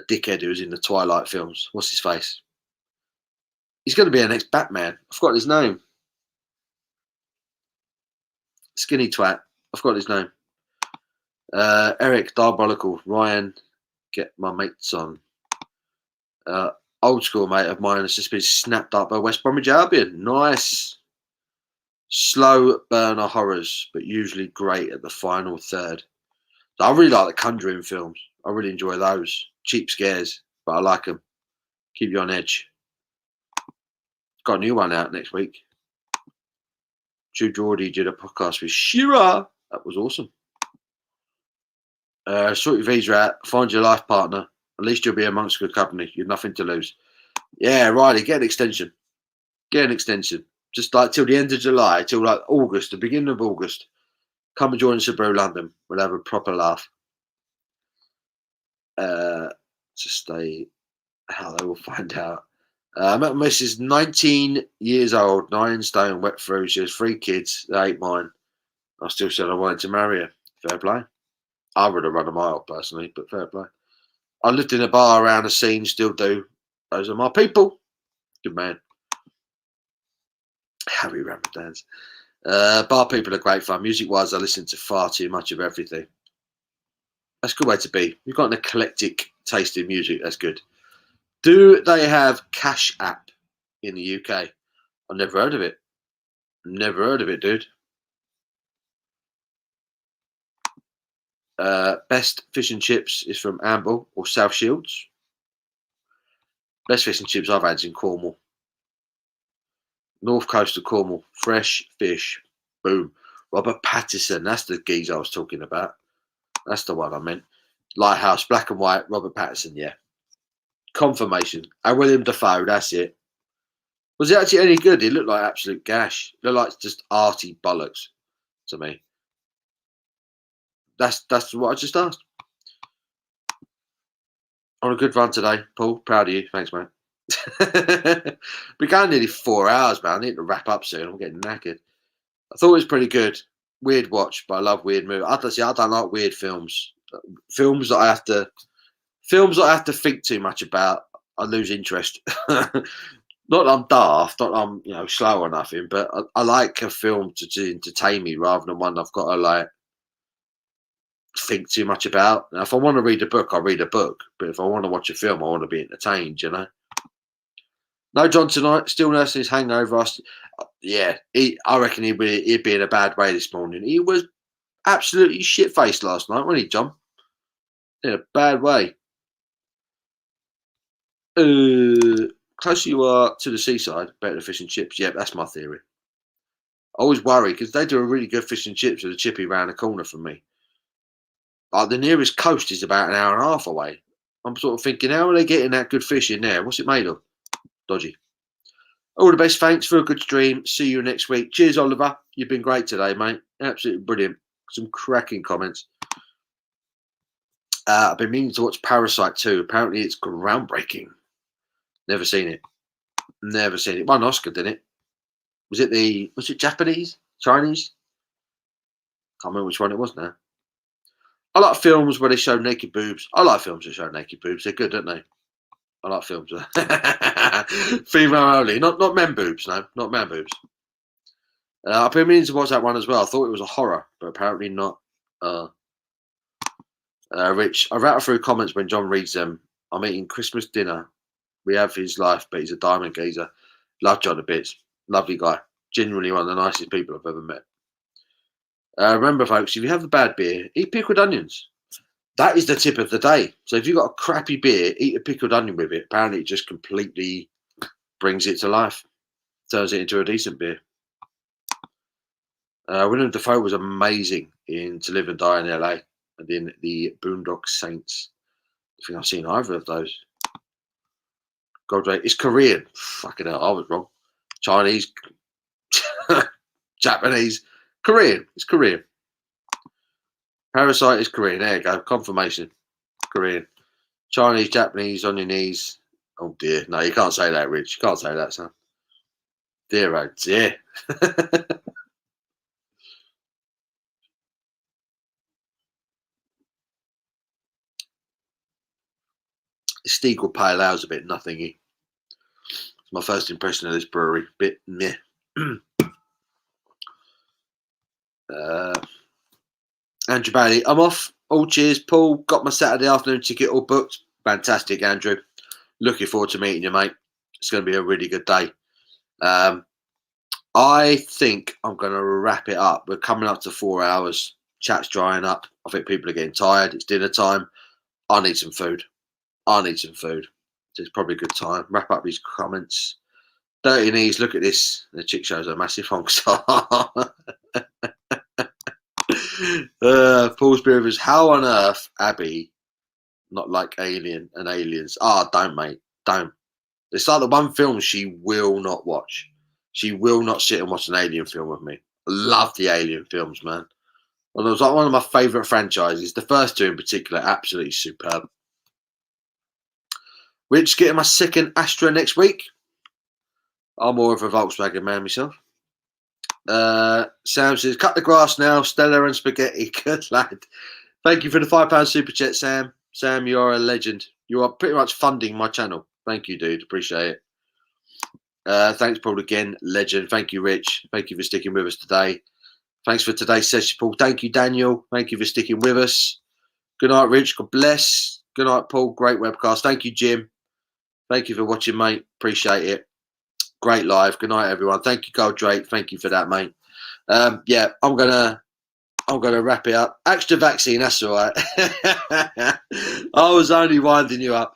dickhead who was in the Twilight films. What's his face? He's going to be our next Batman. I forgot his name. Skinny twat. I forgot his name. Eric, Diabolical. Ryan, get my mates on. Old school mate of mine has just been snapped up by West Bromwich Albion. Nice. Slow burner horrors, but usually great at the final third. So I really like the Conjuring films. I really enjoy those. Cheap scares, but I like them. Keep you on edge. Got a new one out next week. Jude Geordie did a podcast with Shira. That was awesome. Sort your visa out. Find your life partner. At least you'll be amongst good company. You've nothing to lose. Yeah, Riley, get an extension. Get an extension. Just like till the end of July, till like August, the beginning of August. Come and join us at Brew London. We'll have a proper laugh. Just stay how they will find out. Mrs. 19 years old, 9 stone, wet through. She has 3 kids. They ain't mine. I still said I wanted to marry her. Fair play. I would have run a mile personally, but fair play. I lived in a bar around the scene, still do. Those are my people. Good man. Harry Ramadans. Bar people are great fun. Music-wise, I listen to far too much of everything. That's a good way to be. You've got an eclectic taste in music. That's good. Do they have Cash App in the UK? I've never heard of it. Never heard of it, dude. Best fish and chips is from Amble or South Shields. Best fish and chips I've had is in Cornwall. North coast of Cornwall. Fresh fish. Boom. Robert Pattinson. That's the geezer I was talking about. That's the one I meant. Lighthouse, black and white. Robert Pattinson, yeah. Confirmation. And William Dafoe, that's it. Was it actually any good? It looked like absolute gash. It looked like just arty bollocks to me. That's what I just asked. On a good run today, Paul. Proud of you. Thanks, mate. Been going nearly 4 hours, man. I need to wrap up soon. I'm getting knackered. I thought it was pretty good. Weird watch, but I love weird movies. I don't like weird films. Films that I have to think too much about. I lose interest. Not that I'm daft, not that I'm slow or nothing, but I like a film to entertain me rather than one I've got to like think too much about. Now, if I want to read a book, I'll read a book. But if I want to watch a film, I want to be entertained, No John tonight, still nursing his hangover. I reckon he'd be in a bad way this morning. He was absolutely shit-faced last night, wasn't he, John? In a bad way. Closer you are to the seaside, better the fish and chips. Yeah, that's my theory. I always worry because they do a really good fish and chips with a chippy round the corner from me. Like the nearest coast is about an hour and a half away. I'm sort of thinking, how are they getting that good fish in there? What's it made of? Dodgy. All the best. Thanks for a good stream. See you next week. Cheers, Oliver. You've been great today, mate. Absolutely brilliant. Some cracking comments. I've been meaning to watch Parasite 2. Apparently, it's groundbreaking. Never seen it. Never seen it. Won an Oscar, didn't it? Was it Japanese? Chinese? Can't remember which one it was now. I like films where they show naked boobs. I like films that show naked boobs. They're good, don't they? I like films. Female only. Not men boobs, no. Not man boobs. I've been meaning to watch that one as well. I thought it was a horror, but apparently not. Rich, I rattle through comments when John reads them. I'm eating Christmas dinner. We have his life, but he's a diamond geezer. Love John a bit. Lovely guy. Genuinely one of the nicest people I've ever met. Remember, folks, if you have a bad beer, eat pickled onions. That is the tip of the day. So if you've got a crappy beer, eat a pickled onion with it. Apparently, it just completely brings it to life, turns it into a decent beer. Willem Dafoe was amazing in To Live and Die in LA and in The Boondock Saints. I think I've seen either of those. Goldrake. It's Korean. Fucking hell, I was wrong. Chinese, Japanese, Korean. It's Korean. Parasite is Korean. There you go. Confirmation. Korean. Chinese, Japanese, on your knees. Oh dear. No, you can't say that, Rich. You can't say that, son. Dear, oh dear. Stiegel Pale Ale's a bit nothingy. It's my first impression of this brewery. Bit meh. Andrew Bailey, I'm off. All cheers, Paul. Got my Saturday afternoon ticket all booked. Fantastic, Andrew. Looking forward to meeting you, mate. It's going to be a really good day. I think I'm going to wrap it up. We're coming up to 4 hours. Chat's drying up. I think people are getting tired. It's dinner time. I need some food. So it's probably a good time. Wrap up these comments. Dirty Knees, look at this. The chick shows a massive honk star. Paul's Beavers, how on earth, Abby, not like Alien and Aliens? Don't, mate. Don't. It's like the one film she will not watch. She will not sit and watch an Alien film with me. I love the Alien films, man. Well, it was like one of my favourite franchises. The first two in particular, absolutely superb. Rich getting my second Astra next week. I'm more of a Volkswagen man myself. Sam says, cut the grass now, Stella and spaghetti. Good lad. Thank you for the £5 super chat, Sam. Sam, you are a legend. You are pretty much funding my channel. Thank you, dude. Appreciate it. Thanks, Paul, again. Legend. Thank you, Rich. Thank you for sticking with us today. Thanks for today's session, Paul. Thank you, Daniel. Thank you for sticking with us. Good night, Rich. God bless. Good night, Paul. Great webcast. Thank you, Jim. Thank you for watching, mate. Appreciate it. Great live. Good night, everyone. Thank you, Gold Drake. Thank you for that, mate. Yeah, I'm gonna wrap it up. Extra vaccine, that's all right. I was only winding you up.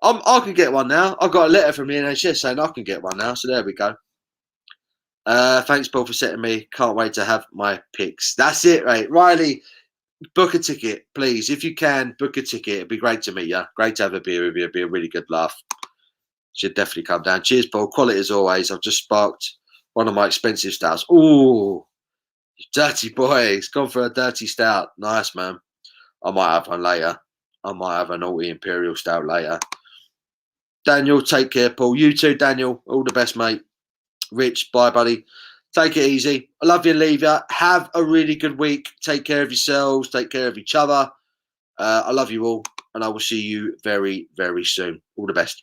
I can get one now. I got a letter from the NHS saying I can get one now. So there we go. Thanks, Paul, for setting me. Can't wait to have my picks. That's it, right? Riley, book a ticket, please. If you can, book a ticket. It'd be great to meet you. Great to have a beer with you. It'd be a really good laugh. Should definitely come down. Cheers, Paul. Quality as always. I've just sparked one of my expensive stouts. Ooh, dirty boy. It's gone for a dirty stout. Nice, man. I might have one later. I might have a naughty Imperial stout later. Daniel, take care, Paul. You too, Daniel. All the best, mate. Rich, bye, buddy. Take it easy. I love you and leave you. Have a really good week. Take care of yourselves. Take care of each other. I love you all. And I will see you very, very soon. All the best.